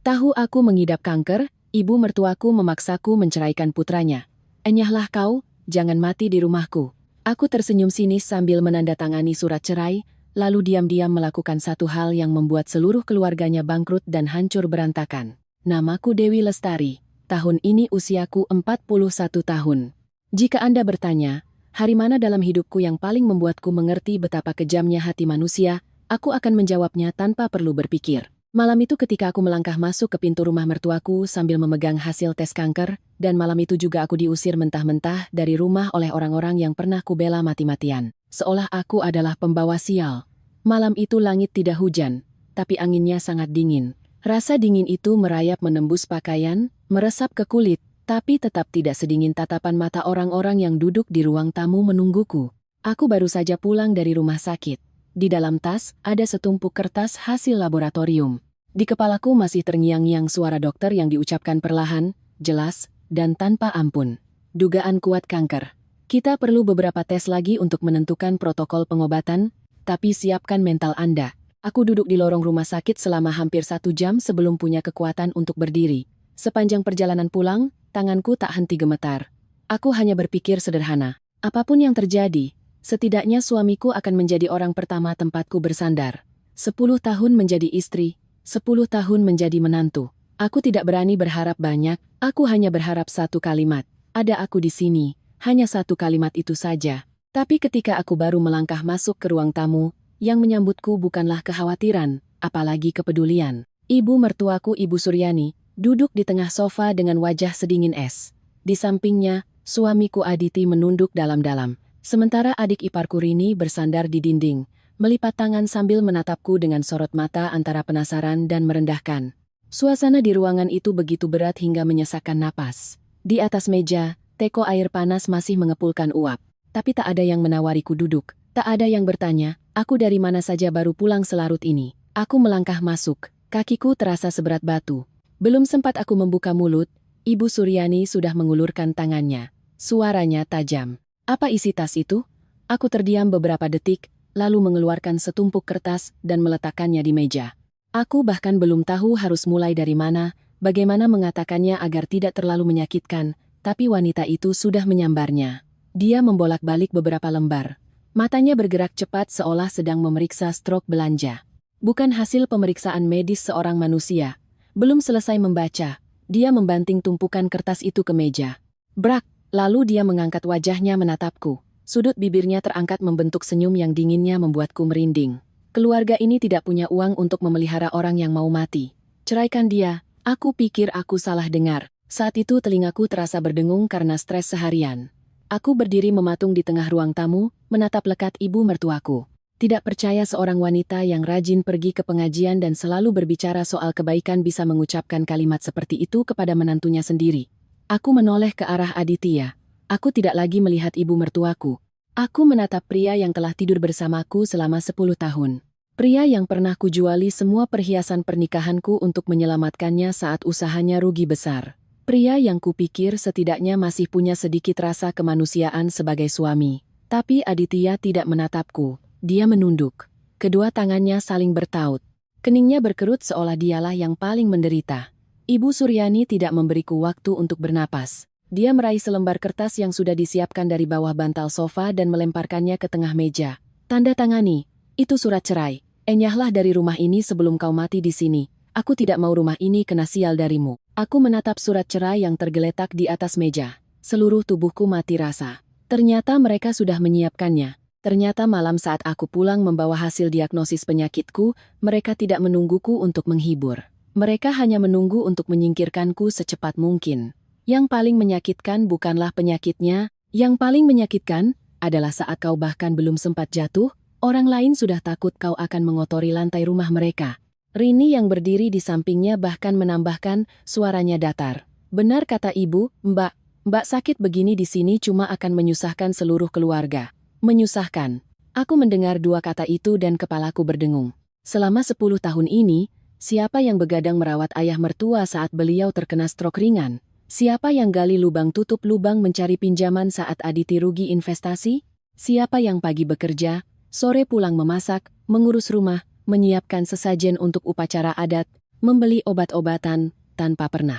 Tahu aku mengidap kanker, ibu mertuaku memaksaku menceraikan putranya. Enyahlah kau, jangan mati di rumahku. Aku tersenyum sinis sambil menandatangani surat cerai, lalu diam-diam melakukan satu hal yang membuat seluruh keluarganya bangkrut dan hancur berantakan. Namaku Dewi Lestari. Tahun ini usiaku 41 tahun. Jika Anda bertanya, hari mana dalam hidupku yang paling membuatku mengerti betapa kejamnya hati manusia, aku akan menjawabnya tanpa perlu berpikir. Malam itu ketika aku melangkah masuk ke pintu rumah mertuaku sambil memegang hasil tes kanker, dan malam itu juga aku diusir mentah-mentah dari rumah oleh orang-orang yang pernah kubela mati-matian. Seolah aku adalah pembawa sial. Malam itu langit tidak hujan, tapi anginnya sangat dingin. Rasa dingin itu merayap menembus pakaian, meresap ke kulit, tapi tetap tidak sedingin tatapan mata orang-orang yang duduk di ruang tamu menungguku. Aku baru saja pulang dari rumah sakit. Di dalam tas, ada setumpuk kertas hasil laboratorium. Di kepalaku masih terngiang-ngiang suara dokter yang diucapkan perlahan, jelas, dan tanpa ampun. Dugaan kuat kanker. Kita perlu beberapa tes lagi untuk menentukan protokol pengobatan, tapi siapkan mental Anda. Aku duduk di lorong rumah sakit selama hampir 1 jam sebelum punya kekuatan untuk berdiri. Sepanjang perjalanan pulang, tanganku tak henti gemetar. Aku hanya berpikir sederhana. Apapun yang terjadi, setidaknya suamiku akan menjadi orang pertama tempatku bersandar. 10 tahun menjadi istri, 10 tahun menjadi menantu. Aku tidak berani berharap banyak, aku hanya berharap satu kalimat. Ada aku di sini, hanya satu kalimat itu saja. Tapi ketika aku baru melangkah masuk ke ruang tamu, yang menyambutku bukanlah kekhawatiran, apalagi kepedulian. Ibu mertuaku Ibu Suryani, duduk di tengah sofa dengan wajah sedingin es. Di sampingnya, suamiku Aditi menunduk dalam-dalam. Sementara adik iparku Rini bersandar di dinding, melipat tangan sambil menatapku dengan sorot mata antara penasaran dan merendahkan. Suasana di ruangan itu begitu berat hingga menyesakkan napas. Di atas meja, teko air panas masih mengepulkan uap. Tapi tak ada yang menawariku duduk, tak ada yang bertanya, aku dari mana saja baru pulang selarut ini. Aku melangkah masuk, kakiku terasa seberat batu. Belum sempat aku membuka mulut, Ibu Suryani sudah mengulurkan tangannya. Suaranya tajam. Apa isi tas itu? Aku terdiam beberapa detik, lalu mengeluarkan setumpuk kertas dan meletakkannya di meja. Aku bahkan belum tahu harus mulai dari mana, bagaimana mengatakannya agar tidak terlalu menyakitkan, tapi wanita itu sudah menyambarnya. Dia membolak-balik beberapa lembar. Matanya bergerak cepat seolah sedang memeriksa strok belanja. Bukan hasil pemeriksaan medis seorang manusia. Belum selesai membaca, dia membanting tumpukan kertas itu ke meja. Brak! Lalu dia mengangkat wajahnya menatapku. Sudut bibirnya terangkat membentuk senyum yang dinginnya membuatku merinding. Keluarga ini tidak punya uang untuk memelihara orang yang mau mati. Ceraikan dia. Aku pikir aku salah dengar. Saat itu telingaku terasa berdengung karena stres seharian. Aku berdiri mematung di tengah ruang tamu, menatap lekat ibu mertuaku. Tidak percaya seorang wanita yang rajin pergi ke pengajian dan selalu berbicara soal kebaikan bisa mengucapkan kalimat seperti itu kepada menantunya sendiri. Aku menoleh ke arah Aditya. Aku tidak lagi melihat ibu mertuaku. Aku menatap pria yang telah tidur bersamaku selama 10 tahun. Pria yang pernah kujuali semua perhiasan pernikahanku untuk menyelamatkannya saat usahanya rugi besar. Pria yang kupikir setidaknya masih punya sedikit rasa kemanusiaan sebagai suami. Tapi Aditya tidak menatapku. Dia menunduk. Kedua tangannya saling bertaut. Keningnya berkerut seolah dialah yang paling menderita. Ibu Suryani tidak memberiku waktu untuk bernapas. Dia meraih selembar kertas yang sudah disiapkan dari bawah bantal sofa dan melemparkannya ke tengah meja. Tanda tangani. Itu surat cerai. Enyahlah dari rumah ini sebelum kau mati di sini. Aku tidak mau rumah ini kena sial darimu. Aku menatap surat cerai yang tergeletak di atas meja. Seluruh tubuhku mati rasa. Ternyata mereka sudah menyiapkannya. Ternyata malam saat aku pulang membawa hasil diagnosis penyakitku, mereka tidak menungguku untuk menghibur. Mereka hanya menunggu untuk menyingkirkanku secepat mungkin. Yang paling menyakitkan bukanlah penyakitnya, yang paling menyakitkan adalah saat kau bahkan belum sempat jatuh, orang lain sudah takut kau akan mengotori lantai rumah mereka. Rini yang berdiri di sampingnya bahkan menambahkan, suaranya datar. Benar kata ibu, Mbak sakit begini di sini cuma akan menyusahkan seluruh keluarga. Menyusahkan. Aku mendengar dua kata itu dan kepalaku berdengung. Selama 10 tahun ini, siapa yang begadang merawat ayah mertua saat beliau terkena stroke ringan? Siapa yang gali lubang tutup lubang mencari pinjaman saat Aditi rugi investasi? Siapa yang pagi bekerja, sore pulang memasak, mengurus rumah, menyiapkan sesajen untuk upacara adat, membeli obat-obatan, tanpa pernah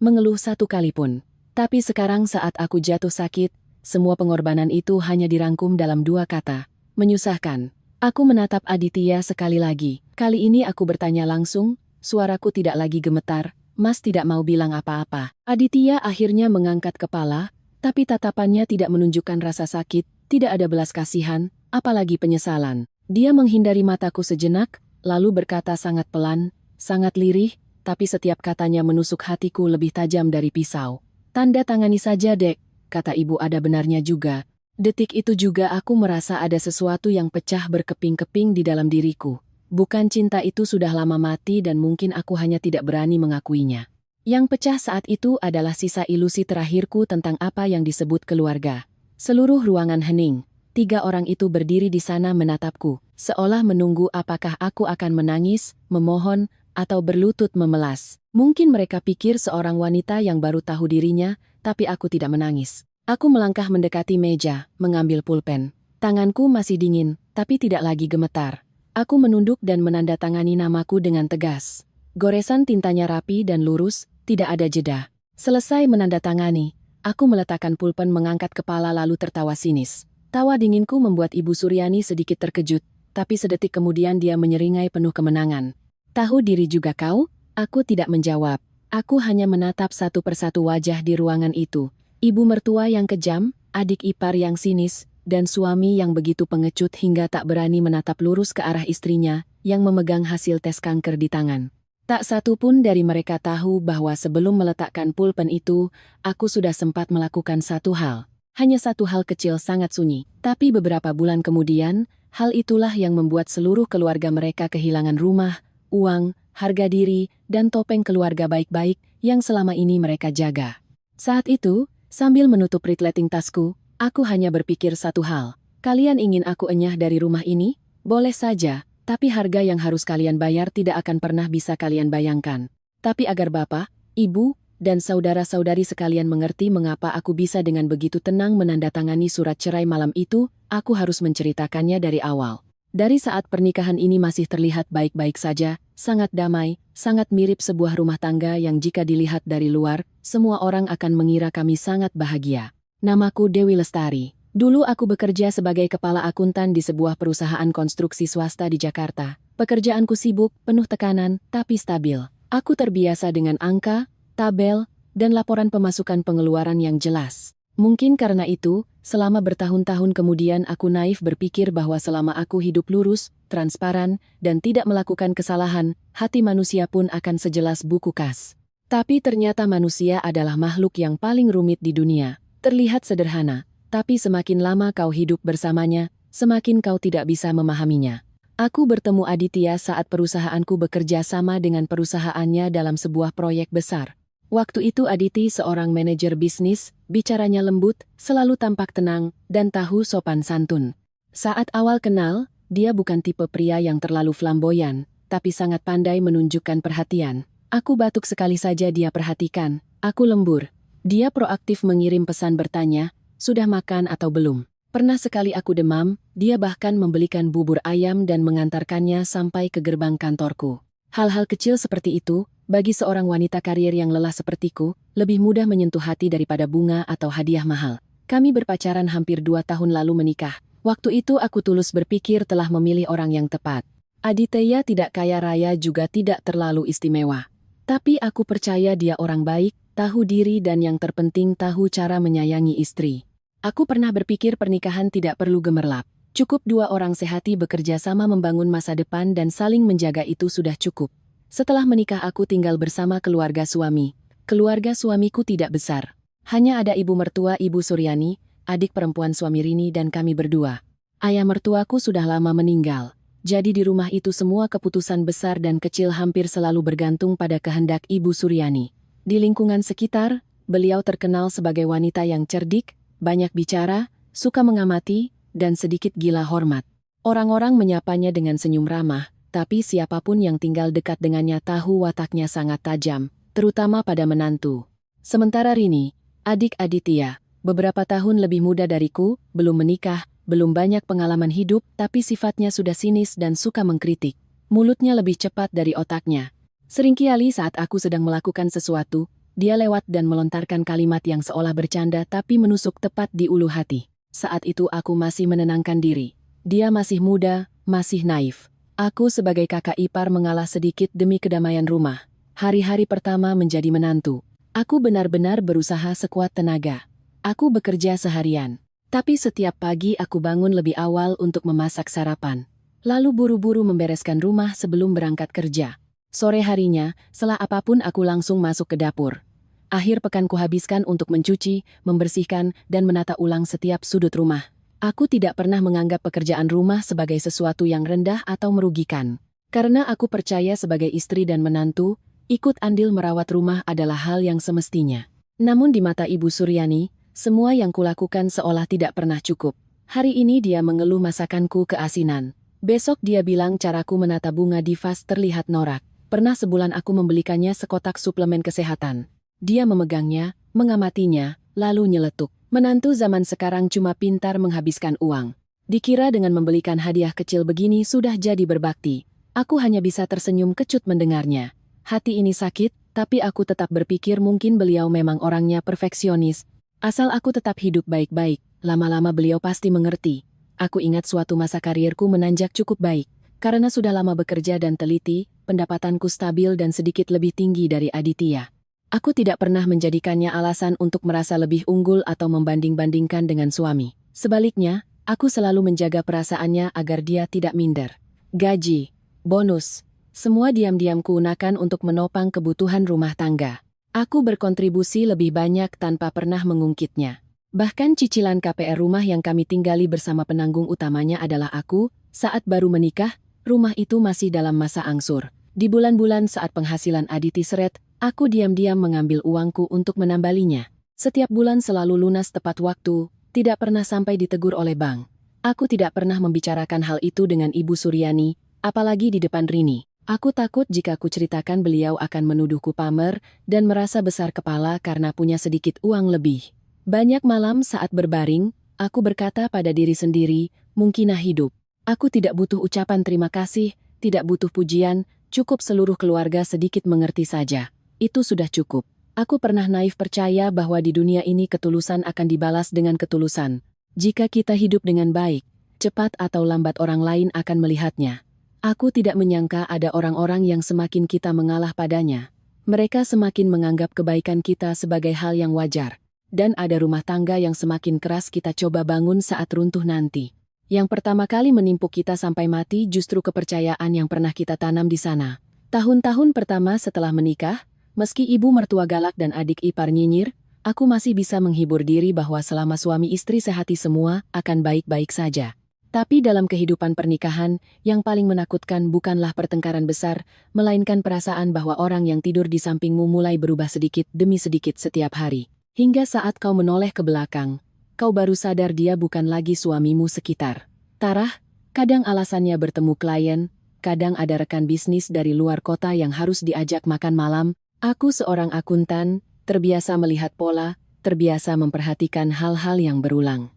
mengeluh satu kali pun. Tapi sekarang saat aku jatuh sakit, semua pengorbanan itu hanya dirangkum dalam dua kata, menyusahkan. Aku menatap Aditya sekali lagi. Kali ini aku bertanya langsung, suaraku tidak lagi gemetar, Mas tidak mau bilang apa-apa. Aditya akhirnya mengangkat kepala, tapi tatapannya tidak menunjukkan rasa sakit, tidak ada belas kasihan, apalagi penyesalan. Dia menghindari mataku sejenak, lalu berkata sangat pelan, sangat lirih, tapi setiap katanya menusuk hatiku lebih tajam dari pisau. Tanda tangani saja, Dek, kata ibu ada benarnya juga. Detik itu juga aku merasa ada sesuatu yang pecah berkeping-keping di dalam diriku. Bukan cinta itu sudah lama mati dan mungkin aku hanya tidak berani mengakuinya. Yang pecah saat itu adalah sisa ilusi terakhirku tentang apa yang disebut keluarga. Seluruh ruangan hening. 3 orang itu berdiri di sana menatapku, seolah menunggu apakah aku akan menangis, memohon, atau berlutut memelas. Mungkin mereka pikir seorang wanita yang baru tahu dirinya, tapi aku tidak menangis. Aku melangkah mendekati meja, mengambil pulpen. Tanganku masih dingin, tapi tidak lagi gemetar. Aku menunduk dan menandatangani namaku dengan tegas. Goresan tintanya rapi dan lurus, tidak ada jeda. Selesai menandatangani, aku meletakkan pulpen mengangkat kepala lalu tertawa sinis. Tawa dinginku membuat Ibu Suryani sedikit terkejut, tapi sedetik kemudian dia menyeringai penuh kemenangan. Tahu diri juga kau? Aku tidak menjawab. Aku hanya menatap satu persatu wajah di ruangan itu. Ibu mertua yang kejam, adik ipar yang sinis, dan suami yang begitu pengecut hingga tak berani menatap lurus ke arah istrinya yang memegang hasil tes kanker di tangan. Tak satu pun dari mereka tahu bahwa sebelum meletakkan pulpen itu, aku sudah sempat melakukan satu hal. Hanya satu hal kecil sangat sunyi. Tapi beberapa bulan kemudian, hal itulah yang membuat seluruh keluarga mereka kehilangan rumah, uang, harga diri, dan topeng keluarga baik-baik yang selama ini mereka jaga. Saat itu, sambil menutup resleting tasku, aku hanya berpikir satu hal. Kalian ingin aku enyah dari rumah ini? Boleh saja, tapi harga yang harus kalian bayar tidak akan pernah bisa kalian bayangkan. Tapi agar bapak, ibu, dan saudara-saudari sekalian mengerti mengapa aku bisa dengan begitu tenang menandatangani surat cerai malam itu, aku harus menceritakannya dari awal. Dari saat pernikahan ini masih terlihat baik-baik saja, sangat damai, sangat mirip sebuah rumah tangga yang jika dilihat dari luar, semua orang akan mengira kami sangat bahagia. Namaku Dewi Lestari. Dulu aku bekerja sebagai kepala akuntan di sebuah perusahaan konstruksi swasta di Jakarta. Pekerjaanku sibuk, penuh tekanan, tapi stabil. Aku terbiasa dengan angka, tabel, dan laporan pemasukan pengeluaran yang jelas. Mungkin karena itu, selama bertahun-tahun kemudian aku naif berpikir bahwa selama aku hidup lurus, transparan, dan tidak melakukan kesalahan, hati manusia pun akan sejelas buku kas. Tapi ternyata manusia adalah makhluk yang paling rumit di dunia. Terlihat sederhana, tapi semakin lama kau hidup bersamanya, semakin kau tidak bisa memahaminya. Aku bertemu Aditya saat perusahaanku bekerja sama dengan perusahaannya dalam sebuah proyek besar. Waktu itu Aditi seorang manajer bisnis, bicaranya lembut, selalu tampak tenang, dan tahu sopan santun. Saat awal kenal, dia bukan tipe pria yang terlalu flamboyan, tapi sangat pandai menunjukkan perhatian. Aku batuk sekali saja dia perhatikan, aku lembur. Dia proaktif mengirim pesan bertanya, sudah makan atau belum? Pernah sekali aku demam, dia bahkan membelikan bubur ayam dan mengantarkannya sampai ke gerbang kantorku. Hal-hal kecil seperti itu, bagi seorang wanita karir yang lelah sepertiku, lebih mudah menyentuh hati daripada bunga atau hadiah mahal. Kami berpacaran hampir 2 tahun lalu menikah. Waktu itu aku tulus berpikir telah memilih orang yang tepat. Aditya tidak kaya raya juga tidak terlalu istimewa. Tapi aku percaya dia orang baik, tahu diri dan yang terpenting tahu cara menyayangi istri. Aku pernah berpikir pernikahan tidak perlu gemerlap. Cukup 2 orang sehati bekerja sama membangun masa depan dan saling menjaga itu sudah cukup. Setelah menikah aku tinggal bersama keluarga suami. Keluarga suamiku tidak besar. Hanya ada ibu mertua Ibu Suryani, adik perempuan suami Rini dan kami berdua. Ayah mertuaku sudah lama meninggal. Jadi di rumah itu semua keputusan besar dan kecil hampir selalu bergantung pada kehendak Ibu Suryani. Di lingkungan sekitar, beliau terkenal sebagai wanita yang cerdik, banyak bicara, suka mengamati, dan sedikit gila hormat. Orang-orang menyapanya dengan senyum ramah, tapi siapapun yang tinggal dekat dengannya tahu wataknya sangat tajam, terutama pada menantu. Sementara Rini, adik Aditya, beberapa tahun lebih muda dariku, belum menikah, belum banyak pengalaman hidup, tapi sifatnya sudah sinis dan suka mengkritik. Mulutnya lebih cepat dari otaknya. Seringkali saat aku sedang melakukan sesuatu, dia lewat dan melontarkan kalimat yang seolah bercanda tapi menusuk tepat di ulu hati. Saat itu aku masih menenangkan diri. Dia masih muda, masih naif. Aku sebagai kakak ipar mengalah sedikit demi kedamaian rumah. Hari-hari pertama menjadi menantu. Aku benar-benar berusaha sekuat tenaga. Aku bekerja seharian. Tapi setiap pagi aku bangun lebih awal untuk memasak sarapan. Lalu buru-buru membereskan rumah sebelum berangkat kerja. Sore harinya, setelah apapun aku langsung masuk ke dapur. Akhir pekan kuhabiskan untuk mencuci, membersihkan, dan menata ulang setiap sudut rumah. Aku tidak pernah menganggap pekerjaan rumah sebagai sesuatu yang rendah atau merugikan. Karena aku percaya sebagai istri dan menantu, ikut andil merawat rumah adalah hal yang semestinya. Namun di mata Ibu Suryani, semua yang kulakukan seolah tidak pernah cukup. Hari ini dia mengeluh masakanku keasinan. Besok dia bilang caraku menata bunga di vas terlihat norak. Pernah sebulan aku membelikannya sekotak suplemen kesehatan. Dia memegangnya, mengamatinya, lalu nyeletuk. Menantu zaman sekarang cuma pintar menghabiskan uang. Dikira dengan membelikan hadiah kecil begini sudah jadi berbakti. Aku hanya bisa tersenyum kecut mendengarnya. Hati ini sakit, tapi aku tetap berpikir mungkin beliau memang orangnya perfeksionis. Asal aku tetap hidup baik-baik, lama-lama beliau pasti mengerti. Aku ingat suatu masa karierku menanjak cukup baik. Karena sudah lama bekerja dan teliti, pendapatanku stabil dan sedikit lebih tinggi dari Aditya. Aku tidak pernah menjadikannya alasan untuk merasa lebih unggul atau membanding-bandingkan dengan suami. Sebaliknya, aku selalu menjaga perasaannya agar dia tidak minder. Gaji, bonus, semua diam-diam kugunakan untuk menopang kebutuhan rumah tangga. Aku berkontribusi lebih banyak tanpa pernah mengungkitnya. Bahkan cicilan KPR rumah yang kami tinggali bersama penanggung utamanya adalah aku, saat baru menikah, rumah itu masih dalam masa angsur. Di bulan-bulan saat penghasilan Aditi seret, aku diam-diam mengambil uangku untuk menambalinya. Setiap bulan selalu lunas tepat waktu, tidak pernah sampai ditegur oleh bank. Aku tidak pernah membicarakan hal itu dengan Ibu Suryani, apalagi di depan Rini. Aku takut jika aku ceritakan beliau akan menuduhku pamer dan merasa besar kepala karena punya sedikit uang lebih. Banyak malam saat berbaring, aku berkata pada diri sendiri, mungkinlah hidup. Aku tidak butuh ucapan terima kasih, tidak butuh pujian, cukup seluruh keluarga sedikit mengerti saja. Itu sudah cukup. Aku pernah naif percaya bahwa di dunia ini ketulusan akan dibalas dengan ketulusan. Jika kita hidup dengan baik, cepat atau lambat orang lain akan melihatnya. Aku tidak menyangka ada orang-orang yang semakin kita mengalah padanya. Mereka semakin menganggap kebaikan kita sebagai hal yang wajar. Dan ada rumah tangga yang semakin keras kita coba bangun saat runtuh nanti. Yang pertama kali menimpuk kita sampai mati justru kepercayaan yang pernah kita tanam di sana. Tahun-tahun pertama setelah menikah, meski ibu mertua galak dan adik ipar nyinyir, aku masih bisa menghibur diri bahwa selama suami istri sehati semua akan baik-baik saja. Tapi dalam kehidupan pernikahan, yang paling menakutkan bukanlah pertengkaran besar, melainkan perasaan bahwa orang yang tidur di sampingmu mulai berubah sedikit demi sedikit setiap hari. Hingga saat kau menoleh ke belakang, kau baru sadar dia bukan lagi suamimu sekitar. Tarah, kadang alasannya bertemu klien, kadang ada rekan bisnis dari luar kota yang harus diajak makan malam. Aku seorang akuntan, terbiasa melihat pola, terbiasa memperhatikan hal-hal yang berulang.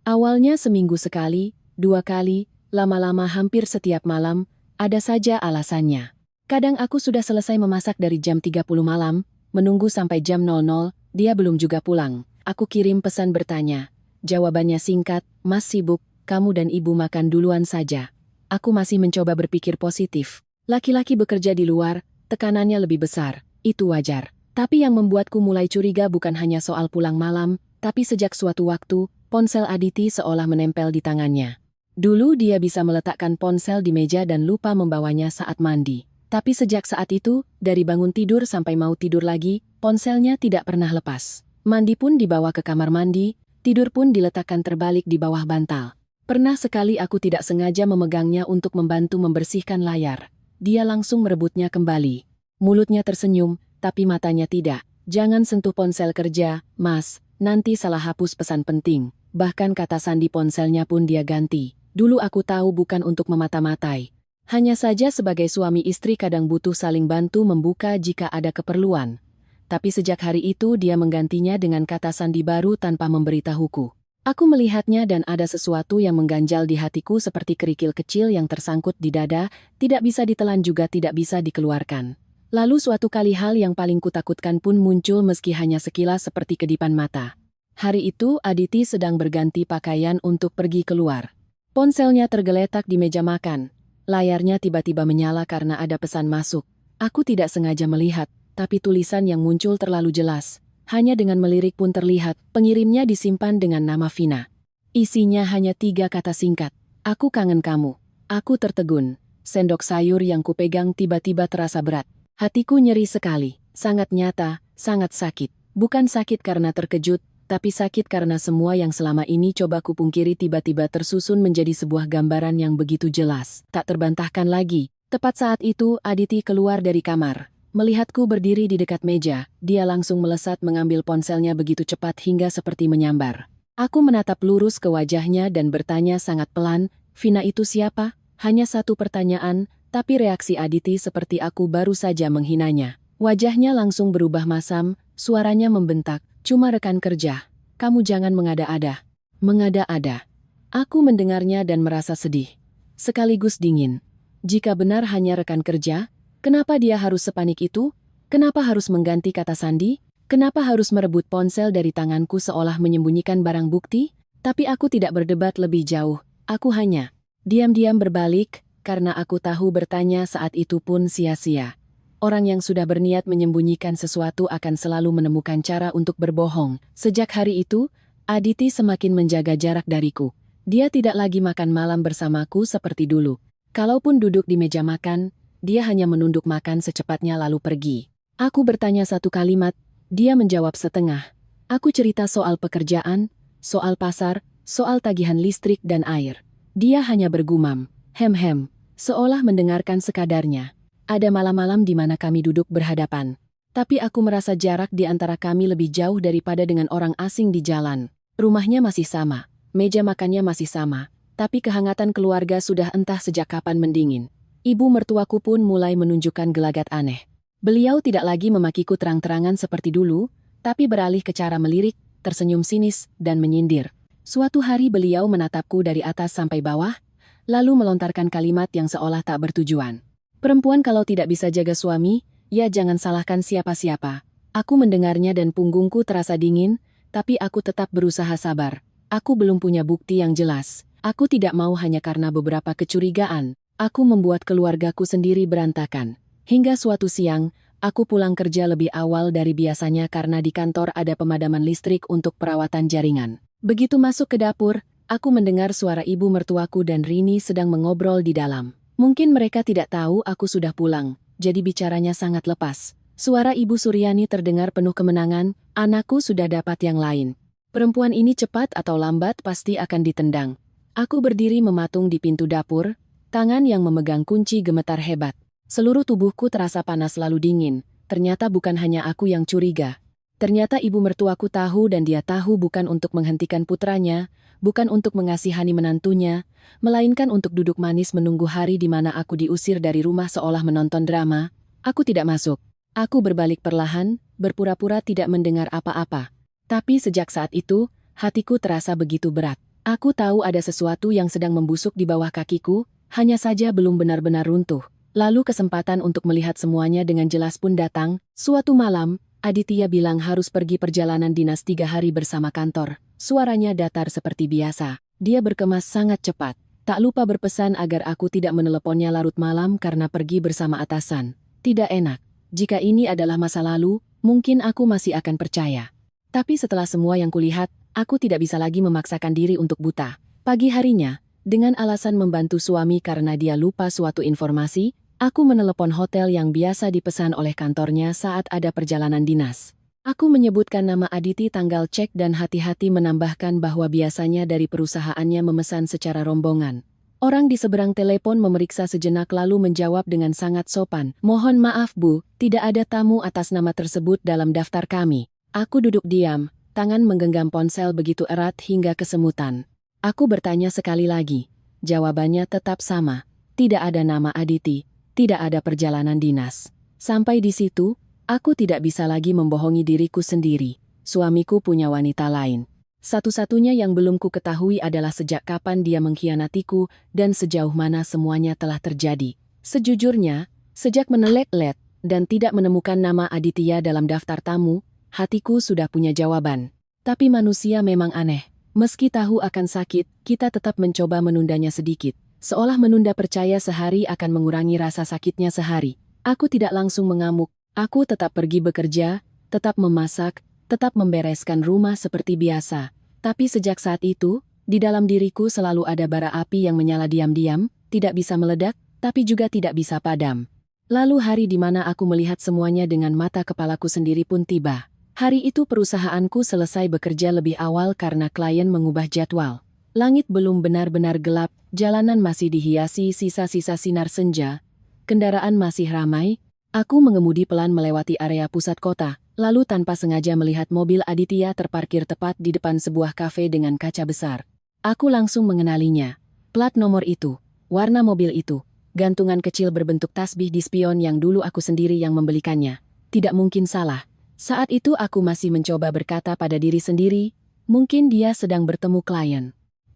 Awalnya seminggu sekali, 2 kali, lama-lama hampir setiap malam, ada saja alasannya. Kadang aku sudah selesai memasak dari jam 30 malam, menunggu sampai jam 00, dia belum juga pulang. Aku kirim pesan bertanya. Jawabannya singkat, Mas sibuk, kamu dan ibu makan duluan saja. Aku masih mencoba berpikir positif. Laki-laki bekerja di luar, tekanannya lebih besar, itu wajar. Tapi yang membuatku mulai curiga bukan hanya soal pulang malam, tapi sejak suatu waktu, ponsel Aditi seolah menempel di tangannya. Dulu dia bisa meletakkan ponsel di meja dan lupa membawanya saat mandi. Tapi sejak saat itu, dari bangun tidur sampai mau tidur lagi, ponselnya tidak pernah lepas. Mandi pun dibawa ke kamar mandi, tidur pun diletakkan terbalik di bawah bantal. Pernah sekali aku tidak sengaja memegangnya untuk membantu membersihkan layar. Dia langsung merebutnya kembali. Mulutnya tersenyum, tapi matanya tidak. Jangan sentuh ponsel kerja, Mas, nanti salah hapus pesan penting. Bahkan kata sandi ponselnya pun dia ganti. Dulu aku tahu bukan untuk memata-matai. Hanya saja sebagai suami istri kadang butuh saling bantu membuka jika ada keperluan. Tapi sejak hari itu dia menggantinya dengan kata sandi baru tanpa memberitahuku. Aku melihatnya dan ada sesuatu yang mengganjal di hatiku seperti kerikil kecil yang tersangkut di dada, tidak bisa ditelan juga tidak bisa dikeluarkan. Lalu suatu kali hal yang paling kutakutkan pun muncul meski hanya sekilas seperti kedipan mata. Hari itu Aditi sedang berganti pakaian untuk pergi keluar. Ponselnya tergeletak di meja makan. Layarnya tiba-tiba menyala karena ada pesan masuk. Aku tidak sengaja melihat, tapi tulisan yang muncul terlalu jelas. Hanya dengan melirik pun terlihat, pengirimnya disimpan dengan nama Vina. Isinya hanya 3 kata singkat. Aku kangen kamu. Aku tertegun. Sendok sayur yang kupegang tiba-tiba terasa berat. Hatiku nyeri sekali, sangat nyata, sangat sakit. Bukan sakit karena terkejut, tapi sakit karena semua yang selama ini coba kupungkiri tiba-tiba tersusun menjadi sebuah gambaran yang begitu jelas. Tak terbantahkan lagi. Tepat saat itu, Aditi keluar dari kamar. Melihatku berdiri di dekat meja, dia langsung melesat mengambil ponselnya begitu cepat hingga seperti menyambar. Aku menatap lurus ke wajahnya dan bertanya sangat pelan, "Vina itu siapa?" Hanya satu pertanyaan, tapi reaksi Aditi seperti aku baru saja menghinanya. Wajahnya langsung berubah masam, suaranya membentak, "Cuma rekan kerja. Kamu jangan mengada-ada." Mengada-ada. Aku mendengarnya dan merasa sedih. Sekaligus dingin. Jika benar hanya rekan kerja, kenapa dia harus sepanik itu? Kenapa harus mengganti kata sandi? Kenapa harus merebut ponsel dari tanganku seolah menyembunyikan barang bukti? Tapi aku tidak berdebat lebih jauh. Aku hanya diam-diam berbalik, karena aku tahu bertanya saat itu pun sia-sia. Orang yang sudah berniat menyembunyikan sesuatu akan selalu menemukan cara untuk berbohong. Sejak hari itu, Aditi semakin menjaga jarak dariku. Dia tidak lagi makan malam bersamaku seperti dulu. Kalaupun duduk di meja makan, dia hanya menunduk makan secepatnya lalu pergi. Aku bertanya satu kalimat, dia menjawab setengah. Aku cerita soal pekerjaan, soal pasar, soal tagihan listrik dan air. Dia hanya bergumam, "Hem-hem," seolah mendengarkan sekadarnya. Ada malam-malam di mana kami duduk berhadapan. Tapi aku merasa jarak di antara kami lebih jauh daripada dengan orang asing di jalan. Rumahnya masih sama, meja makannya masih sama, tapi kehangatan keluarga sudah entah sejak kapan mendingin. Ibu mertuaku pun mulai menunjukkan gelagat aneh. Beliau tidak lagi memakiku terang-terangan seperti dulu, tapi beralih ke cara melirik, tersenyum sinis, dan menyindir. Suatu hari beliau menatapku dari atas sampai bawah, lalu melontarkan kalimat yang seolah tak bertujuan. "Perempuan kalau tidak bisa jaga suami, ya jangan salahkan siapa-siapa." Aku mendengarnya dan punggungku terasa dingin, tapi aku tetap berusaha sabar. Aku belum punya bukti yang jelas. Aku tidak mau hanya karena beberapa kecurigaan. Aku membuat keluargaku sendiri berantakan. Hingga suatu siang, aku pulang kerja lebih awal dari biasanya karena di kantor ada pemadaman listrik untuk perawatan jaringan. Begitu masuk ke dapur, aku mendengar suara ibu mertuaku dan Rini sedang mengobrol di dalam. Mungkin mereka tidak tahu aku sudah pulang, jadi bicaranya sangat lepas. Suara Ibu Suryani terdengar penuh kemenangan, "Anakku sudah dapat yang lain. Perempuan ini cepat atau lambat pasti akan ditendang." Aku berdiri mematung di pintu dapur, tangan yang memegang kunci gemetar hebat. Seluruh tubuhku terasa panas lalu dingin. Ternyata bukan hanya aku yang curiga. Ternyata ibu mertuaku tahu dan dia tahu bukan untuk menghentikan putranya, bukan untuk mengasihani menantunya, melainkan untuk duduk manis menunggu hari di mana aku diusir dari rumah seolah menonton drama. Aku tidak masuk. Aku berbalik perlahan, berpura-pura tidak mendengar apa-apa. Tapi sejak saat itu, hatiku terasa begitu berat. Aku tahu ada sesuatu yang sedang membusuk di bawah kakiku, hanya saja belum benar-benar runtuh. Lalu kesempatan untuk melihat semuanya dengan jelas pun datang. Suatu malam, Aditya bilang harus pergi perjalanan dinas 3 hari bersama kantor. Suaranya datar seperti biasa. Dia berkemas sangat cepat. Tak lupa berpesan agar aku tidak meneleponnya larut malam karena pergi bersama atasan. Tidak enak. Jika ini adalah masa lalu, mungkin aku masih akan percaya. Tapi setelah semua yang kulihat, aku tidak bisa lagi memaksakan diri untuk buta. Pagi harinya, dengan alasan membantu suami karena dia lupa suatu informasi, aku menelepon hotel yang biasa dipesan oleh kantornya saat ada perjalanan dinas. Aku menyebutkan nama Aditi tanggal cek dan hati-hati menambahkan bahwa biasanya dari perusahaannya memesan secara rombongan. Orang di seberang telepon memeriksa sejenak lalu menjawab dengan sangat sopan, "Mohon maaf Bu, tidak ada tamu atas nama tersebut dalam daftar kami." Aku duduk diam, tangan menggenggam ponsel begitu erat hingga kesemutan. Aku bertanya sekali lagi. Jawabannya tetap sama. Tidak ada nama Aditi. Tidak ada perjalanan dinas. Sampai di situ, aku tidak bisa lagi membohongi diriku sendiri. Suamiku punya wanita lain. Satu-satunya yang belum ku ketahui adalah sejak kapan dia mengkhianatiku dan sejauh mana semuanya telah terjadi. Sejujurnya, sejak menelet-let dan tidak menemukan nama Aditya dalam daftar tamu, hatiku sudah punya jawaban. Tapi manusia memang aneh. Meski tahu akan sakit, kita tetap mencoba menundanya sedikit. Seolah menunda percaya sehari akan mengurangi rasa sakitnya sehari. Aku tidak langsung mengamuk. Aku tetap pergi bekerja, tetap memasak, tetap membereskan rumah seperti biasa. Tapi sejak saat itu, di dalam diriku selalu ada bara api yang menyala diam-diam, tidak bisa meledak, tapi juga tidak bisa padam. Lalu hari di mana aku melihat semuanya dengan mata kepalaku sendiri pun tiba. Hari itu perusahaanku selesai bekerja lebih awal karena klien mengubah jadwal. Langit belum benar-benar gelap, jalanan masih dihiasi sisa-sisa sinar senja. Kendaraan masih ramai. Aku mengemudi pelan melewati area pusat kota, lalu tanpa sengaja melihat mobil Aditya terparkir tepat di depan sebuah kafe dengan kaca besar. Aku langsung mengenalinya. Plat nomor itu, warna mobil itu. Gantungan kecil berbentuk tasbih di spion yang dulu aku sendiri yang membelikannya. Tidak mungkin salah. Saat itu aku masih mencoba berkata pada diri sendiri, mungkin dia sedang bertemu klien.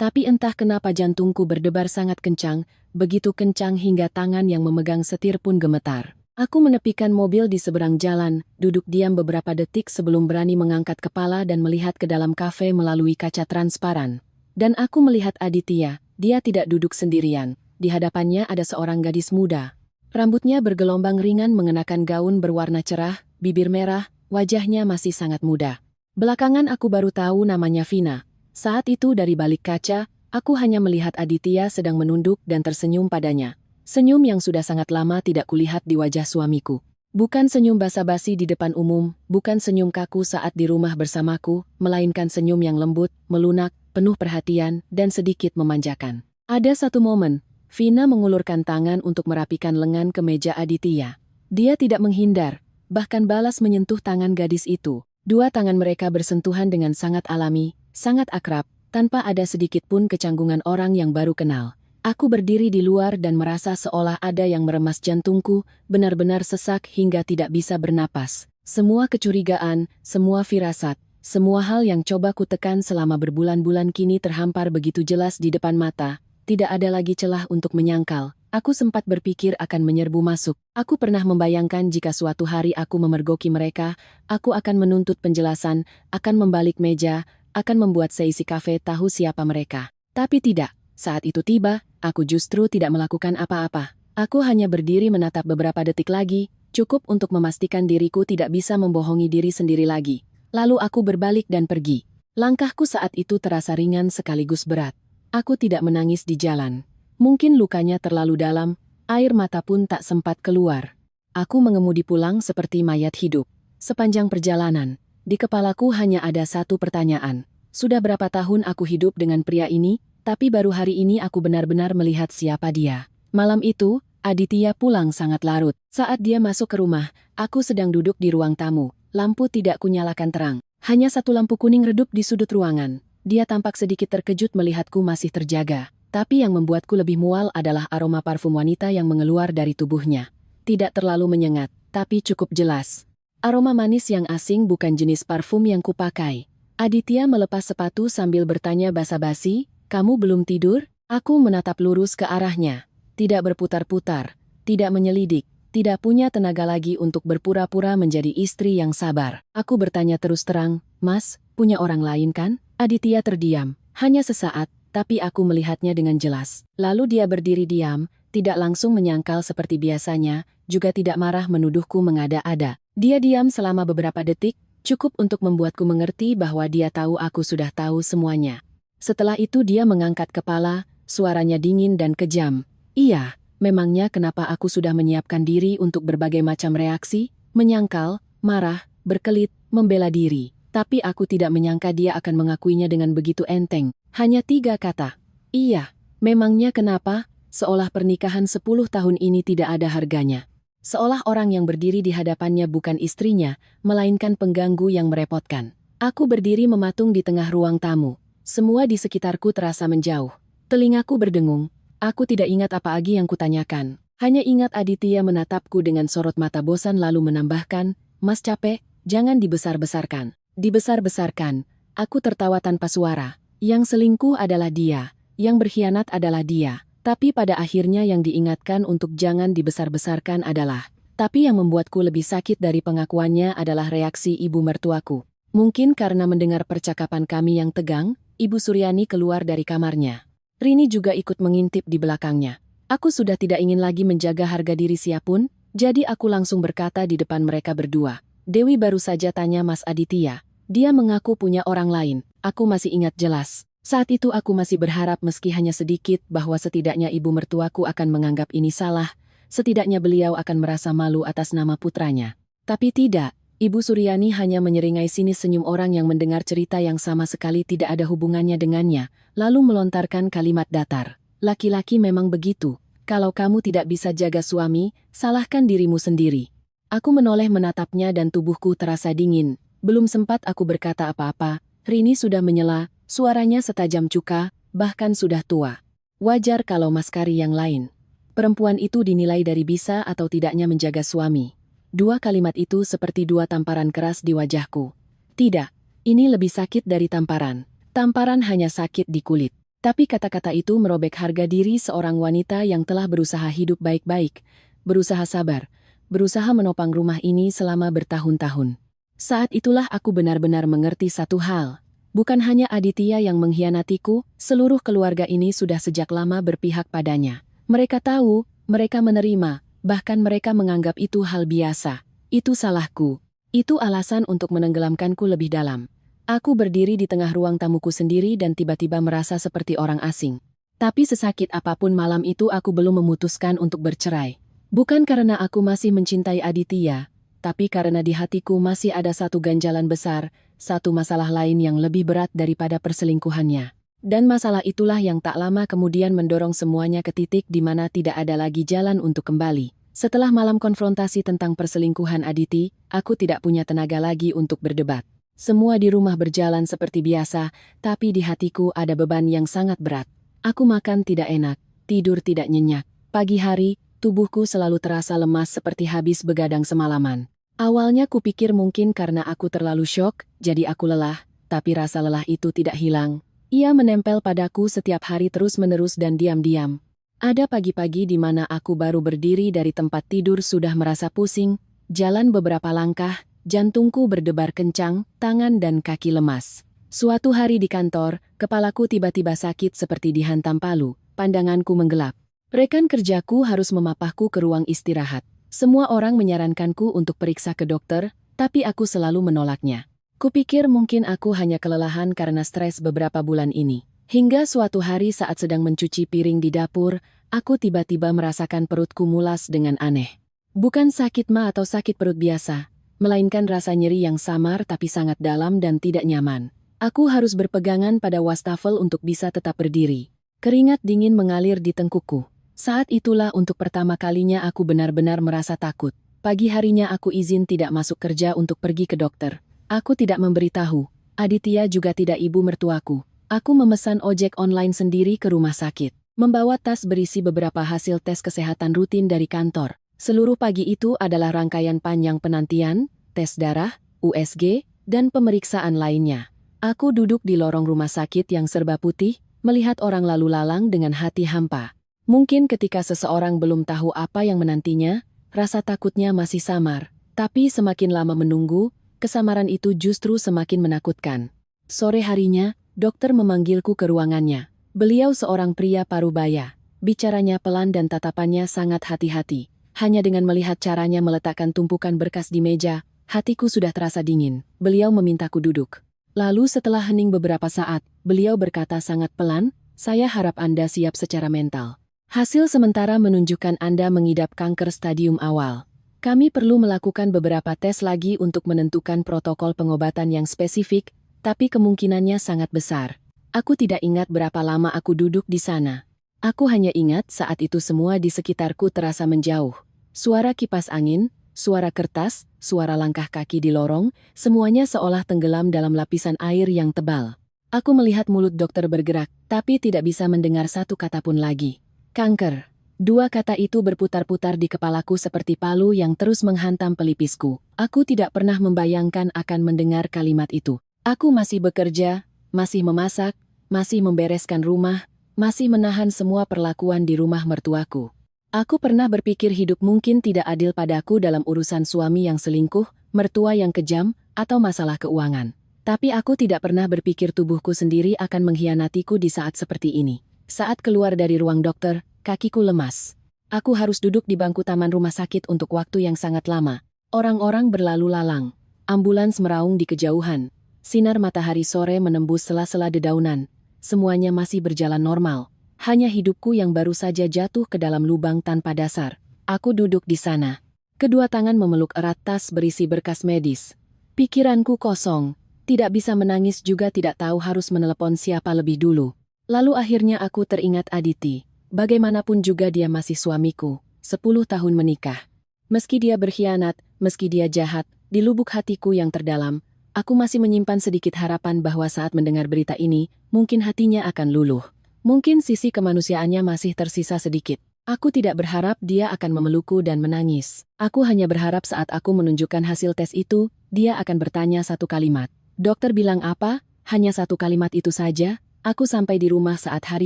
Tapi entah kenapa jantungku berdebar sangat kencang, begitu kencang hingga tangan yang memegang setir pun gemetar. Aku menepikan mobil di seberang jalan, duduk diam beberapa detik sebelum berani mengangkat kepala dan melihat ke dalam kafe melalui kaca transparan. Dan aku melihat Aditya, dia tidak duduk sendirian. Di hadapannya ada seorang gadis muda. Rambutnya bergelombang ringan mengenakan gaun berwarna cerah, bibir merah, wajahnya masih sangat muda. Belakangan aku baru tahu namanya Vina. Saat itu dari balik kaca, aku hanya melihat Aditya sedang menunduk dan tersenyum padanya. Senyum yang sudah sangat lama tidak kulihat di wajah suamiku. Bukan senyum basa-basi di depan umum, bukan senyum kaku saat di rumah bersamaku, melainkan senyum yang lembut, melunak, penuh perhatian, dan sedikit memanjakan. Ada satu momen, Vina mengulurkan tangan untuk merapikan lengan ke meja Aditya. Dia tidak menghindar, bahkan balas menyentuh tangan gadis itu. Dua tangan mereka bersentuhan dengan sangat alami, sangat akrab, tanpa ada sedikit pun kecanggungan orang yang baru kenal. Aku berdiri di luar dan merasa seolah ada yang meremas jantungku, benar-benar sesak hingga tidak bisa bernapas. Semua kecurigaan, semua firasat, semua hal yang coba kutekan selama berbulan-bulan kini terhampar begitu jelas di depan mata. Tidak ada lagi celah untuk menyangkal. Aku sempat berpikir akan menyerbu masuk. Aku pernah membayangkan jika suatu hari aku memergoki mereka, aku akan menuntut penjelasan, akan membalik meja, akan membuat seisi kafe tahu siapa mereka. Tapi tidak. Saat itu tiba, aku justru tidak melakukan apa-apa. Aku hanya berdiri menatap beberapa detik lagi, cukup untuk memastikan diriku tidak bisa membohongi diri sendiri lagi. Lalu aku berbalik dan pergi. Langkahku saat itu terasa ringan sekaligus berat. Aku tidak menangis di jalan. Mungkin lukanya terlalu dalam, air mata pun tak sempat keluar. Aku mengemudi pulang seperti mayat hidup. Sepanjang perjalanan, di kepalaku hanya ada satu pertanyaan. Sudah berapa tahun aku hidup dengan pria ini, tapi baru hari ini aku benar-benar melihat siapa dia. Malam itu, Aditya pulang sangat larut. Saat dia masuk ke rumah, aku sedang duduk di ruang tamu. Lampu tidak kunyalakan terang. Hanya satu lampu kuning redup di sudut ruangan. Dia tampak sedikit terkejut melihatku masih terjaga. Tapi yang membuatku lebih mual adalah aroma parfum wanita yang mengeluar dari tubuhnya. Tidak terlalu menyengat, tapi cukup jelas. Aroma manis yang asing bukan jenis parfum yang kupakai. Aditya melepas sepatu sambil bertanya basa-basi, "Kamu belum tidur?" Aku menatap lurus ke arahnya. Tidak berputar-putar, tidak menyelidik, tidak punya tenaga lagi untuk berpura-pura menjadi istri yang sabar. Aku bertanya terus terang, "Mas, punya orang lain kan?" Aditya terdiam, hanya sesaat, tapi aku melihatnya dengan jelas. Lalu dia berdiri diam, tidak langsung menyangkal seperti biasanya, juga tidak marah menuduhku mengada-ada. Dia diam selama beberapa detik, cukup untuk membuatku mengerti bahwa dia tahu aku sudah tahu semuanya. Setelah itu dia mengangkat kepala, suaranya dingin dan kejam. "Iya, memangnya kenapa aku sudah menyiapkan diri untuk berbagai macam reaksi, menyangkal, marah, berkelit, membela diri. Tapi aku tidak menyangka dia akan mengakuinya dengan begitu enteng. Hanya 3 kata. Iya, memangnya kenapa? Seolah pernikahan 10 tahun ini tidak ada harganya. Seolah orang yang berdiri di hadapannya bukan istrinya, melainkan pengganggu yang merepotkan. Aku berdiri mematung di tengah ruang tamu. Semua di sekitarku terasa menjauh. Telingaku berdengung. Aku tidak ingat apa lagi yang kutanyakan. Hanya ingat Aditya menatapku dengan sorot mata bosan lalu menambahkan, "Mas capek, jangan dibesar-besarkan." Dibesar-besarkan. Aku tertawa tanpa suara. Yang selingkuh adalah dia. Yang berkhianat adalah dia. Tapi pada akhirnya yang diingatkan untuk jangan dibesar-besarkan adalah, Tapi yang membuatku lebih sakit dari pengakuannya adalah reaksi ibu mertuaku. Mungkin karena mendengar percakapan kami yang tegang, Ibu Suryani keluar dari kamarnya. Rini juga ikut mengintip di belakangnya. Aku sudah tidak ingin lagi menjaga harga diri siapapun, jadi aku langsung berkata di depan mereka berdua. Dewi baru saja tanya Mas Aditya. Dia mengaku punya orang lain. Aku masih ingat jelas. Saat itu aku masih berharap meski hanya sedikit bahwa setidaknya ibu mertuaku akan menganggap ini salah. Setidaknya beliau akan merasa malu atas nama putranya. Tapi tidak, Ibu Suryani hanya menyeringai sinis senyum orang yang mendengar cerita yang sama sekali tidak ada hubungannya dengannya, lalu melontarkan kalimat datar. Laki-laki memang begitu, kalau kamu tidak bisa jaga suami, salahkan dirimu sendiri. Aku menoleh menatapnya dan tubuhku terasa dingin. Belum sempat aku berkata apa-apa, Rini sudah menyela, suaranya setajam cuka, bahkan sudah tua. Wajar kalau Maskari yang lain. Perempuan itu dinilai dari bisa atau tidaknya menjaga suami. Dua kalimat itu seperti dua tamparan keras di wajahku. Tidak, ini lebih sakit dari tamparan. Tamparan hanya sakit di kulit. Tapi kata-kata itu merobek harga diri seorang wanita yang telah berusaha hidup baik-baik, berusaha sabar, berusaha menopang rumah ini selama bertahun-tahun. Saat itulah aku benar-benar mengerti satu hal. Bukan hanya Aditya yang mengkhianatiku, seluruh keluarga ini sudah sejak lama berpihak padanya. Mereka tahu, mereka menerima, bahkan mereka menganggap itu hal biasa. Itu salahku. Itu alasan untuk menenggelamkanku lebih dalam. Aku berdiri di tengah ruang tamuku sendiri dan tiba-tiba merasa seperti orang asing. Tapi sesakit apapun malam itu aku belum memutuskan untuk bercerai. Bukan karena aku masih mencintai Aditya, tapi karena di hatiku masih ada satu ganjalan besar, satu masalah lain yang lebih berat daripada perselingkuhannya. Dan masalah itulah yang tak lama kemudian mendorong semuanya ke titik di mana tidak ada lagi jalan untuk kembali. Setelah malam konfrontasi tentang perselingkuhan Aditi, aku tidak punya tenaga lagi untuk berdebat. Semua di rumah berjalan seperti biasa, tapi di hatiku ada beban yang sangat berat. Aku makan tidak enak, tidur tidak nyenyak. Pagi hari, tubuhku selalu terasa lemas seperti habis begadang semalaman. Awalnya kupikir mungkin karena aku terlalu syok, jadi aku lelah, tapi rasa lelah itu tidak hilang. Ia menempel padaku setiap hari terus-menerus dan diam-diam. Ada pagi-pagi di mana aku baru berdiri dari tempat tidur sudah merasa pusing, jalan beberapa langkah, jantungku berdebar kencang, tangan dan kaki lemas. Suatu hari di kantor, kepalaku tiba-tiba sakit seperti dihantam palu, pandanganku menggelap. Rekan kerjaku harus memapahku ke ruang istirahat. Semua orang menyarankanku untuk periksa ke dokter, tapi aku selalu menolaknya. Kupikir mungkin aku hanya kelelahan karena stres beberapa bulan ini. Hingga suatu hari saat sedang mencuci piring di dapur, aku tiba-tiba merasakan perutku mulas dengan aneh. Bukan sakit ma atau sakit perut biasa, melainkan rasa nyeri yang samar tapi sangat dalam dan tidak nyaman. Aku harus berpegangan pada wastafel untuk bisa tetap berdiri. Keringat dingin mengalir di tengkukku. Saat itulah untuk pertama kalinya aku benar-benar merasa takut. Pagi harinya aku izin tidak masuk kerja untuk pergi ke dokter. Aku tidak memberitahu, Aditya juga tidak ibu mertuaku. Aku memesan ojek online sendiri ke rumah sakit. Membawa tas berisi beberapa hasil tes kesehatan rutin dari kantor. Seluruh pagi itu adalah rangkaian panjang penantian, tes darah, USG, dan pemeriksaan lainnya. Aku duduk di lorong rumah sakit yang serba putih, melihat orang lalu lalang dengan hati hampa. Mungkin ketika seseorang belum tahu apa yang menantinya, rasa takutnya masih samar. Tapi semakin lama menunggu, kesamaran itu justru semakin menakutkan. Sore harinya, dokter memanggilku ke ruangannya. Beliau seorang pria parubaya. Bicaranya pelan dan tatapannya sangat hati-hati. Hanya dengan melihat caranya meletakkan tumpukan berkas di meja, hatiku sudah terasa dingin. Beliau memintaku duduk. Lalu setelah hening beberapa saat, beliau berkata sangat pelan, "Saya harap Anda siap secara mental. Hasil sementara menunjukkan Anda mengidap kanker stadium awal. Kami perlu melakukan beberapa tes lagi untuk menentukan protokol pengobatan yang spesifik, tapi kemungkinannya sangat besar." Aku tidak ingat berapa lama aku duduk di sana. Aku hanya ingat saat itu semua di sekitarku terasa menjauh. Suara kipas angin, suara kertas, suara langkah kaki di lorong, semuanya seolah tenggelam dalam lapisan air yang tebal. Aku melihat mulut dokter bergerak, tapi tidak bisa mendengar satu kata pun lagi. Kanker. Dua kata itu berputar-putar di kepalaku seperti palu yang terus menghantam pelipisku. Aku tidak pernah membayangkan akan mendengar kalimat itu. Aku masih bekerja, masih memasak, masih membereskan rumah, masih menahan semua perlakuan di rumah mertuaku. Aku pernah berpikir hidup mungkin tidak adil padaku dalam urusan suami yang selingkuh, mertua yang kejam, atau masalah keuangan. Tapi aku tidak pernah berpikir tubuhku sendiri akan mengkhianatiku di saat seperti ini. Saat keluar dari ruang dokter, kakiku lemas. Aku harus duduk di bangku taman rumah sakit untuk waktu yang sangat lama. Orang-orang berlalu lalang. Ambulans meraung di kejauhan. Sinar matahari sore menembus sela-sela dedaunan. Semuanya masih berjalan normal. Hanya hidupku yang baru saja jatuh ke dalam lubang tanpa dasar. Aku duduk di sana. Kedua tangan memeluk erat tas berisi berkas medis. Pikiranku kosong. Tidak bisa menangis juga tidak tahu harus menelepon siapa lebih dulu. Lalu akhirnya aku teringat Aditi. Bagaimanapun juga dia masih suamiku. 10 tahun menikah. Meski dia berkhianat, meski dia jahat, di lubuk hatiku yang terdalam, aku masih menyimpan sedikit harapan bahwa saat mendengar berita ini, mungkin hatinya akan luluh. Mungkin sisi kemanusiaannya masih tersisa sedikit. Aku tidak berharap dia akan memelukku dan menangis. Aku hanya berharap saat aku menunjukkan hasil tes itu, dia akan bertanya satu kalimat. Dokter bilang apa? Hanya satu kalimat itu saja. Aku sampai di rumah saat hari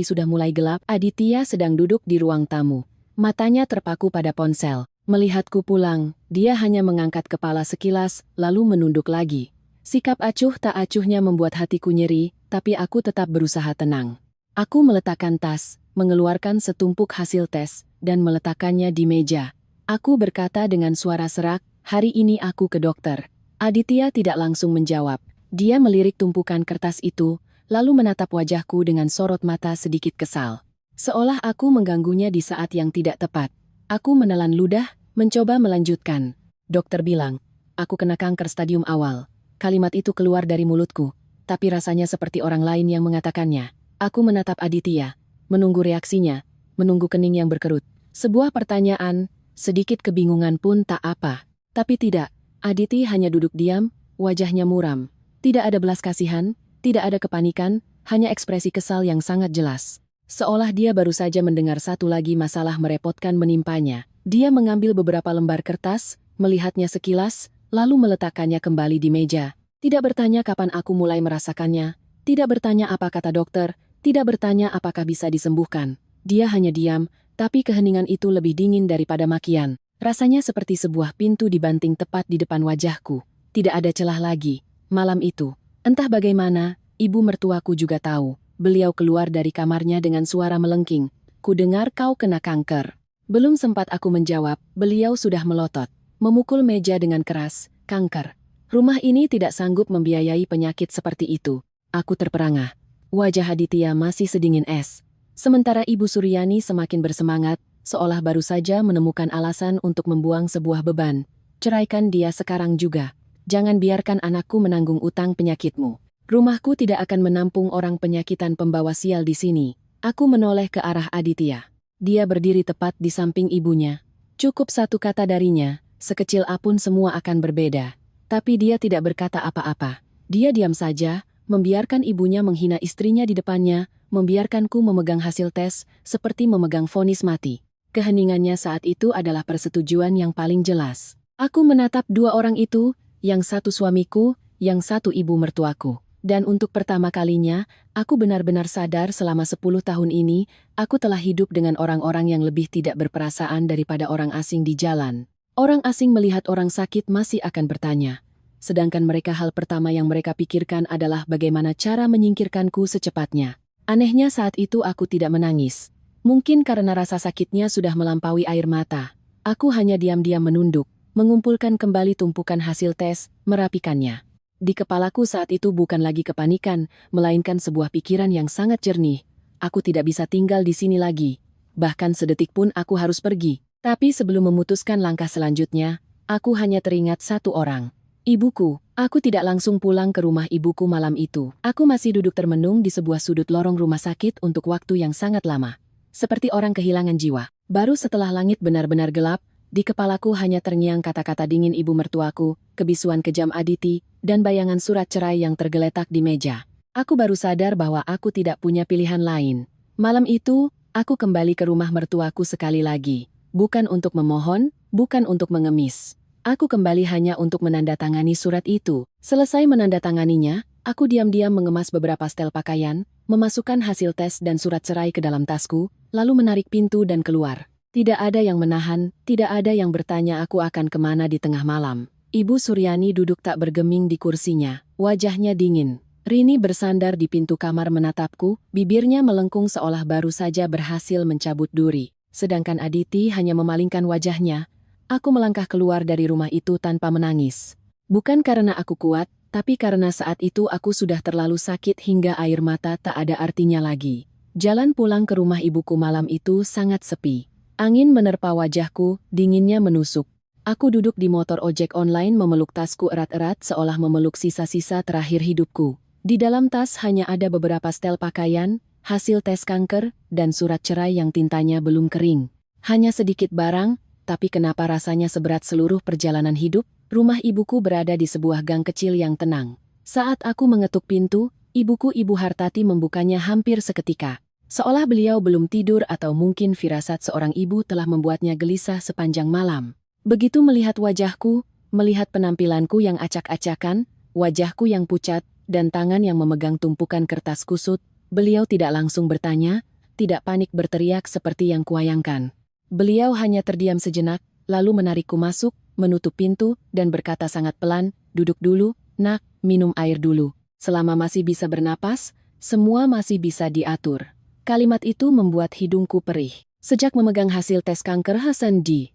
sudah mulai gelap. Aditya sedang duduk di ruang tamu. Matanya terpaku pada ponsel. Melihatku pulang, dia hanya mengangkat kepala sekilas, lalu menunduk lagi. Sikap acuh tak acuhnya membuat hatiku nyeri, tapi aku tetap berusaha tenang. Aku meletakkan tas, mengeluarkan setumpuk hasil tes, dan meletakkannya di meja. Aku berkata dengan suara serak, hari ini aku ke dokter. Aditya tidak langsung menjawab. Dia melirik tumpukan kertas itu, lalu menatap wajahku dengan sorot mata sedikit kesal. Seolah aku mengganggunya di saat yang tidak tepat. Aku menelan ludah, mencoba melanjutkan. Dokter bilang, aku kena kanker stadium awal. Kalimat itu keluar dari mulutku, tapi rasanya seperti orang lain yang mengatakannya. Aku menatap Aditya, menunggu reaksinya, menunggu kening yang berkerut. Sebuah pertanyaan, sedikit kebingungan pun tak apa. Tapi tidak, Aditi hanya duduk diam, wajahnya muram. Tidak ada belas kasihan, tidak ada kepanikan, hanya ekspresi kesal yang sangat jelas. Seolah dia baru saja mendengar satu lagi masalah merepotkan menimpanya. Dia mengambil beberapa lembar kertas, melihatnya sekilas, lalu meletakkannya kembali di meja. Tidak bertanya kapan aku mulai merasakannya, tidak bertanya apa kata dokter, tidak bertanya apakah bisa disembuhkan. Dia hanya diam, tapi keheningan itu lebih dingin daripada makian. Rasanya seperti sebuah pintu dibanting tepat di depan wajahku. Tidak ada celah lagi. Malam itu, entah bagaimana, ibu mertuaku juga tahu. Beliau keluar dari kamarnya dengan suara melengking. Ku dengar kau kena kanker. Belum sempat aku menjawab, beliau sudah melotot. Memukul meja dengan keras, kanker. Rumah ini tidak sanggup membiayai penyakit seperti itu. Aku terperangah. Wajah Aditya masih sedingin es. Sementara Ibu Suryani semakin bersemangat, seolah baru saja menemukan alasan untuk membuang sebuah beban. Ceraikan dia sekarang juga. Jangan biarkan anakku menanggung utang penyakitmu. Rumahku tidak akan menampung orang penyakitan pembawa sial di sini. Aku menoleh ke arah Aditya. Dia berdiri tepat di samping ibunya. Cukup satu kata darinya, sekecil apapun semua akan berbeda. Tapi dia tidak berkata apa-apa. Dia diam saja, membiarkan ibunya menghina istrinya di depannya, membiarkanku memegang hasil tes, seperti memegang vonis mati. Keheningannya saat itu adalah persetujuan yang paling jelas. Aku menatap dua orang itu, yang satu suamiku, yang satu ibu mertuaku. Dan untuk pertama kalinya, aku benar-benar sadar selama 10 tahun ini, aku telah hidup dengan orang-orang yang lebih tidak berperasaan daripada orang asing di jalan. Orang asing melihat orang sakit masih akan bertanya. Sedangkan mereka hal pertama yang mereka pikirkan adalah bagaimana cara menyingkirkanku secepatnya. Anehnya saat itu aku tidak menangis. Mungkin karena rasa sakitnya sudah melampaui air mata. Aku hanya diam-diam menunduk, mengumpulkan kembali tumpukan hasil tes, merapikannya. Di kepalaku saat itu bukan lagi kepanikan, melainkan sebuah pikiran yang sangat jernih. Aku tidak bisa tinggal di sini lagi. Bahkan sedetik pun aku harus pergi. Tapi sebelum memutuskan langkah selanjutnya, aku hanya teringat satu orang. Ibuku. Aku tidak langsung pulang ke rumah ibuku malam itu. Aku masih duduk termenung di sebuah sudut lorong rumah sakit untuk waktu yang sangat lama. Seperti orang kehilangan jiwa. Baru setelah langit benar-benar gelap, di kepalaku hanya terngiang kata-kata dingin ibu mertuaku, kebisuan kejam Aditi, dan bayangan surat cerai yang tergeletak di meja. Aku baru sadar bahwa aku tidak punya pilihan lain. Malam itu, aku kembali ke rumah mertuaku sekali lagi. Bukan untuk memohon, bukan untuk mengemis. Aku kembali hanya untuk menandatangani surat itu. Selesai menandatanganinya, aku diam-diam mengemas beberapa setel pakaian, memasukkan hasil tes dan surat cerai ke dalam tasku, lalu menarik pintu dan keluar. Tidak ada yang menahan, tidak ada yang bertanya aku akan kemana di tengah malam. Ibu Suryani duduk tak bergeming di kursinya, wajahnya dingin. Rini bersandar di pintu kamar menatapku, bibirnya melengkung seolah baru saja berhasil mencabut duri. Sedangkan Aditi hanya memalingkan wajahnya. Aku melangkah keluar dari rumah itu tanpa menangis. Bukan karena aku kuat, tapi karena saat itu aku sudah terlalu sakit hingga air mata tak ada artinya lagi. Jalan pulang ke rumah ibuku malam itu sangat sepi. Angin menerpa wajahku, dinginnya menusuk. Aku duduk di motor ojek online memeluk tasku erat-erat seolah memeluk sisa-sisa terakhir hidupku. Di dalam tas hanya ada beberapa setel pakaian, hasil tes kanker, dan surat cerai yang tintanya belum kering. Hanya sedikit barang, tapi kenapa rasanya seberat seluruh perjalanan hidup? Rumah ibuku berada di sebuah gang kecil yang tenang. Saat aku mengetuk pintu, ibuku Ibu Hartati membukanya hampir seketika. Seolah beliau belum tidur atau mungkin firasat seorang ibu telah membuatnya gelisah sepanjang malam. Begitu melihat wajahku, melihat penampilanku yang acak-acakan, wajahku yang pucat, dan tangan yang memegang tumpukan kertas kusut, beliau tidak langsung bertanya, tidak panik berteriak seperti yang kuayangkan. Beliau hanya terdiam sejenak, lalu menarikku masuk, menutup pintu, dan berkata sangat pelan, "Duduk dulu, nak, minum air dulu. Selama masih bisa bernapas, semua masih bisa diatur." Kalimat itu membuat hidungku perih. Sejak memegang hasil tes kanker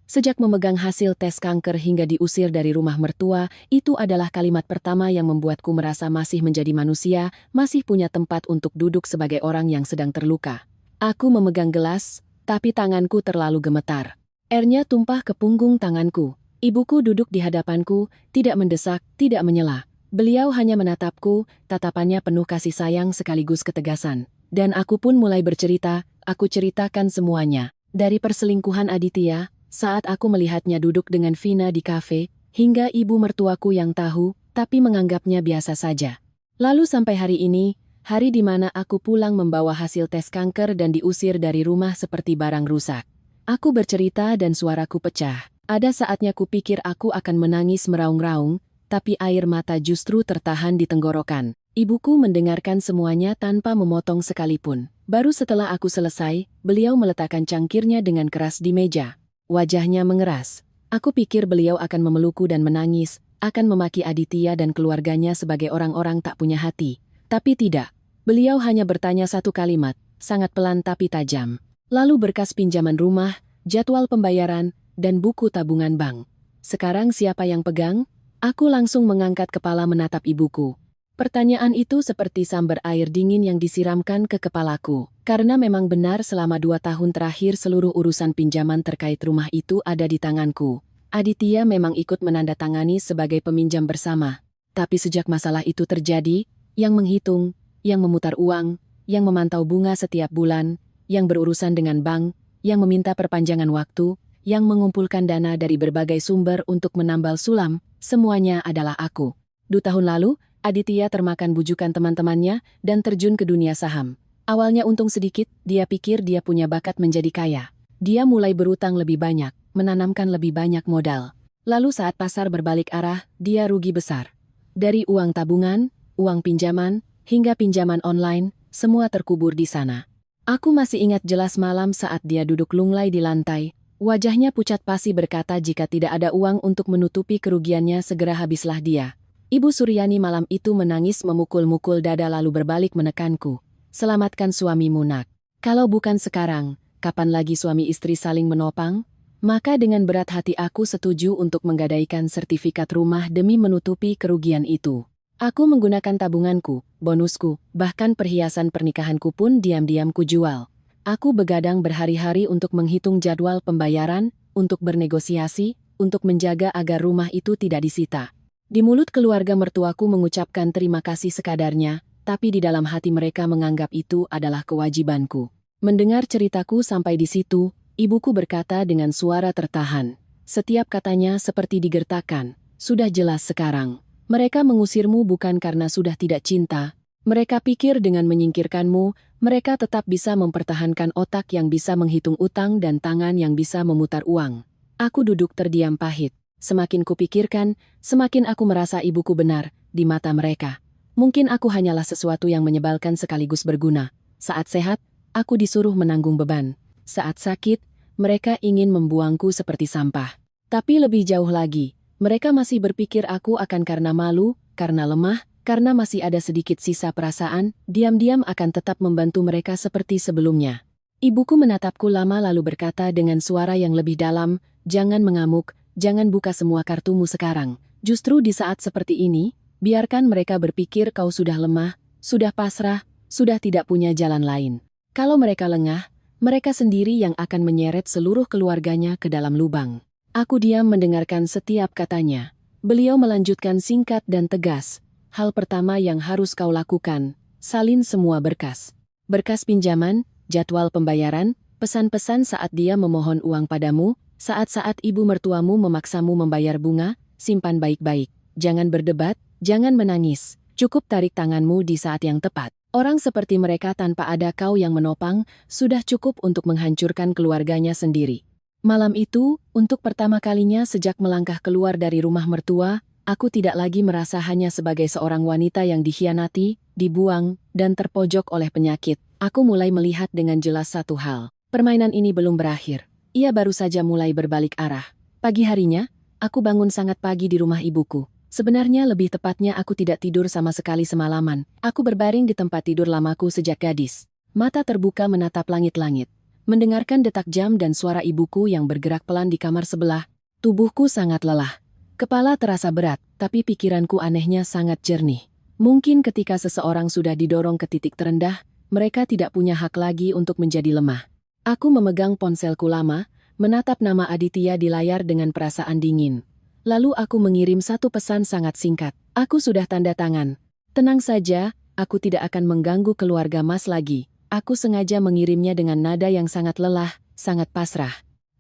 sejak memegang hasil tes kanker hingga diusir dari rumah mertua, itu adalah kalimat pertama yang membuatku merasa masih menjadi manusia, masih punya tempat untuk duduk sebagai orang yang sedang terluka. Aku memegang gelas, tapi tanganku terlalu gemetar. Airnya tumpah ke punggung tanganku. Ibuku duduk di hadapanku, tidak mendesak, tidak menyela. Beliau hanya menatapku, tatapannya penuh kasih sayang sekaligus ketegasan. Dan aku pun mulai bercerita, aku ceritakan semuanya. Dari perselingkuhan Aditya, saat aku melihatnya duduk dengan Vina di kafe, hingga ibu mertuaku yang tahu, tapi menganggapnya biasa saja. Lalu sampai hari ini, hari di mana aku pulang membawa hasil tes kanker dan diusir dari rumah seperti barang rusak. Aku bercerita dan suaraku pecah. Ada saatnya kupikir aku akan menangis meraung-raung, tapi air mata justru tertahan di tenggorokan. Ibuku mendengarkan semuanya tanpa memotong sekalipun. Baru setelah aku selesai, beliau meletakkan cangkirnya dengan keras di meja. Wajahnya mengeras. Aku pikir beliau akan memelukku dan menangis, akan memaki Aditya dan keluarganya sebagai orang-orang tak punya hati. Tapi tidak. Beliau hanya bertanya satu kalimat, sangat pelan tapi tajam. Lalu berkas pinjaman rumah, jadwal pembayaran, dan buku tabungan bank. Sekarang siapa yang pegang? Aku langsung mengangkat kepala menatap ibuku. Pertanyaan itu seperti sambar air dingin yang disiramkan ke kepalaku. Karena memang benar selama 2 tahun terakhir seluruh urusan pinjaman terkait rumah itu ada di tanganku. Aditya memang ikut menandatangani sebagai peminjam bersama. Tapi sejak masalah itu terjadi, yang menghitung, yang memutar uang, yang memantau bunga setiap bulan, yang berurusan dengan bank, yang meminta perpanjangan waktu, yang mengumpulkan dana dari berbagai sumber untuk menambal sulam, semuanya adalah aku. 2 tahun lalu, Aditya termakan bujukan teman-temannya dan terjun ke dunia saham. Awalnya untung sedikit, dia pikir dia punya bakat menjadi kaya. Dia mulai berutang lebih banyak, menanamkan lebih banyak modal. Lalu saat pasar berbalik arah, dia rugi besar. Dari uang tabungan, uang pinjaman, hingga pinjaman online, semua terkubur di sana. Aku masih ingat jelas malam saat dia duduk lunglai di lantai. Wajahnya pucat pasi berkata jika tidak ada uang untuk menutupi kerugiannya segera habislah dia. Ibu Suryani malam itu menangis memukul-mukul dada lalu berbalik menekanku. Selamatkan suamimu nak. Kalau bukan sekarang, kapan lagi suami istri saling menopang? Maka dengan berat hati aku setuju untuk menggadaikan sertifikat rumah demi menutupi kerugian itu. Aku menggunakan tabunganku, bonusku, bahkan perhiasan pernikahanku pun diam-diam kujual. Aku begadang berhari-hari untuk menghitung jadwal pembayaran, untuk bernegosiasi, untuk menjaga agar rumah itu tidak disita. Di mulut keluarga mertuaku mengucapkan terima kasih sekadarnya, tapi di dalam hati mereka menganggap itu adalah kewajibanku. Mendengar ceritaku sampai di situ, ibuku berkata dengan suara tertahan. Setiap katanya seperti digertakkan. Sudah jelas sekarang. Mereka mengusirmu bukan karena sudah tidak cinta. Mereka pikir dengan menyingkirkanmu, mereka tetap bisa mempertahankan otak yang bisa menghitung utang dan tangan yang bisa memutar uang. Aku duduk terdiam pahit. Semakin kupikirkan, semakin aku merasa ibuku benar, di mata mereka. Mungkin aku hanyalah sesuatu yang menyebalkan sekaligus berguna. Saat sehat, aku disuruh menanggung beban. Saat sakit, mereka ingin membuangku seperti sampah. Tapi lebih jauh lagi, mereka masih berpikir aku akan karena malu, karena lemah, karena masih ada sedikit sisa perasaan, diam-diam akan tetap membantu mereka seperti sebelumnya. Ibuku menatapku lama lalu berkata dengan suara yang lebih dalam, "Jangan mengamuk, jangan buka semua kartumu sekarang. Justru di saat seperti ini, biarkan mereka berpikir kau sudah lemah, sudah pasrah, sudah tidak punya jalan lain. Kalau mereka lengah, mereka sendiri yang akan menyeret seluruh keluarganya ke dalam lubang." Aku diam mendengarkan setiap katanya. Beliau melanjutkan singkat dan tegas. "Hal pertama yang harus kau lakukan, salin semua berkas. Berkas pinjaman, jadwal pembayaran, pesan-pesan saat dia memohon uang padamu, saat-saat ibu mertuamu memaksamu membayar bunga, simpan baik-baik. Jangan berdebat, jangan menangis. Cukup tarik tanganmu di saat yang tepat. Orang seperti mereka tanpa ada kau yang menopang, sudah cukup untuk menghancurkan keluarganya sendiri." Malam itu, untuk pertama kalinya sejak melangkah keluar dari rumah mertua, aku tidak lagi merasa hanya sebagai seorang wanita yang dikhianati, dibuang, dan terpojok oleh penyakit. Aku mulai melihat dengan jelas satu hal. Permainan ini belum berakhir. Ia baru saja mulai berbalik arah. Pagi harinya, aku bangun sangat pagi di rumah ibuku. Sebenarnya lebih tepatnya aku tidak tidur sama sekali semalaman. Aku berbaring di tempat tidur lamaku sejak gadis. Mata terbuka menatap langit-langit. Mendengarkan detak jam dan suara ibuku yang bergerak pelan di kamar sebelah, tubuhku sangat lelah. Kepala terasa berat, tapi pikiranku anehnya sangat jernih. Mungkin ketika seseorang sudah didorong ke titik terendah, mereka tidak punya hak lagi untuk menjadi lemah. Aku memegang ponselku lama, menatap nama Aditya di layar dengan perasaan dingin. Lalu aku mengirim satu pesan sangat singkat. "Aku sudah tanda tangan. Tenang saja, aku tidak akan mengganggu keluarga Mas lagi." Aku sengaja mengirimnya dengan nada yang sangat lelah, sangat pasrah.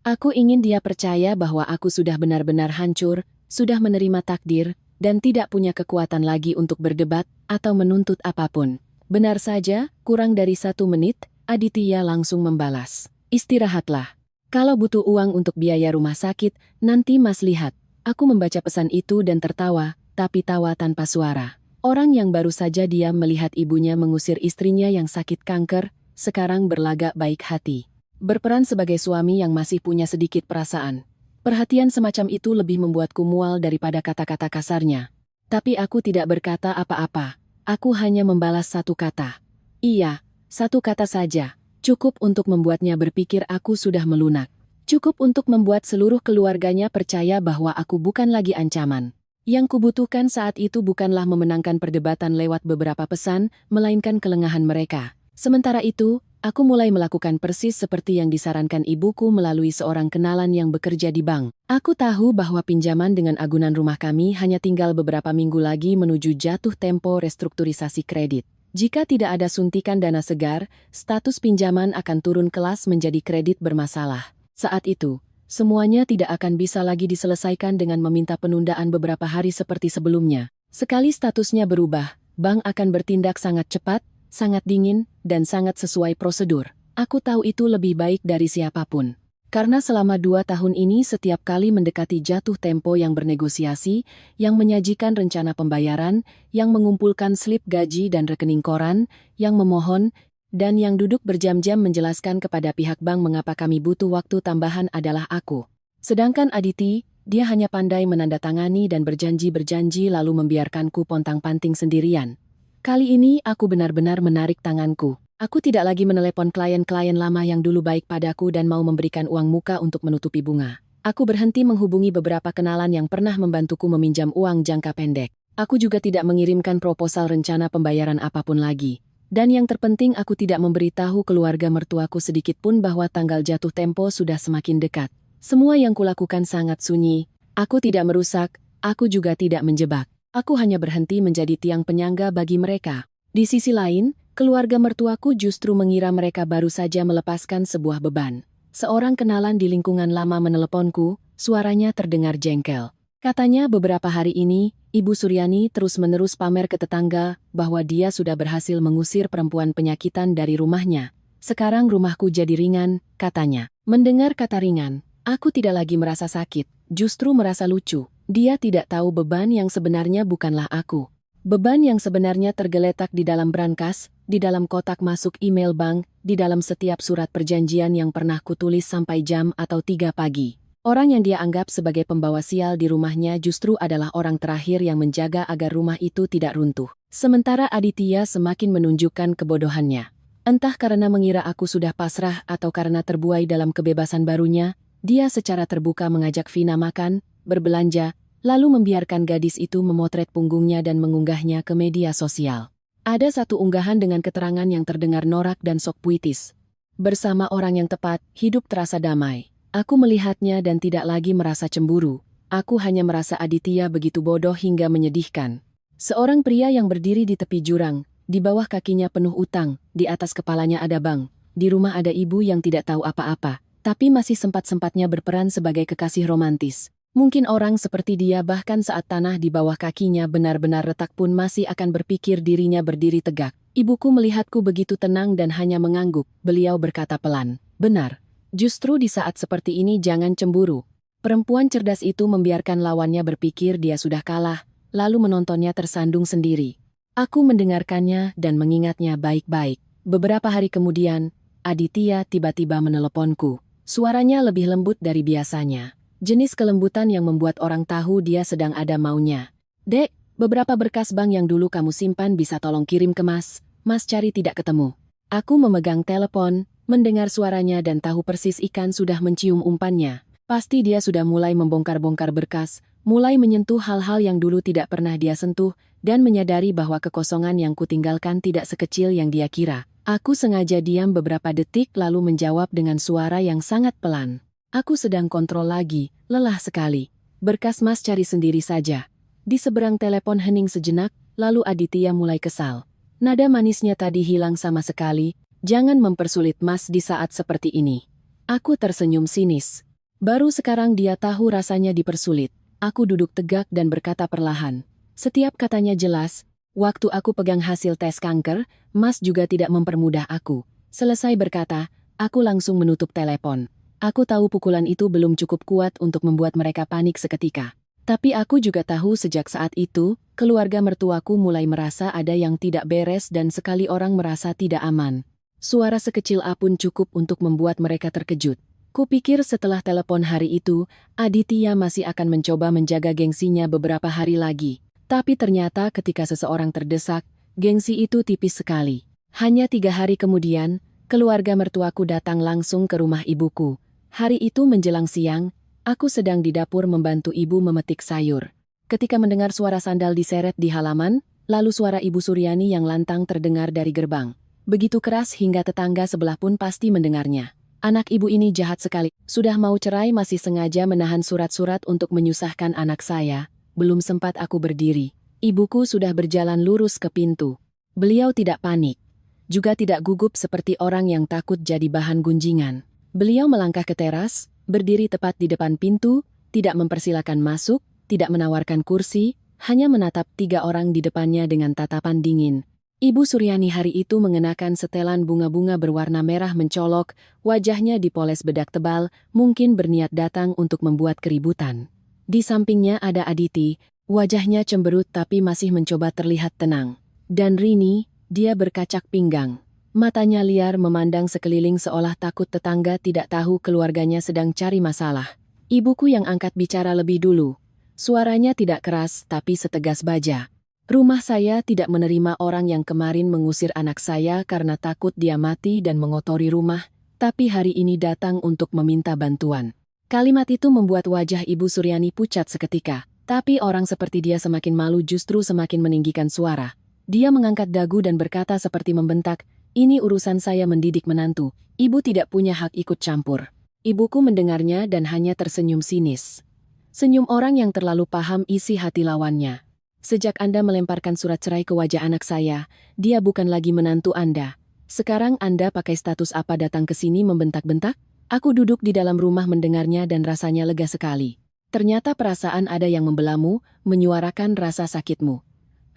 Aku ingin dia percaya bahwa aku sudah benar-benar hancur, sudah menerima takdir, dan tidak punya kekuatan lagi untuk berdebat atau menuntut apapun. Benar saja, kurang dari 1 menit, Aditya langsung membalas. "Istirahatlah. Kalau butuh uang untuk biaya rumah sakit, nanti Mas lihat." Aku membaca pesan itu dan tertawa, tapi tawa tanpa suara. Orang yang baru saja diam melihat ibunya mengusir istrinya yang sakit kanker, sekarang berlagak baik hati. Berperan sebagai suami yang masih punya sedikit perasaan. Perhatian semacam itu lebih membuatku mual daripada kata-kata kasarnya. Tapi aku tidak berkata apa-apa. Aku hanya membalas satu kata. Iya, satu kata saja. Cukup untuk membuatnya berpikir aku sudah melunak. Cukup untuk membuat seluruh keluarganya percaya bahwa aku bukan lagi ancaman. Yang kubutuhkan saat itu bukanlah memenangkan perdebatan lewat beberapa pesan, melainkan kelengahan mereka. Sementara itu, aku mulai melakukan persis seperti yang disarankan ibuku melalui seorang kenalan yang bekerja di bank. Aku tahu bahwa pinjaman dengan agunan rumah kami hanya tinggal beberapa minggu lagi menuju jatuh tempo restrukturisasi kredit. Jika tidak ada suntikan dana segar, status pinjaman akan turun kelas menjadi kredit bermasalah. Saat itu, semuanya tidak akan bisa lagi diselesaikan dengan meminta penundaan beberapa hari seperti sebelumnya. Sekali statusnya berubah, bank akan bertindak sangat cepat, sangat dingin, dan sangat sesuai prosedur. Aku tahu itu lebih baik dari siapapun. Karena selama 2 tahun ini setiap kali mendekati jatuh tempo yang bernegosiasi, yang menyajikan rencana pembayaran, yang mengumpulkan slip gaji dan rekening koran, yang memohon, dan yang duduk berjam-jam menjelaskan kepada pihak bank mengapa kami butuh waktu tambahan adalah aku. Sedangkan Aditi, dia hanya pandai menandatangani dan berjanji-berjanji lalu membiarkanku pontang-panting sendirian. Kali ini aku benar-benar menarik tanganku. Aku tidak lagi menelepon klien-klien lama yang dulu baik padaku dan mau memberikan uang muka untuk menutupi bunga. Aku berhenti menghubungi beberapa kenalan yang pernah membantuku meminjam uang jangka pendek. Aku juga tidak mengirimkan proposal rencana pembayaran apapun lagi. Dan yang terpenting aku tidak memberitahu keluarga mertuaku sedikitpun bahwa tanggal jatuh tempo sudah semakin dekat. Semua yang kulakukan sangat sunyi. Aku tidak merusak, aku juga tidak menjebak. Aku hanya berhenti menjadi tiang penyangga bagi mereka. Di sisi lain, keluarga mertuaku justru mengira mereka baru saja melepaskan sebuah beban. Seorang kenalan di lingkungan lama meneleponku, suaranya terdengar jengkel. Katanya beberapa hari ini, Ibu Suryani terus-menerus pamer ke tetangga bahwa dia sudah berhasil mengusir perempuan penyakitan dari rumahnya. Sekarang rumahku jadi ringan, katanya. Mendengar kata ringan, aku tidak lagi merasa sakit, justru merasa lucu. Dia tidak tahu beban yang sebenarnya bukanlah aku. Beban yang sebenarnya tergeletak di dalam brankas, di dalam kotak masuk email bank, di dalam setiap surat perjanjian yang pernah kutulis sampai jam atau 3 pagi. Orang yang dia anggap sebagai pembawa sial di rumahnya justru adalah orang terakhir yang menjaga agar rumah itu tidak runtuh. Sementara Aditya semakin menunjukkan kebodohannya. Entah karena mengira aku sudah pasrah atau karena terbuai dalam kebebasan barunya, dia secara terbuka mengajak Vina makan, berbelanja, lalu membiarkan gadis itu memotret punggungnya dan mengunggahnya ke media sosial. Ada satu unggahan dengan keterangan yang terdengar norak dan sok puitis. Bersama orang yang tepat, hidup terasa damai. Aku melihatnya dan tidak lagi merasa cemburu. Aku hanya merasa Aditya begitu bodoh hingga menyedihkan. Seorang pria yang berdiri di tepi jurang, di bawah kakinya penuh utang, di atas kepalanya ada bank, di rumah ada ibu yang tidak tahu apa-apa, tapi masih sempat-sempatnya berperan sebagai kekasih romantis. Mungkin orang seperti dia bahkan saat tanah di bawah kakinya benar-benar retak pun masih akan berpikir dirinya berdiri tegak. Ibuku melihatku begitu tenang dan hanya mengangguk. Beliau berkata pelan, "Benar. Justru di saat seperti ini jangan cemburu." Perempuan cerdas itu membiarkan lawannya berpikir dia sudah kalah, lalu menontonnya tersandung sendiri. Aku mendengarkannya dan mengingatnya baik-baik. Beberapa hari kemudian, Aditya tiba-tiba meneleponku. Suaranya lebih lembut dari biasanya. Jenis kelembutan yang membuat orang tahu dia sedang ada maunya. "Dek, beberapa berkas bank yang dulu kamu simpan bisa tolong kirim ke Mas. Mas cari tidak ketemu." Aku memegang telepon, mendengar suaranya dan tahu persis ikan sudah mencium umpannya. Pasti dia sudah mulai membongkar-bongkar berkas, mulai menyentuh hal-hal yang dulu tidak pernah dia sentuh, dan menyadari bahwa kekosongan yang kutinggalkan tidak sekecil yang dia kira. Aku sengaja diam beberapa detik lalu menjawab dengan suara yang sangat pelan. "Aku sedang kontrol lagi, lelah sekali. Berkas Mas cari sendiri saja." Di seberang telepon hening sejenak, lalu Aditya mulai kesal. Nada manisnya tadi hilang sama sekali. "Jangan mempersulit Mas di saat seperti ini." Aku tersenyum sinis. Baru sekarang dia tahu rasanya dipersulit. Aku duduk tegak dan berkata perlahan. Setiap katanya jelas. "Waktu aku pegang hasil tes kanker, Mas juga tidak mempermudah aku." Selesai berkata, aku langsung menutup telepon. Aku tahu pukulan itu belum cukup kuat untuk membuat mereka panik seketika. Tapi aku juga tahu sejak saat itu, keluarga mertuaku mulai merasa ada yang tidak beres dan sekali orang merasa tidak aman. Suara sekecil apapun cukup untuk membuat mereka terkejut. Kupikir setelah telepon hari itu, Aditya masih akan mencoba menjaga gengsinya beberapa hari lagi. Tapi ternyata ketika seseorang terdesak, gengsi itu tipis sekali. Hanya 3 hari kemudian, keluarga mertuaku datang langsung ke rumah ibuku. Hari itu menjelang siang, aku sedang di dapur membantu ibu memetik sayur. Ketika mendengar suara sandal diseret di halaman, lalu suara Ibu Suryani yang lantang terdengar dari gerbang. Begitu keras hingga tetangga sebelah pun pasti mendengarnya. Anak ibu ini jahat sekali. Sudah mau cerai masih sengaja menahan surat-surat untuk menyusahkan anak saya. Belum sempat aku berdiri. Ibuku sudah berjalan lurus ke pintu. Beliau tidak panik. Juga tidak gugup seperti orang yang takut jadi bahan gunjingan. Beliau melangkah ke teras, berdiri tepat di depan pintu, tidak mempersilakan masuk, tidak menawarkan kursi, hanya menatap 3 orang di depannya dengan tatapan dingin. Ibu Suryani hari itu mengenakan setelan bunga-bunga berwarna merah mencolok, wajahnya dipoles bedak tebal, mungkin berniat datang untuk membuat keributan. Di sampingnya ada Aditi, wajahnya cemberut tapi masih mencoba terlihat tenang. Dan Rini, dia berkacak pinggang. Matanya liar memandang sekeliling seolah takut tetangga tidak tahu keluarganya sedang cari masalah. Ibuku yang angkat bicara lebih dulu. Suaranya tidak keras tapi setegas baja. "Rumah saya tidak menerima orang yang kemarin mengusir anak saya karena takut dia mati dan mengotori rumah, tapi hari ini datang untuk meminta bantuan." Kalimat itu membuat wajah Ibu Suryani pucat seketika. Tapi orang seperti dia semakin malu justru semakin meninggikan suara. Dia mengangkat dagu dan berkata seperti membentak, "Ini urusan saya mendidik menantu. Ibu tidak punya hak ikut campur." Ibuku mendengarnya dan hanya tersenyum sinis. Senyum orang yang terlalu paham isi hati lawannya. "Sejak Anda melemparkan surat cerai ke wajah anak saya, dia bukan lagi menantu Anda. Sekarang Anda pakai status apa datang ke sini membentak-bentak?" Aku duduk di dalam rumah mendengarnya dan rasanya lega sekali. Ternyata perasaan ada yang membelamu, menyuarakan rasa sakitmu.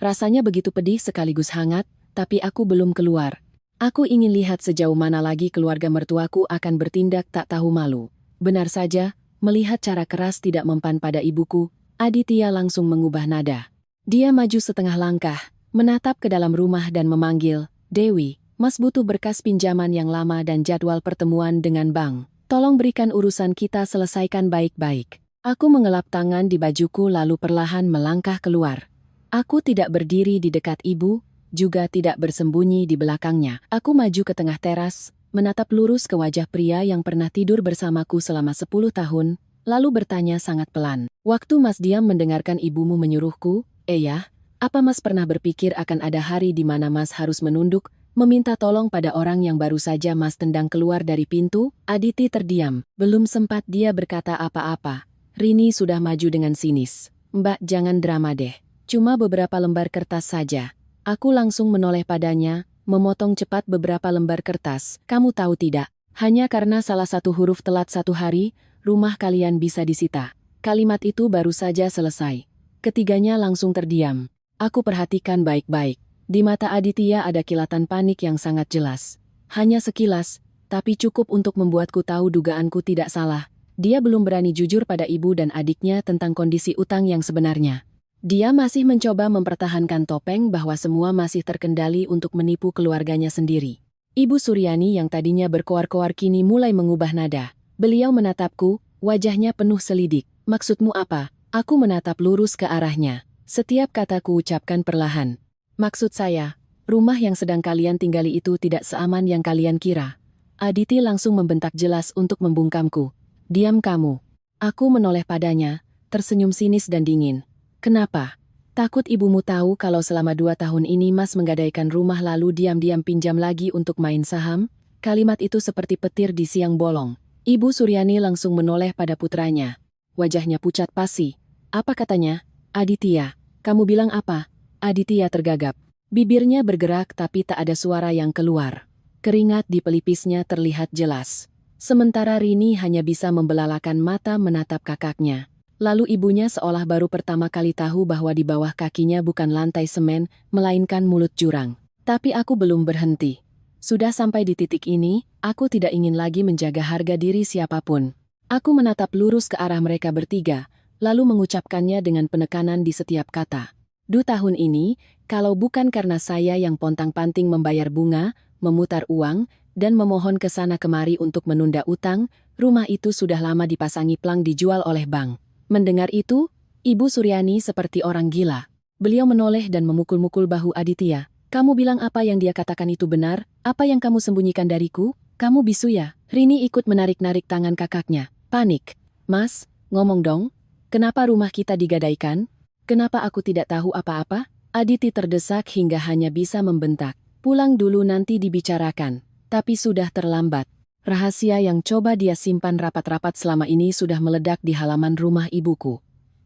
Rasanya begitu pedih sekaligus hangat, tapi aku belum keluar. Aku ingin lihat sejauh mana lagi keluarga mertuaku akan bertindak tak tahu malu. Benar saja, melihat cara keras tidak mempan pada ibuku, Aditya langsung mengubah nada. Dia maju setengah langkah, menatap ke dalam rumah dan memanggil, Dewi, Mas butuh berkas pinjaman yang lama dan jadwal pertemuan dengan bank. Tolong berikan urusan kita selesaikan baik-baik. Aku mengelap tangan di bajuku lalu perlahan melangkah keluar. Aku tidak berdiri di dekat ibu, juga tidak bersembunyi di belakangnya. Aku maju ke tengah teras, menatap lurus ke wajah pria yang pernah tidur bersamaku selama 10 tahun, lalu bertanya sangat pelan. Waktu Mas diam mendengarkan ibumu menyuruhku, ya, apa Mas pernah berpikir akan ada hari di mana Mas harus menunduk, meminta tolong pada orang yang baru saja Mas tendang keluar dari pintu? Aditi terdiam. Belum sempat dia berkata apa-apa. Rini sudah maju dengan sinis. Mbak, jangan drama deh. Cuma beberapa lembar kertas saja. Aku langsung menoleh padanya, memotong cepat beberapa lembar kertas. Kamu tahu tidak, hanya karena salah satu huruf telat 1 hari, rumah kalian bisa disita. Kalimat itu baru saja selesai. Ketiganya langsung terdiam. Aku perhatikan baik-baik. Di mata Aditya ada kilatan panik yang sangat jelas. Hanya sekilas, tapi cukup untuk membuatku tahu dugaanku tidak salah. Dia belum berani jujur pada ibu dan adiknya tentang kondisi utang yang sebenarnya. Dia masih mencoba mempertahankan topeng bahwa semua masih terkendali untuk menipu keluarganya sendiri. Ibu Suryani yang tadinya berkoar-koar kini mulai mengubah nada. Beliau menatapku, wajahnya penuh selidik. Maksudmu apa? Aku menatap lurus ke arahnya. Setiap kataku ucapkan perlahan. Maksud saya, rumah yang sedang kalian tinggali itu tidak seaman yang kalian kira. Aditi langsung membentak jelas untuk membungkamku. Diam kamu. Aku menoleh padanya, tersenyum sinis dan dingin. Kenapa? Takut ibumu tahu kalau selama 2 tahun ini Mas menggadaikan rumah lalu diam-diam pinjam lagi untuk main saham? Kalimat itu seperti petir di siang bolong. Ibu Suryani langsung menoleh pada putranya. Wajahnya pucat pasi. Apa katanya? Aditya, kamu bilang apa? Aditya tergagap. Bibirnya bergerak tapi tak ada suara yang keluar. Keringat di pelipisnya terlihat jelas. Sementara Rini hanya bisa membelalakan mata menatap kakaknya. Lalu ibunya seolah baru pertama kali tahu bahwa di bawah kakinya bukan lantai semen, melainkan mulut jurang. Tapi aku belum berhenti. Sudah sampai di titik ini, aku tidak ingin lagi menjaga harga diri siapapun. Aku menatap lurus ke arah mereka bertiga, lalu mengucapkannya dengan penekanan di setiap kata. 2 tahun ini, kalau bukan karena saya yang pontang-panting membayar bunga, memutar uang, dan memohon ke sana kemari untuk menunda utang, rumah itu sudah lama dipasangi plang dijual oleh bank. Mendengar itu, Ibu Suryani seperti orang gila. Beliau menoleh dan memukul-mukul bahu Aditya. Kamu bilang apa yang dia katakan itu benar? Apa yang kamu sembunyikan dariku? Kamu bisu ya? Rini ikut menarik-narik tangan kakaknya. Panik. Mas, ngomong dong. Kenapa rumah kita digadaikan? Kenapa aku tidak tahu apa-apa? Aditi terdesak hingga hanya bisa membentak. Pulang dulu nanti dibicarakan. Tapi sudah terlambat. Rahasia yang coba dia simpan rapat-rapat selama ini sudah meledak di halaman rumah ibuku.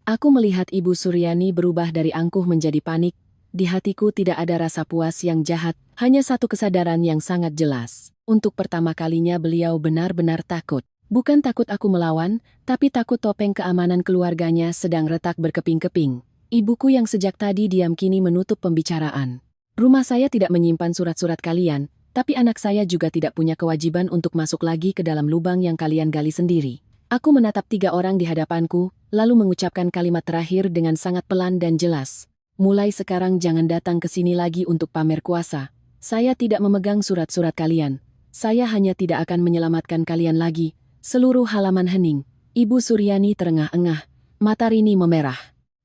Aku melihat Ibu Suryani berubah dari angkuh menjadi panik. Di hatiku tidak ada rasa puas yang jahat, hanya satu kesadaran yang sangat jelas. Untuk pertama kalinya beliau benar-benar takut. Bukan takut aku melawan, tapi takut topeng keamanan keluarganya sedang retak berkeping-keping. Ibuku yang sejak tadi diam kini menutup pembicaraan. Rumah saya tidak menyimpan surat-surat kalian, tapi anak saya juga tidak punya kewajiban untuk masuk lagi ke dalam lubang yang kalian gali sendiri. Aku menatap 3 orang di hadapanku, lalu mengucapkan kalimat terakhir dengan sangat pelan dan jelas. Mulai sekarang jangan datang ke sini lagi untuk pamer kuasa. Saya tidak memegang surat-surat kalian. Saya hanya tidak akan menyelamatkan kalian lagi. Seluruh halaman hening. Ibu Suryani terengah-engah. Mata Rini memerah.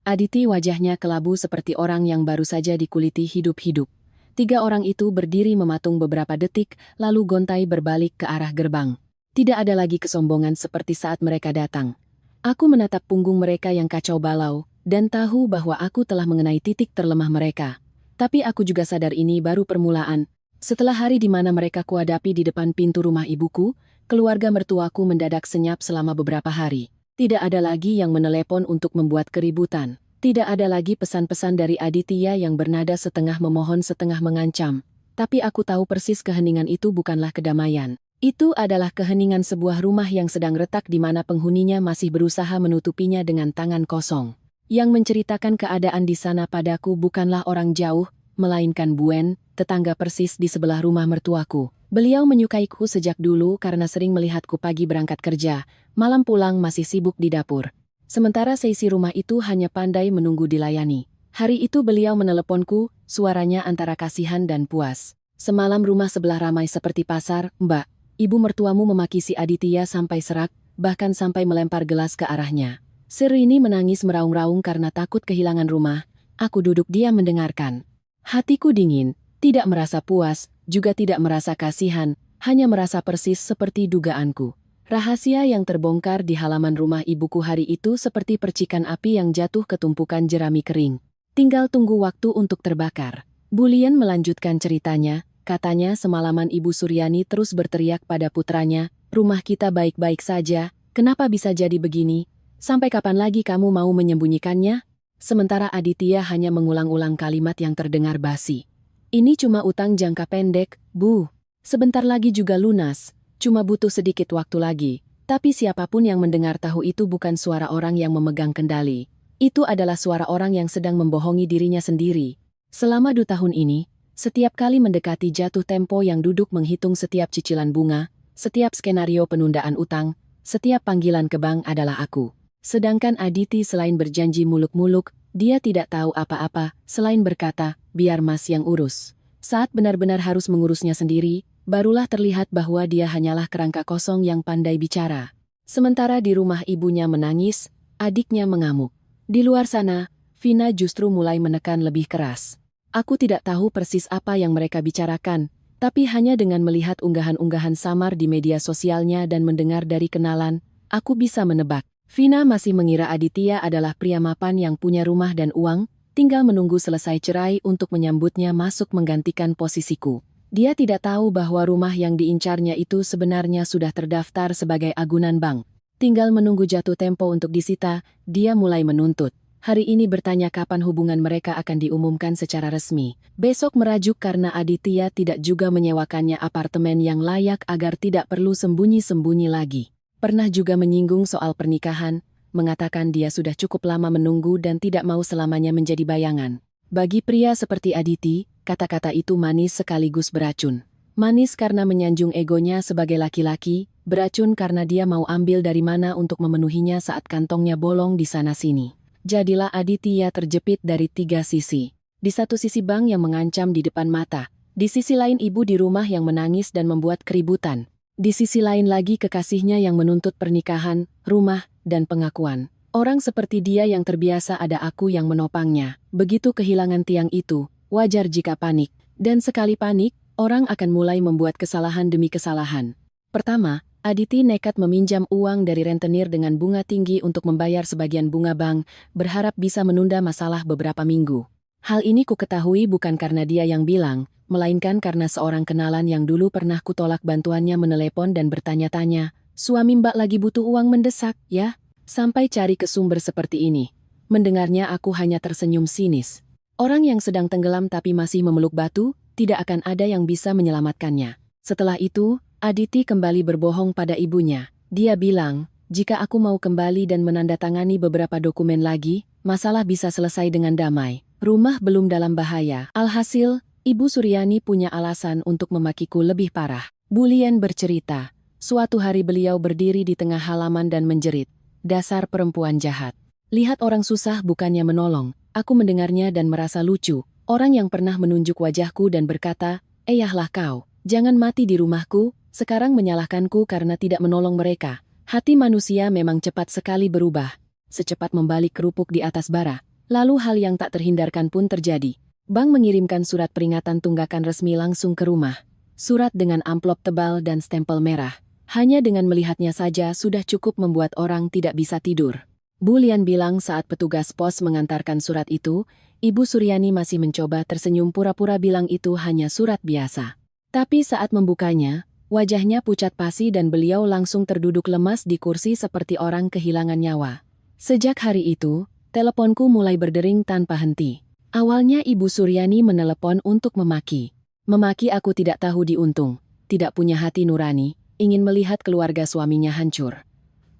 Aditi wajahnya kelabu seperti orang yang baru saja dikuliti hidup-hidup. 3 orang itu berdiri mematung beberapa detik, lalu gontai berbalik ke arah gerbang. Tidak ada lagi kesombongan seperti saat mereka datang. Aku menatap punggung mereka yang kacau balau, dan tahu bahwa aku telah mengenai titik terlemah mereka. Tapi aku juga sadar ini baru permulaan. Setelah hari di mana mereka kuhadapi di depan pintu rumah ibuku, keluarga mertuaku mendadak senyap selama beberapa hari. Tidak ada lagi yang menelepon untuk membuat keributan. Tidak ada lagi pesan-pesan dari Aditya yang bernada setengah memohon setengah mengancam. Tapi aku tahu persis keheningan itu bukanlah kedamaian. Itu adalah keheningan sebuah rumah yang sedang retak di mana penghuninya masih berusaha menutupinya dengan tangan kosong. Yang menceritakan keadaan di sana padaku bukanlah orang jauh, melainkan Buen, tetangga persis di sebelah rumah mertuaku. Beliau menyukaiku sejak dulu karena sering melihatku pagi berangkat kerja, malam pulang masih sibuk di dapur. Sementara seisi rumah itu hanya pandai menunggu dilayani. Hari itu beliau meneleponku, suaranya antara kasihan dan puas. Semalam rumah sebelah ramai seperti pasar, Mbak. Ibu mertuamu memaki si Aditya sampai serak, bahkan sampai melempar gelas ke arahnya. Serini menangis meraung-raung karena takut kehilangan rumah. Aku duduk diam mendengarkan. Hatiku dingin, tidak merasa puas, juga tidak merasa kasihan, hanya merasa persis seperti dugaanku. Rahasia yang terbongkar di halaman rumah ibuku hari itu seperti percikan api yang jatuh ke tumpukan jerami kering. Tinggal tunggu waktu untuk terbakar. Bulian melanjutkan ceritanya, katanya semalaman Ibu Suryani terus berteriak pada putranya, rumah kita baik-baik saja, kenapa bisa jadi begini? Sampai kapan lagi kamu mau menyembunyikannya? Sementara Aditya hanya mengulang-ulang kalimat yang terdengar basi. Ini cuma utang jangka pendek, Bu. Sebentar lagi juga lunas, cuma butuh sedikit waktu lagi. Tapi siapapun yang mendengar tahu itu bukan suara orang yang memegang kendali. Itu adalah suara orang yang sedang membohongi dirinya sendiri. Selama 2 tahun ini, setiap kali mendekati jatuh tempo yang duduk menghitung setiap cicilan bunga, setiap skenario penundaan utang, setiap panggilan ke bank adalah aku. Sedangkan Aditi selain berjanji muluk-muluk, dia tidak tahu apa-apa, selain berkata, biar Mas yang urus. Saat benar-benar harus mengurusnya sendiri, barulah terlihat bahwa dia hanyalah kerangka kosong yang pandai bicara. Sementara di rumah ibunya menangis, adiknya mengamuk. Di luar sana, Vina justru mulai menekan lebih keras. Aku tidak tahu persis apa yang mereka bicarakan, tapi hanya dengan melihat unggahan-unggahan samar di media sosialnya dan mendengar dari kenalan, aku bisa menebak. Vina masih mengira Aditya adalah pria mapan yang punya rumah dan uang, tinggal menunggu selesai cerai untuk menyambutnya masuk menggantikan posisiku. Dia tidak tahu bahwa rumah yang diincarnya itu sebenarnya sudah terdaftar sebagai agunan bank. Tinggal menunggu jatuh tempo untuk disita, dia mulai menuntut. Hari ini bertanya kapan hubungan mereka akan diumumkan secara resmi. Besok merajuk karena Aditya tidak juga menyewakannya apartemen yang layak agar tidak perlu sembunyi-sembunyi lagi. Pernah juga menyinggung soal pernikahan, mengatakan dia sudah cukup lama menunggu dan tidak mau selamanya menjadi bayangan. Bagi pria seperti Aditi, kata-kata itu manis sekaligus beracun. Manis karena menyanjung egonya sebagai laki-laki, beracun karena dia mau ambil dari mana untuk memenuhinya saat kantongnya bolong di sana-sini. Jadilah Aditya terjepit dari 3 sisi. Di satu sisi bank yang mengancam di depan mata. Di sisi lain ibu di rumah yang menangis dan membuat keributan. Di sisi lain lagi kekasihnya yang menuntut pernikahan, rumah, dan pengakuan. Orang seperti dia yang terbiasa ada aku yang menopangnya. Begitu kehilangan tiang itu, wajar jika panik. Dan sekali panik, orang akan mulai membuat kesalahan demi kesalahan. Pertama, Aditi nekat meminjam uang dari rentenir dengan bunga tinggi untuk membayar sebagian bunga bank, berharap bisa menunda masalah beberapa minggu. Hal ini ku ketahui bukan karena dia yang bilang, melainkan karena seorang kenalan yang dulu pernah kutolak bantuannya menelepon dan bertanya-tanya, suami Mbak lagi butuh uang mendesak, ya? Sampai cari ke sumber seperti ini. Mendengarnya aku hanya tersenyum sinis. Orang yang sedang tenggelam tapi masih memeluk batu, tidak akan ada yang bisa menyelamatkannya. Setelah itu, Aditi kembali berbohong pada ibunya. Dia bilang, jika aku mau kembali dan menandatangani beberapa dokumen lagi, masalah bisa selesai dengan damai. Rumah belum dalam bahaya. Alhasil, Ibu Suryani punya alasan untuk memakiku lebih parah. Bulian bercerita, suatu hari beliau berdiri di tengah halaman dan menjerit, dasar perempuan jahat. Lihat orang susah bukannya menolong. Aku mendengarnya dan merasa lucu. Orang yang pernah menunjuk wajahku dan berkata, eyahlah kau, jangan mati di rumahku, sekarang menyalahkanku karena tidak menolong mereka. Hati manusia memang cepat sekali berubah. Secepat membalik kerupuk di atas bara. Lalu hal yang tak terhindarkan pun terjadi. Bank mengirimkan surat peringatan tunggakan resmi langsung ke rumah. Surat dengan amplop tebal dan stempel merah. Hanya dengan melihatnya saja sudah cukup membuat orang tidak bisa tidur. Bulian bilang saat petugas pos mengantarkan surat itu, Ibu Suryani masih mencoba tersenyum pura-pura bilang itu hanya surat biasa. Tapi saat membukanya, wajahnya pucat pasi dan beliau langsung terduduk lemas di kursi seperti orang kehilangan nyawa. Sejak hari itu, teleponku mulai berdering tanpa henti. Awalnya Ibu Suryani menelepon untuk memaki. Memaki aku tidak tahu diuntung, tidak punya hati nurani, ingin melihat keluarga suaminya hancur.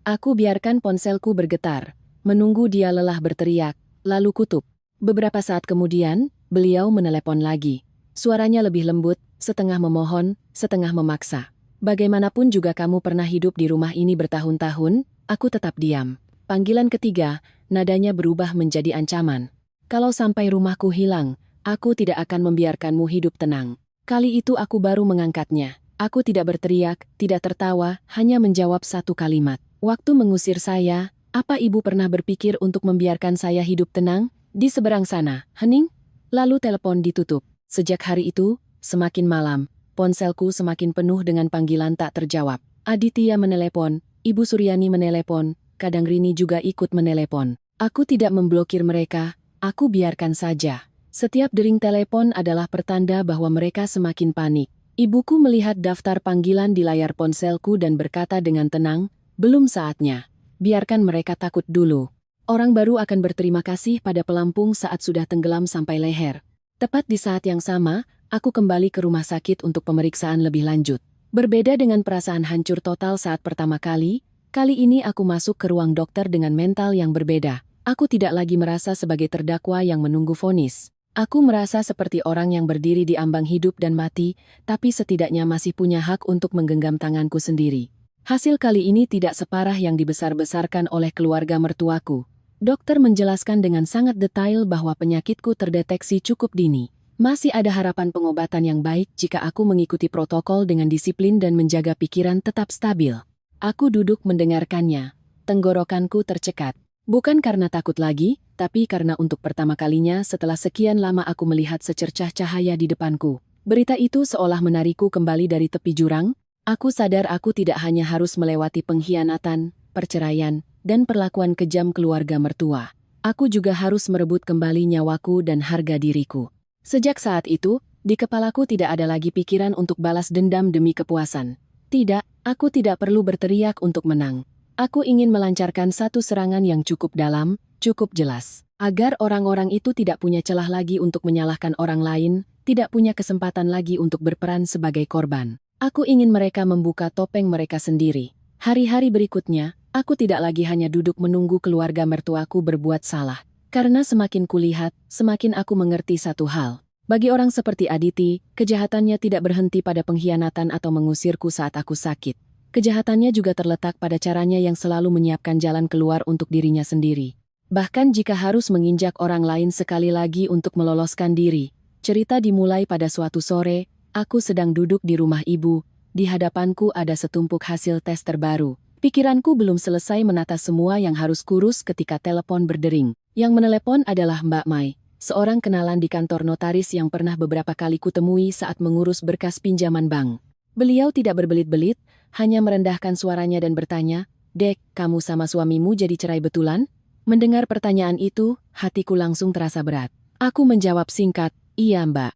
Aku biarkan ponselku bergetar, menunggu dia lelah berteriak, lalu kutup. Beberapa saat kemudian, beliau menelepon lagi. Suaranya lebih lembut, setengah memohon, setengah memaksa. Bagaimanapun juga kamu pernah hidup di rumah ini bertahun-tahun, aku tetap diam. Panggilan ketiga, nadanya berubah menjadi ancaman. Kalau sampai rumahku hilang, aku tidak akan membiarkanmu hidup tenang. Kali itu aku baru mengangkatnya. Aku tidak berteriak, tidak tertawa, hanya menjawab satu kalimat. Waktu mengusir saya, apa ibu pernah berpikir untuk membiarkan saya hidup tenang? Di seberang sana, hening? Lalu telepon ditutup. Sejak hari itu, semakin malam, ponselku semakin penuh dengan panggilan tak terjawab. Aditya menelepon, Ibu Suryani menelepon, kadang Rini juga ikut menelepon. Aku tidak memblokir mereka, aku biarkan saja. Setiap dering telepon adalah pertanda bahwa mereka semakin panik. Ibuku melihat daftar panggilan di layar ponselku dan berkata dengan tenang, belum saatnya. Biarkan mereka takut dulu. Orang baru akan berterima kasih pada pelampung saat sudah tenggelam sampai leher. Tepat di saat yang sama, aku kembali ke rumah sakit untuk pemeriksaan lebih lanjut. Berbeda dengan perasaan hancur total saat pertama kali ini aku masuk ke ruang dokter dengan mental yang berbeda. Aku tidak lagi merasa sebagai terdakwa yang menunggu vonis. Aku merasa seperti orang yang berdiri di ambang hidup dan mati, tapi setidaknya masih punya hak untuk menggenggam tanganku sendiri. Hasil kali ini tidak separah yang dibesar-besarkan oleh keluarga mertuaku. Dokter menjelaskan dengan sangat detail bahwa penyakitku terdeteksi cukup dini. Masih ada harapan pengobatan yang baik jika aku mengikuti protokol dengan disiplin dan menjaga pikiran tetap stabil. Aku duduk mendengarkannya. Tenggorokanku tercekat. Bukan karena takut lagi, tapi karena untuk pertama kalinya setelah sekian lama aku melihat secercah cahaya di depanku. Berita itu seolah menarikku kembali dari tepi jurang. Aku sadar aku tidak hanya harus melewati pengkhianatan, perceraian, dan perlakuan kejam keluarga mertua. Aku juga harus merebut kembali nyawaku dan harga diriku. Sejak saat itu, di kepalaku tidak ada lagi pikiran untuk balas dendam demi kepuasan. Tidak, aku tidak perlu berteriak untuk menang. Aku ingin melancarkan satu serangan yang cukup dalam, cukup jelas. Agar orang-orang itu tidak punya celah lagi untuk menyalahkan orang lain, tidak punya kesempatan lagi untuk berperan sebagai korban. Aku ingin mereka membuka topeng mereka sendiri. Hari-hari berikutnya, aku tidak lagi hanya duduk menunggu keluarga mertuaku berbuat salah. Karena semakin kulihat, semakin aku mengerti satu hal. Bagi orang seperti Aditi, kejahatannya tidak berhenti pada pengkhianatan atau mengusirku saat aku sakit. Kejahatannya juga terletak pada caranya yang selalu menyiapkan jalan keluar untuk dirinya sendiri. Bahkan jika harus menginjak orang lain sekali lagi untuk meloloskan diri. Cerita dimulai pada suatu sore, aku sedang duduk di rumah ibu, di hadapanku ada setumpuk hasil tes terbaru. Pikiranku belum selesai menata semua yang harus kurus ketika telepon berdering. Yang menelepon adalah Mbak Mai, seorang kenalan di kantor notaris yang pernah beberapa kali kutemui saat mengurus berkas pinjaman bank. Beliau tidak berbelit-belit, hanya merendahkan suaranya dan bertanya, "Dek, kamu sama suamimu jadi cerai betulan?" Mendengar pertanyaan itu, hatiku langsung terasa berat. Aku menjawab singkat, "Iya mbak."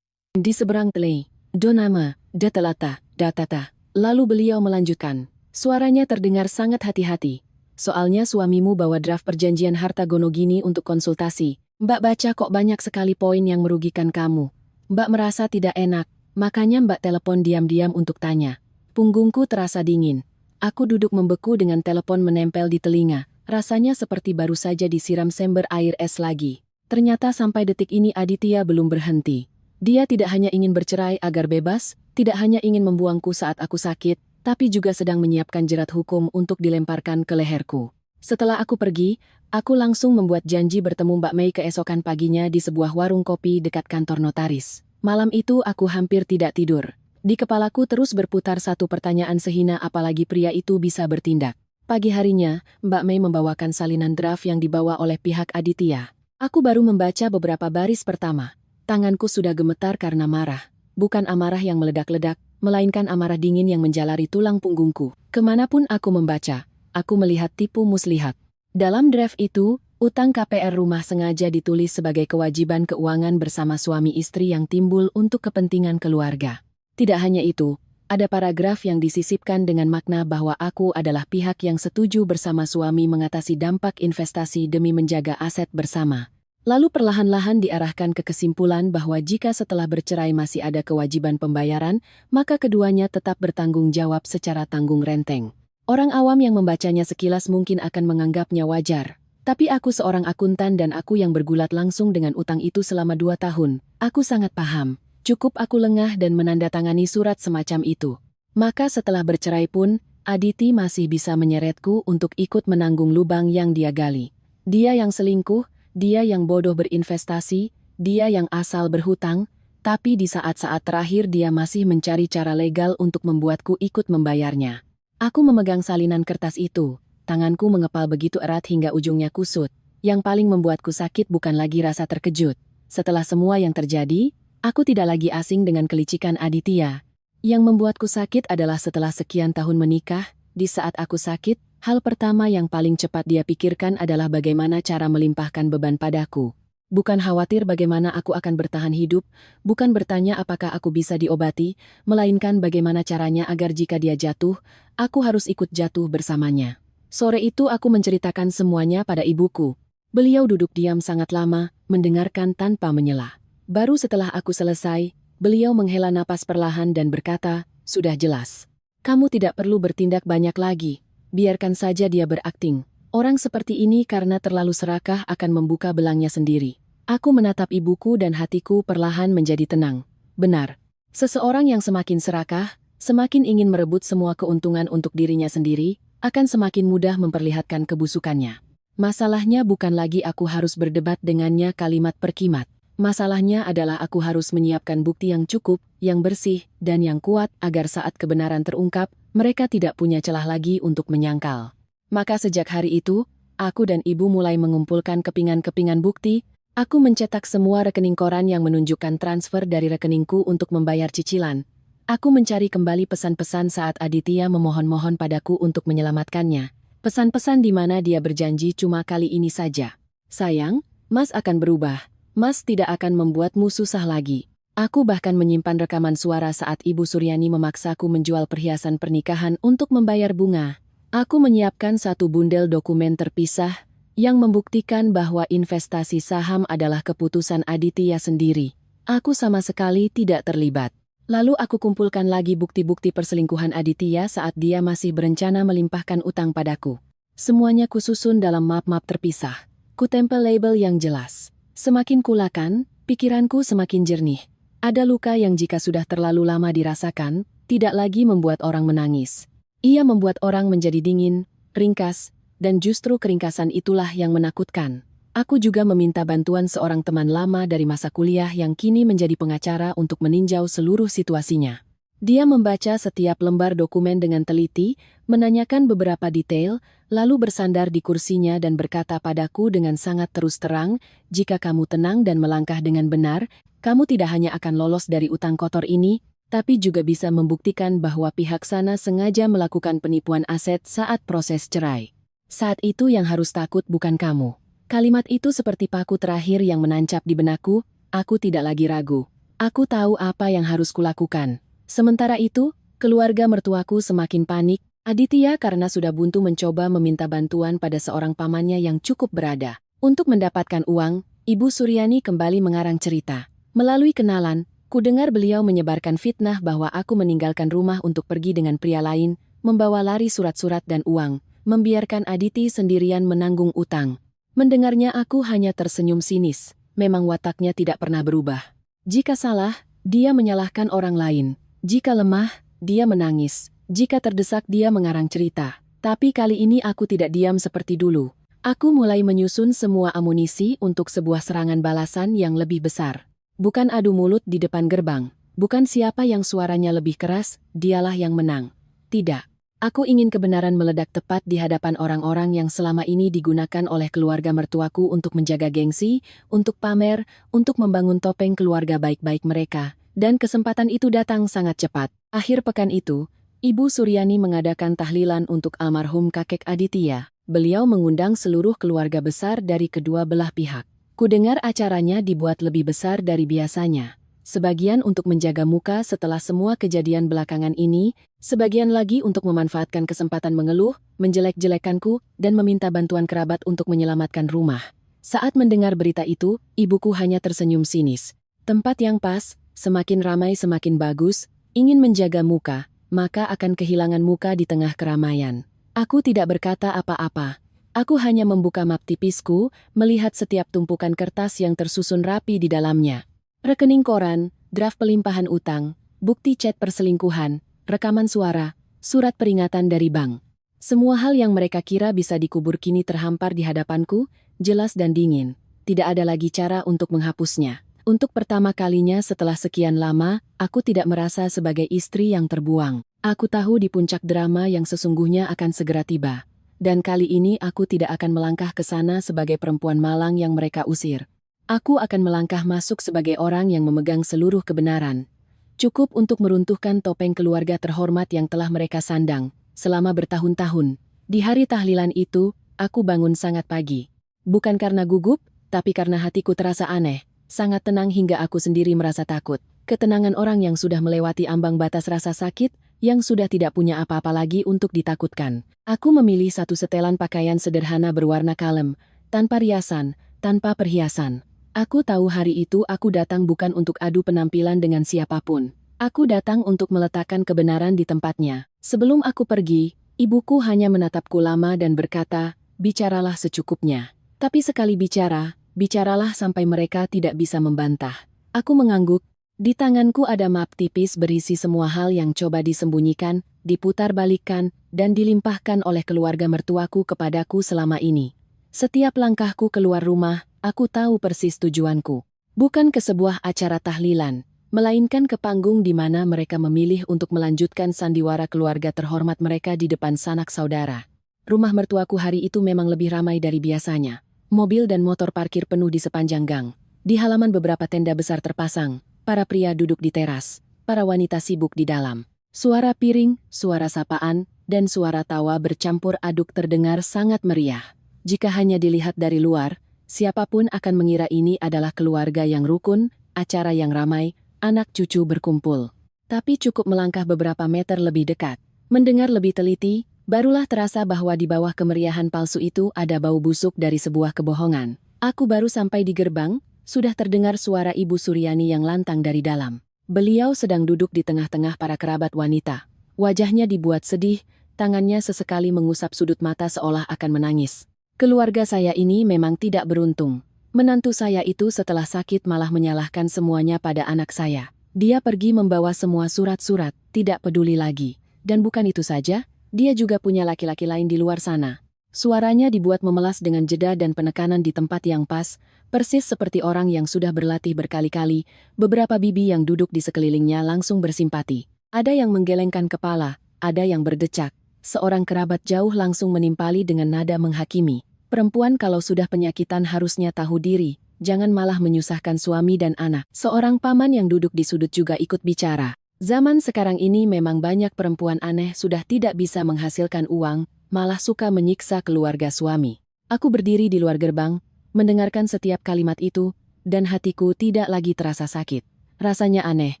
Di seberang tele, "Donama, datelata, datata." Lalu beliau melanjutkan. Suaranya terdengar sangat hati-hati. "Soalnya suamimu bawa draft perjanjian harta gono gini untuk konsultasi. Mbak baca kok banyak sekali poin yang merugikan kamu. Mbak merasa tidak enak, makanya mbak telepon diam-diam untuk tanya." Punggungku terasa dingin. Aku duduk membeku dengan telepon menempel di telinga. Rasanya seperti baru saja disiram sember air es lagi. Ternyata sampai detik ini Aditya belum berhenti. Dia tidak hanya ingin bercerai agar bebas, tidak hanya ingin membuangku saat aku sakit, tapi juga sedang menyiapkan jerat hukum untuk dilemparkan ke leherku. Setelah aku pergi, aku langsung membuat janji bertemu Mbak Mei keesokan paginya di sebuah warung kopi dekat kantor notaris. Malam itu aku hampir tidak tidur. Di kepalaku terus berputar satu pertanyaan sehina apalagi pria itu bisa bertindak. Pagi harinya, Mbak Mei membawakan salinan draft yang dibawa oleh pihak Aditya. Aku baru membaca beberapa baris pertama. Tanganku sudah gemetar karena marah. Bukan amarah yang meledak-ledak, melainkan amarah dingin yang menjalari tulang punggungku. Kemanapun aku membaca, aku melihat tipu muslihat. Dalam draft itu, utang KPR rumah sengaja ditulis sebagai kewajiban keuangan bersama suami istri yang timbul untuk kepentingan keluarga. Tidak hanya itu, ada paragraf yang disisipkan dengan makna bahwa aku adalah pihak yang setuju bersama suami mengatasi dampak investasi demi menjaga aset bersama. Lalu perlahan-lahan diarahkan ke kesimpulan bahwa jika setelah bercerai masih ada kewajiban pembayaran, maka keduanya tetap bertanggung jawab secara tanggung renteng. Orang awam yang membacanya sekilas mungkin akan menganggapnya wajar. Tapi aku seorang akuntan dan aku yang bergulat langsung dengan utang itu selama 2 tahun. Aku sangat paham. Cukup aku lengah dan menandatangani surat semacam itu. Maka setelah bercerai pun, Aditi masih bisa menyeretku untuk ikut menanggung lubang yang dia gali. Dia yang selingkuh, dia yang bodoh berinvestasi, dia yang asal berhutang, Tapi di saat-saat terakhir dia masih mencari cara legal untuk membuatku ikut membayarnya. Aku memegang salinan kertas itu. Tanganku mengepal begitu erat hingga ujungnya kusut. Yang paling membuatku sakit bukan lagi rasa terkejut. Setelah semua yang terjadi, aku tidak lagi asing dengan kelicikan Aditya. Yang membuatku sakit adalah setelah sekian tahun menikah, di saat aku sakit, hal pertama yang paling cepat dia pikirkan adalah bagaimana cara melimpahkan beban padaku. Bukan khawatir bagaimana aku akan bertahan hidup, bukan bertanya apakah aku bisa diobati, melainkan bagaimana caranya agar jika dia jatuh, aku harus ikut jatuh bersamanya. Sore itu aku menceritakan semuanya pada ibuku. Beliau duduk diam sangat lama, mendengarkan tanpa menyela. Baru setelah aku selesai, beliau menghela napas perlahan dan berkata, "Sudah jelas. Kamu tidak perlu bertindak banyak lagi. Biarkan saja dia berakting. Orang seperti ini karena terlalu serakah akan membuka belangnya sendiri." Aku menatap ibuku dan hatiku perlahan menjadi tenang. Benar. Seseorang yang semakin serakah, semakin ingin merebut semua keuntungan untuk dirinya sendiri, akan semakin mudah memperlihatkan kebusukannya. Masalahnya bukan lagi aku harus berdebat dengannya kalimat per kalimat. Masalahnya adalah aku harus menyiapkan bukti yang cukup, yang bersih, dan yang kuat agar saat kebenaran terungkap, mereka tidak punya celah lagi untuk menyangkal. Maka sejak hari itu, aku dan ibu mulai mengumpulkan kepingan-kepingan bukti. Aku mencetak semua rekening koran yang menunjukkan transfer dari rekeningku untuk membayar cicilan. Aku mencari kembali pesan-pesan saat Aditya memohon-mohon padaku untuk menyelamatkannya. Pesan-pesan di mana dia berjanji cuma kali ini saja. "Sayang, Mas akan berubah. Mas tidak akan membuatmu susah lagi." Aku bahkan menyimpan rekaman suara saat Ibu Suryani memaksaku menjual perhiasan pernikahan untuk membayar bunga. Aku menyiapkan satu bundel dokumen terpisah yang membuktikan bahwa investasi saham adalah keputusan Aditya sendiri. Aku sama sekali tidak terlibat. Lalu aku kumpulkan lagi bukti-bukti perselingkuhan Aditya saat dia masih berencana melimpahkan utang padaku. Semuanya kususun dalam map-map terpisah. Kutempel label yang jelas. Semakin kulakan, pikiranku semakin jernih. Ada luka yang jika sudah terlalu lama dirasakan, tidak lagi membuat orang menangis. Ia membuat orang menjadi dingin, ringkas, dan justru keringkasan itulah yang menakutkan. Aku juga meminta bantuan seorang teman lama dari masa kuliah yang kini menjadi pengacara untuk meninjau seluruh situasinya. Dia membaca setiap lembar dokumen dengan teliti, menanyakan beberapa detail, lalu bersandar di kursinya dan berkata padaku dengan sangat terus terang, "Jika kamu tenang dan melangkah dengan benar, kamu tidak hanya akan lolos dari utang kotor ini, tapi juga bisa membuktikan bahwa pihak sana sengaja melakukan penipuan aset saat proses cerai. Saat itu yang harus takut bukan kamu." Kalimat itu seperti paku terakhir yang menancap di benakku. Aku tidak lagi ragu. Aku tahu apa yang harus kulakukan. Sementara itu, keluarga mertuaku semakin panik. Aditya karena sudah buntu mencoba meminta bantuan pada seorang pamannya yang cukup berada. Untuk mendapatkan uang, Ibu Suryani kembali mengarang cerita. Melalui kenalan, ku dengar beliau menyebarkan fitnah bahwa aku meninggalkan rumah untuk pergi dengan pria lain, membawa lari surat-surat dan uang, membiarkan Aditi sendirian menanggung utang. Mendengarnya aku hanya tersenyum sinis. Memang wataknya tidak pernah berubah. Jika salah, dia menyalahkan orang lain. Jika lemah, dia menangis. Jika terdesak dia mengarang cerita. Tapi kali ini aku tidak diam seperti dulu. Aku mulai menyusun semua amunisi untuk sebuah serangan balasan yang lebih besar. Bukan adu mulut di depan gerbang. Bukan siapa yang suaranya lebih keras, dialah yang menang. Tidak. Aku ingin kebenaran meledak tepat di hadapan orang-orang yang selama ini digunakan oleh keluarga mertuaku untuk menjaga gengsi, untuk pamer, untuk membangun topeng keluarga baik-baik mereka. Dan kesempatan itu datang sangat cepat. Akhir pekan itu, Ibu Suryani mengadakan tahlilan untuk almarhum kakek Aditya. Beliau mengundang seluruh keluarga besar dari kedua belah pihak. Kudengar acaranya dibuat lebih besar dari biasanya. Sebagian untuk menjaga muka setelah semua kejadian belakangan ini, sebagian lagi untuk memanfaatkan kesempatan mengeluh, menjelek-jelekanku, dan meminta bantuan kerabat untuk menyelamatkan rumah. Saat mendengar berita itu, ibuku hanya tersenyum sinis. Tempat yang pas, semakin ramai semakin bagus, ingin menjaga muka, maka akan kehilangan muka di tengah keramaian. Aku tidak berkata apa-apa. Aku hanya membuka map tipisku, melihat setiap tumpukan kertas yang tersusun rapi di dalamnya. Rekening koran, draft pelimpahan utang, bukti chat perselingkuhan, rekaman suara, surat peringatan dari bank. Semua hal yang mereka kira bisa dikubur kini terhampar di hadapanku, jelas dan dingin. Tidak ada lagi cara untuk menghapusnya. Untuk pertama kalinya setelah sekian lama, aku tidak merasa sebagai istri yang terbuang. Aku tahu di puncak drama yang sesungguhnya akan segera tiba. Dan kali ini aku tidak akan melangkah ke sana sebagai perempuan malang yang mereka usir. Aku akan melangkah masuk sebagai orang yang memegang seluruh kebenaran. Cukup untuk meruntuhkan topeng keluarga terhormat yang telah mereka sandang selama bertahun-tahun. Di hari tahlilan itu, aku bangun sangat pagi. Bukan karena gugup, tapi karena hatiku terasa aneh. Sangat tenang hingga aku sendiri merasa takut. Ketenangan orang yang sudah melewati ambang batas rasa sakit, yang sudah tidak punya apa-apa lagi untuk ditakutkan. Aku memilih satu setelan pakaian sederhana berwarna kalem, tanpa riasan, tanpa perhiasan. Aku tahu hari itu aku datang bukan untuk adu penampilan dengan siapapun. Aku datang untuk meletakkan kebenaran di tempatnya. Sebelum aku pergi, ibuku hanya menatapku lama dan berkata, "Bicaralah secukupnya." Tapi sekali bicara, bicaralah sampai mereka tidak bisa membantah. Aku mengangguk. Di tanganku ada map tipis berisi semua hal yang coba disembunyikan, diputarbalikkan, dan dilimpahkan oleh keluarga mertuaku kepadaku selama ini. Setiap langkahku keluar rumah, aku tahu persis tujuanku. Bukan ke sebuah acara tahlilan, melainkan ke panggung di mana mereka memilih untuk melanjutkan sandiwara keluarga terhormat mereka di depan sanak saudara. Rumah mertuaku hari itu memang lebih ramai dari biasanya. Mobil dan motor parkir penuh di sepanjang gang. Di halaman beberapa tenda besar terpasang. Para pria duduk di teras, para wanita sibuk di dalam. Suara piring, suara sapaan, dan suara tawa bercampur aduk terdengar sangat meriah. Jika hanya dilihat dari luar, siapapun akan mengira ini adalah keluarga yang rukun, acara yang ramai, anak cucu berkumpul. Tapi cukup melangkah beberapa meter lebih dekat, mendengar lebih teliti, barulah terasa bahwa di bawah kemeriahan palsu itu ada bau busuk dari sebuah kebohongan. Aku baru sampai di gerbang, sudah terdengar suara Ibu Suryani yang lantang dari dalam. Beliau sedang duduk di tengah-tengah para kerabat wanita. Wajahnya dibuat sedih, tangannya sesekali mengusap sudut mata seolah akan menangis. Keluarga saya ini memang tidak beruntung. Menantu saya itu setelah sakit malah menyalahkan semuanya pada anak saya. Dia pergi membawa semua surat-surat, tidak peduli lagi. Dan bukan itu saja, dia juga punya laki-laki lain di luar sana. Suaranya dibuat memelas dengan jeda dan penekanan di tempat yang pas, persis seperti orang yang sudah berlatih berkali-kali. Beberapa bibi yang duduk di sekelilingnya langsung bersimpati. Ada yang menggelengkan kepala, ada yang berdecak. Seorang kerabat jauh langsung menimpali dengan nada menghakimi. Perempuan kalau sudah penyakitan harusnya tahu diri, jangan malah menyusahkan suami dan anak. Seorang paman yang duduk di sudut juga ikut bicara. Zaman sekarang ini memang banyak perempuan aneh sudah tidak bisa menghasilkan uang, malah suka menyiksa keluarga suami. Aku berdiri di luar gerbang, mendengarkan setiap kalimat itu, dan hatiku tidak lagi terasa sakit. Rasanya aneh,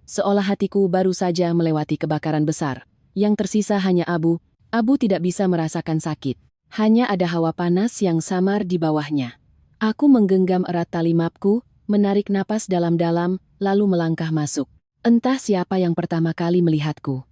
seolah hatiku baru saja melewati kebakaran besar. Yang tersisa hanya abu, abu tidak bisa merasakan sakit. Hanya ada hawa panas yang samar di bawahnya. Aku menggenggam erat tali mapku, menarik napas dalam-dalam, lalu melangkah masuk. Entah siapa yang pertama kali melihatku.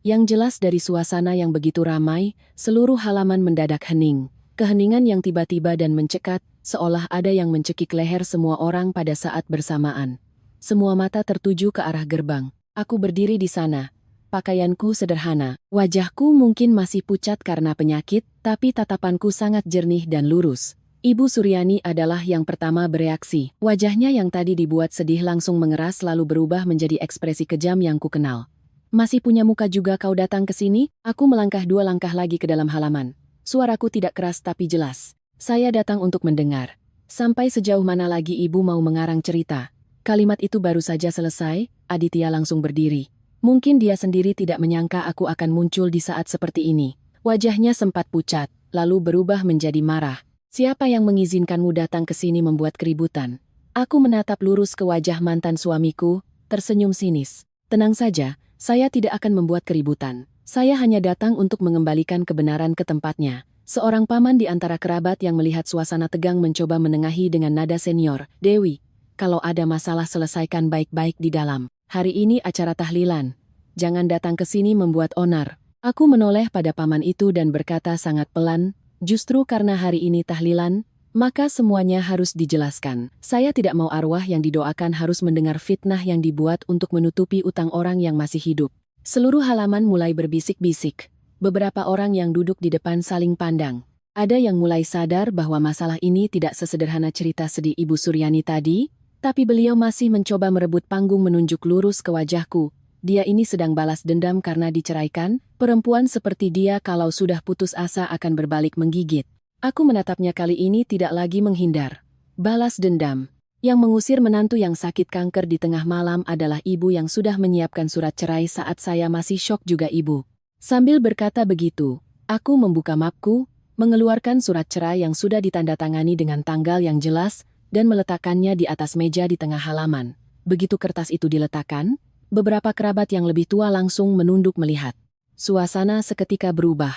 Yang jelas dari suasana yang begitu ramai, seluruh halaman mendadak hening. Keheningan yang tiba-tiba dan mencekat, seolah ada yang mencekik leher semua orang pada saat bersamaan. Semua mata tertuju ke arah gerbang. Aku berdiri di sana. Pakaianku sederhana. Wajahku mungkin masih pucat karena penyakit, tapi tatapanku sangat jernih dan lurus. Ibu Suryani adalah yang pertama bereaksi. Wajahnya yang tadi dibuat sedih langsung mengeras lalu berubah menjadi ekspresi kejam yang kukenal. "Masih punya muka juga kau datang ke sini?" Aku melangkah 2 langkah lagi ke dalam halaman. Suaraku tidak keras tapi jelas. "Saya datang untuk mendengar. Sampai sejauh mana lagi ibu mau mengarang cerita?" Kalimat itu baru saja selesai, Aditya langsung berdiri. Mungkin dia sendiri tidak menyangka aku akan muncul di saat seperti ini. Wajahnya sempat pucat, lalu berubah menjadi marah. "Siapa yang mengizinkanmu datang ke sini membuat keributan?" Aku menatap lurus ke wajah mantan suamiku, tersenyum sinis. "Tenang saja. Saya tidak akan membuat keributan. Saya hanya datang untuk mengembalikan kebenaran ke tempatnya." Seorang paman di antara kerabat yang melihat suasana tegang mencoba menengahi dengan nada senior. "Dewi, kalau ada masalah selesaikan baik-baik di dalam. Hari ini acara tahlilan. Jangan datang ke sini membuat onar." Aku menoleh pada paman itu dan berkata sangat pelan, "Justru karena hari ini tahlilan, maka semuanya harus dijelaskan. Saya tidak mau arwah yang didoakan harus mendengar fitnah yang dibuat untuk menutupi utang orang yang masih hidup." Seluruh halaman mulai berbisik-bisik. Beberapa orang yang duduk di depan saling pandang. Ada yang mulai sadar bahwa masalah ini tidak sesederhana cerita sedih Ibu Suryani tadi. Tapi beliau masih mencoba merebut panggung menunjuk lurus ke wajahku. Dia ini sedang balas dendam karena diceraikan, perempuan seperti dia kalau sudah putus asa akan berbalik menggigit. Aku menatapnya kali ini tidak lagi menghindar. Balas dendam. Yang mengusir menantu yang sakit kanker di tengah malam adalah ibu yang sudah menyiapkan surat cerai saat saya masih syok juga ibu. Sambil berkata begitu, aku membuka mapku, mengeluarkan surat cerai yang sudah ditandatangani dengan tanggal yang jelas, dan meletakkannya di atas meja di tengah halaman. Begitu kertas itu diletakkan, beberapa kerabat yang lebih tua langsung menunduk melihat. Suasana seketika berubah.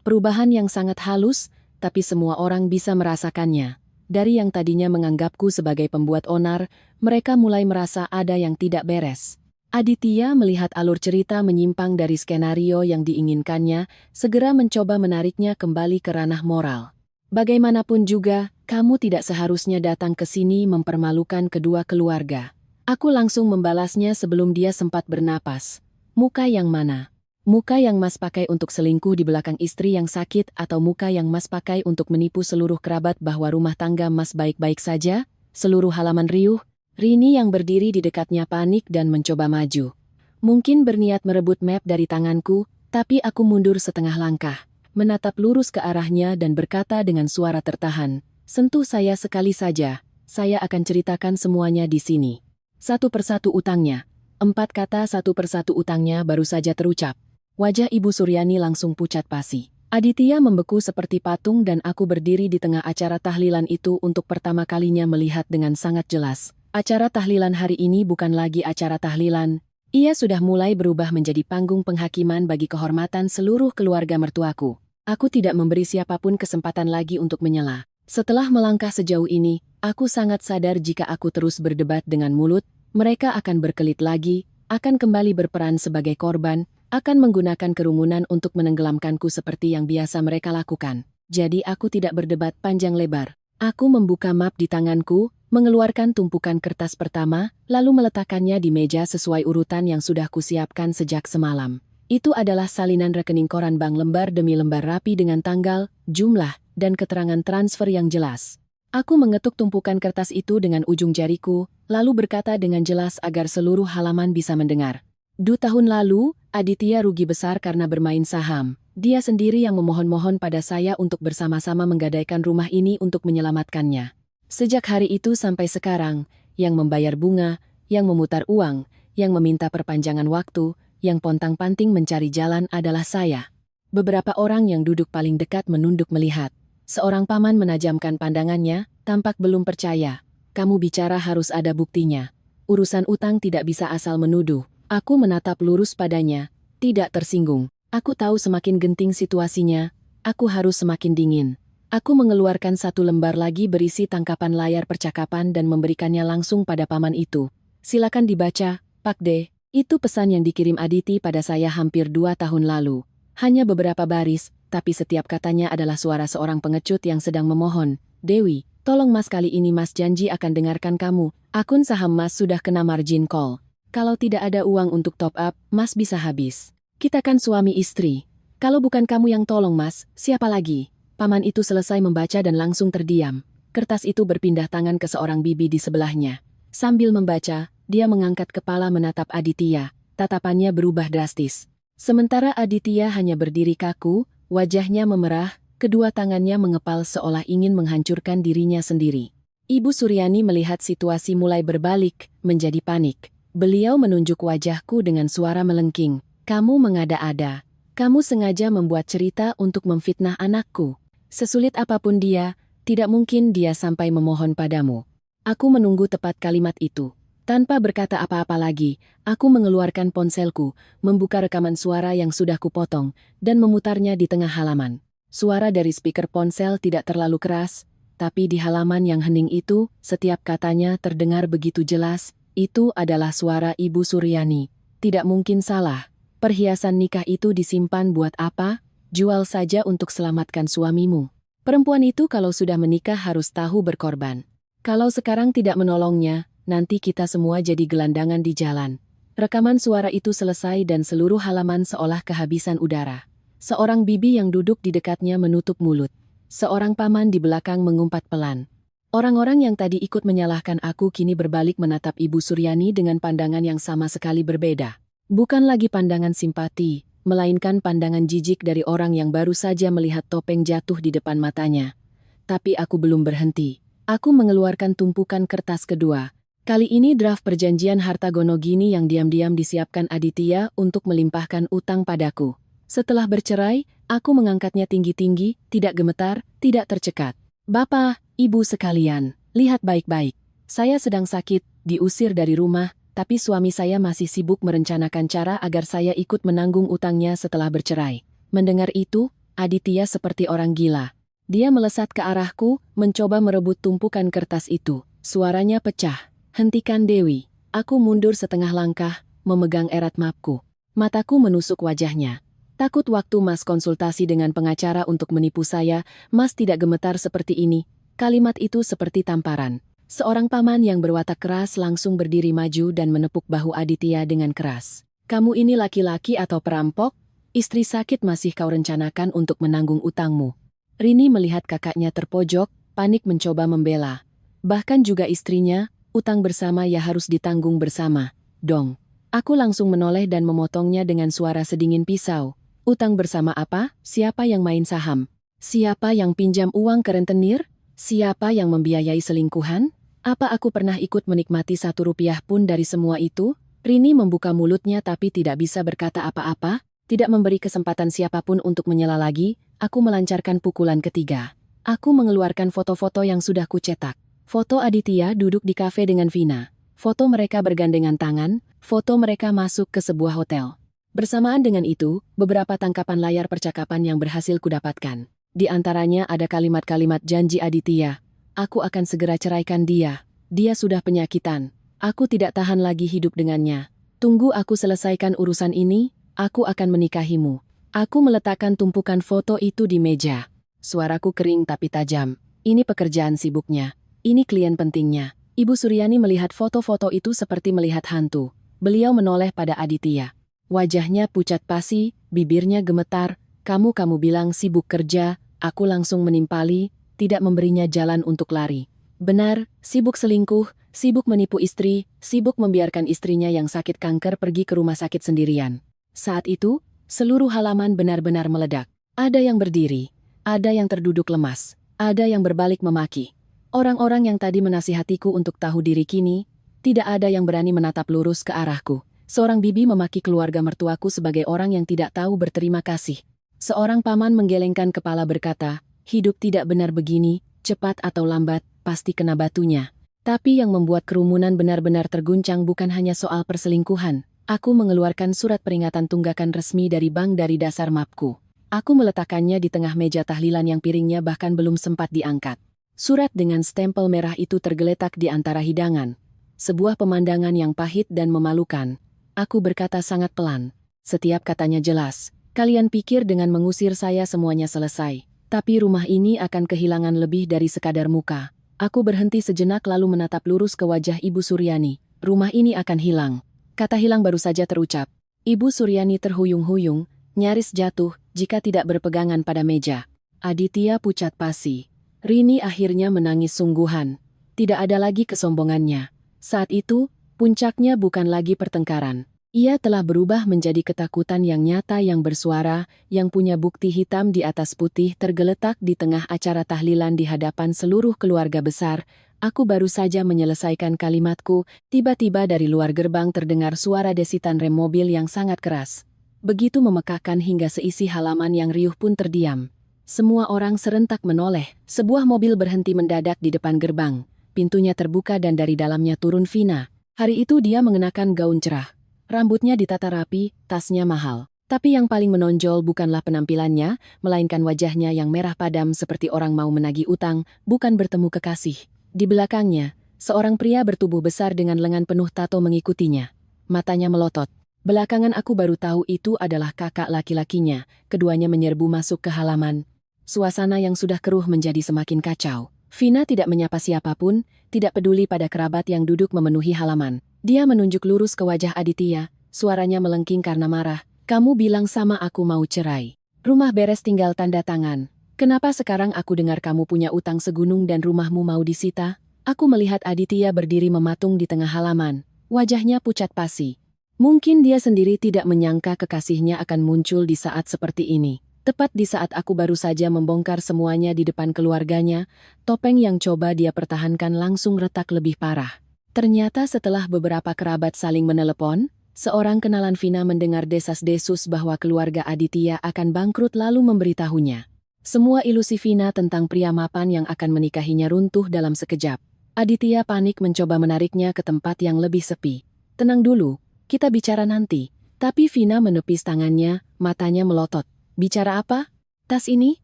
Perubahan yang sangat halus, tapi semua orang bisa merasakannya. Dari yang tadinya menganggapku sebagai pembuat onar, mereka mulai merasa ada yang tidak beres. Aditya melihat alur cerita menyimpang dari skenario yang diinginkannya, segera mencoba menariknya kembali ke ranah moral. Bagaimanapun juga, kamu tidak seharusnya datang ke sini mempermalukan kedua keluarga. Aku langsung membalasnya sebelum dia sempat bernapas. Muka yang mana? Muka yang Mas pakai untuk selingkuh di belakang istri yang sakit atau muka yang Mas pakai untuk menipu seluruh kerabat bahwa rumah tangga Mas baik-baik saja? Seluruh halaman riuh, Rini yang berdiri di dekatnya panik dan mencoba maju. Mungkin berniat merebut map dari tanganku, tapi aku mundur setengah langkah, menatap lurus ke arahnya dan berkata dengan suara tertahan, sentuh saya sekali saja, saya akan ceritakan semuanya di sini. Satu persatu utangnya. 4 kata satu persatu utangnya baru saja terucap. Wajah Ibu Suryani langsung pucat pasi. Aditya membeku seperti patung dan aku berdiri di tengah acara tahlilan itu untuk pertama kalinya melihat dengan sangat jelas. Acara tahlilan hari ini bukan lagi acara tahlilan. Ia sudah mulai berubah menjadi panggung penghakiman bagi kehormatan seluruh keluarga mertuaku. Aku tidak memberi siapapun kesempatan lagi untuk menyela. Setelah melangkah sejauh ini, aku sangat sadar jika aku terus berdebat dengan mulut, mereka akan berkelit lagi, akan kembali berperan sebagai korban, akan menggunakan kerumunan untuk menenggelamkanku seperti yang biasa mereka lakukan. Jadi aku tidak berdebat panjang lebar. Aku membuka map di tanganku, mengeluarkan tumpukan kertas pertama, lalu meletakkannya di meja sesuai urutan yang sudah kusiapkan sejak semalam. Itu adalah salinan rekening koran bank lembar demi lembar rapi dengan tanggal, jumlah, dan keterangan transfer yang jelas. Aku mengetuk tumpukan kertas itu dengan ujung jariku, lalu berkata dengan jelas agar seluruh halaman bisa mendengar. 2 tahun lalu, Aditya rugi besar karena bermain saham. Dia sendiri yang memohon-mohon pada saya untuk bersama-sama menggadaikan rumah ini untuk menyelamatkannya. Sejak hari itu sampai sekarang, yang membayar bunga, yang memutar uang, yang meminta perpanjangan waktu, yang pontang-panting mencari jalan adalah saya. Beberapa orang yang duduk paling dekat menunduk melihat. Seorang paman menajamkan pandangannya, tampak belum percaya. Kamu bicara harus ada buktinya. Urusan utang tidak bisa asal menuduh. Aku menatap lurus padanya, tidak tersinggung. Aku tahu semakin genting situasinya, aku harus semakin dingin. Aku mengeluarkan 1 lembar lagi berisi tangkapan layar percakapan dan memberikannya langsung pada paman itu. Silakan dibaca, Pak D. Itu pesan yang dikirim Aditi pada saya hampir 2 tahun lalu. Hanya beberapa baris, tapi setiap katanya adalah suara seorang pengecut yang sedang memohon. Dewi, tolong Mas, kali ini Mas janji akan dengarkan kamu. Akun saham Mas sudah kena margin call. Kalau tidak ada uang untuk top up, Mas bisa habis. Kita kan suami istri. Kalau bukan kamu yang tolong Mas, siapa lagi? Paman itu selesai membaca dan langsung terdiam. Kertas itu berpindah tangan ke seorang bibi di sebelahnya. Sambil membaca, dia mengangkat kepala menatap Aditya. Tatapannya berubah drastis. Sementara Aditya hanya berdiri kaku, wajahnya memerah, kedua tangannya mengepal seolah ingin menghancurkan dirinya sendiri. Ibu Suryani melihat situasi mulai berbalik, menjadi panik. Beliau menunjuk wajahku dengan suara melengking. Kamu mengada-ada. Kamu sengaja membuat cerita untuk memfitnah anakku. Sesulit apapun dia, tidak mungkin dia sampai memohon padamu. Aku menunggu tepat kalimat itu. Tanpa berkata apa-apa lagi, aku mengeluarkan ponselku, membuka rekaman suara yang sudah kupotong, dan memutarnya di tengah halaman. Suara dari speaker ponsel tidak terlalu keras, tapi di halaman yang hening itu, setiap katanya terdengar begitu jelas. Itu adalah suara Ibu Suryani. Tidak mungkin salah. Perhiasan nikah itu disimpan buat apa? Jual saja untuk selamatkan suamimu. Perempuan itu kalau sudah menikah harus tahu berkorban. Kalau sekarang tidak menolongnya, nanti kita semua jadi gelandangan di jalan. Rekaman suara itu selesai dan seluruh halaman seolah kehabisan udara. Seorang bibi yang duduk di dekatnya menutup mulut. Seorang paman di belakang mengumpat pelan. Orang-orang yang tadi ikut menyalahkan aku kini berbalik menatap Ibu Suryani dengan pandangan yang sama sekali berbeda. Bukan lagi pandangan simpati, melainkan pandangan jijik dari orang yang baru saja melihat topeng jatuh di depan matanya. Tapi aku belum berhenti. Aku mengeluarkan tumpukan kertas kedua. Kali ini draft perjanjian harta Gonogini yang diam-diam disiapkan Aditya untuk melimpahkan utang padaku. Setelah bercerai, aku mengangkatnya tinggi-tinggi, tidak gemetar, tidak tercekat. Bapak, Ibu sekalian, lihat baik-baik. Saya sedang sakit, diusir dari rumah, tapi suami saya masih sibuk merencanakan cara agar saya ikut menanggung utangnya setelah bercerai. Mendengar itu, Aditya seperti orang gila. Dia melesat ke arahku, mencoba merebut tumpukan kertas itu. Suaranya pecah. Hentikan Dewi. Aku mundur setengah langkah, memegang erat mapku. Mataku menusuk wajahnya. Takut waktu Mas konsultasi dengan pengacara untuk menipu saya, Mas tidak gemetar seperti ini. Kalimat itu seperti tamparan. Seorang paman yang berwatak keras langsung berdiri maju dan menepuk bahu Aditya dengan keras. Kamu ini laki-laki atau perampok? Istri sakit masih kau rencanakan untuk menanggung utangmu. Rini melihat kakaknya terpojok, panik mencoba membela. Bahkan juga istrinya, utang bersama ya harus ditanggung bersama. Dong. Aku langsung menoleh dan memotongnya dengan suara sedingin pisau. Utang bersama apa? Siapa yang main saham? Siapa yang pinjam uang ke rentenir? Siapa yang membiayai selingkuhan? Apa aku pernah ikut menikmati 1 rupiah pun dari semua itu? Rini membuka mulutnya tapi tidak bisa berkata apa-apa, tidak memberi kesempatan siapapun untuk menyela lagi. Aku melancarkan pukulan ketiga. Aku mengeluarkan foto-foto yang sudah kucetak. Foto Aditya duduk di kafe dengan Vina. Foto mereka bergandengan tangan, foto mereka masuk ke sebuah hotel. Bersamaan dengan itu, beberapa tangkapan layar percakapan yang berhasil kudapatkan. Di antaranya ada kalimat-kalimat janji Aditya. Aku akan segera ceraikan dia. Dia sudah penyakitan. Aku tidak tahan lagi hidup dengannya. Tunggu aku selesaikan urusan ini, aku akan menikahimu. Aku meletakkan tumpukan foto itu di meja. Suaraku kering tapi tajam. Ini pekerjaan sibuknya. Ini klien pentingnya. Ibu Suryani melihat foto-foto itu seperti melihat hantu. Beliau menoleh pada Aditya. Wajahnya pucat pasi, bibirnya gemetar. Kamu bilang sibuk kerja, aku langsung menimpali, tidak memberinya jalan untuk lari. Benar, sibuk selingkuh, sibuk menipu istri, sibuk membiarkan istrinya yang sakit kanker pergi ke rumah sakit sendirian. Saat itu, seluruh halaman benar-benar meledak. Ada yang berdiri, ada yang terduduk lemas, ada yang berbalik memaki. Orang-orang yang tadi menasihatiku untuk tahu diri kini, tidak ada yang berani menatap lurus ke arahku. Seorang bibi memaki keluarga mertuaku sebagai orang yang tidak tahu berterima kasih. Seorang paman menggelengkan kepala berkata, hidup tidak benar begini, cepat atau lambat, pasti kena batunya. Tapi yang membuat kerumunan benar-benar terguncang bukan hanya soal perselingkuhan. Aku mengeluarkan surat peringatan tunggakan resmi dari bank dari dasar mapku. Aku meletakkannya di tengah meja tahlilan yang piringnya bahkan belum sempat diangkat. Surat dengan stempel merah itu tergeletak di antara hidangan. Sebuah pemandangan yang pahit dan memalukan. Aku berkata sangat pelan. Setiap katanya jelas. Kalian pikir dengan mengusir saya semuanya selesai. Tapi rumah ini akan kehilangan lebih dari sekadar muka. Aku berhenti sejenak lalu menatap lurus ke wajah Ibu Suryani. Rumah ini akan hilang. Kata hilang baru saja terucap. Ibu Suryani terhuyung-huyung, nyaris jatuh jika tidak berpegangan pada meja. Aditya pucat pasi. Rini akhirnya menangis sungguhan. Tidak ada lagi kesombongannya. Saat itu, puncaknya bukan lagi pertengkaran. Ia telah berubah menjadi ketakutan yang nyata yang bersuara, yang punya bukti hitam di atas putih tergeletak di tengah acara tahlilan di hadapan seluruh keluarga besar. Aku baru saja menyelesaikan kalimatku, tiba-tiba dari luar gerbang terdengar suara desitan rem mobil yang sangat keras. Begitu memekakkan hingga seisi halaman yang riuh pun terdiam. Semua orang serentak menoleh. Sebuah mobil berhenti mendadak di depan gerbang. Pintunya terbuka dan dari dalamnya turun Vina. Hari itu dia mengenakan gaun cerah. Rambutnya ditata rapi, tasnya mahal. Tapi yang paling menonjol bukanlah penampilannya, melainkan wajahnya yang merah padam seperti orang mau menagih utang, bukan bertemu kekasih. Di belakangnya, seorang pria bertubuh besar dengan lengan penuh tato mengikutinya. Matanya melotot. Belakangan aku baru tahu itu adalah kakak laki-lakinya. Keduanya menyerbu masuk ke halaman. Suasana yang sudah keruh menjadi semakin kacau. Vina tidak menyapa siapapun, tidak peduli pada kerabat yang duduk memenuhi halaman. Dia menunjuk lurus ke wajah Aditya, suaranya melengking karena marah. Kamu bilang sama aku mau cerai. Rumah beres tinggal tanda tangan. Kenapa sekarang aku dengar kamu punya utang segunung dan rumahmu mau disita? Aku melihat Aditya berdiri mematung di tengah halaman. Wajahnya pucat pasi. Mungkin dia sendiri tidak menyangka kekasihnya akan muncul di saat seperti ini. Tepat di saat aku baru saja membongkar semuanya di depan keluarganya, topeng yang coba dia pertahankan langsung retak lebih parah. Ternyata setelah beberapa kerabat saling menelepon, seorang kenalan Vina mendengar desas-desus bahwa keluarga Aditya akan bangkrut lalu memberitahunya. Semua ilusi Vina tentang pria mapan yang akan menikahinya runtuh dalam sekejap. Aditya panik mencoba menariknya ke tempat yang lebih sepi. Tenang dulu, kita bicara nanti. Tapi Vina menepis tangannya, matanya melotot. Bicara apa? Tas ini,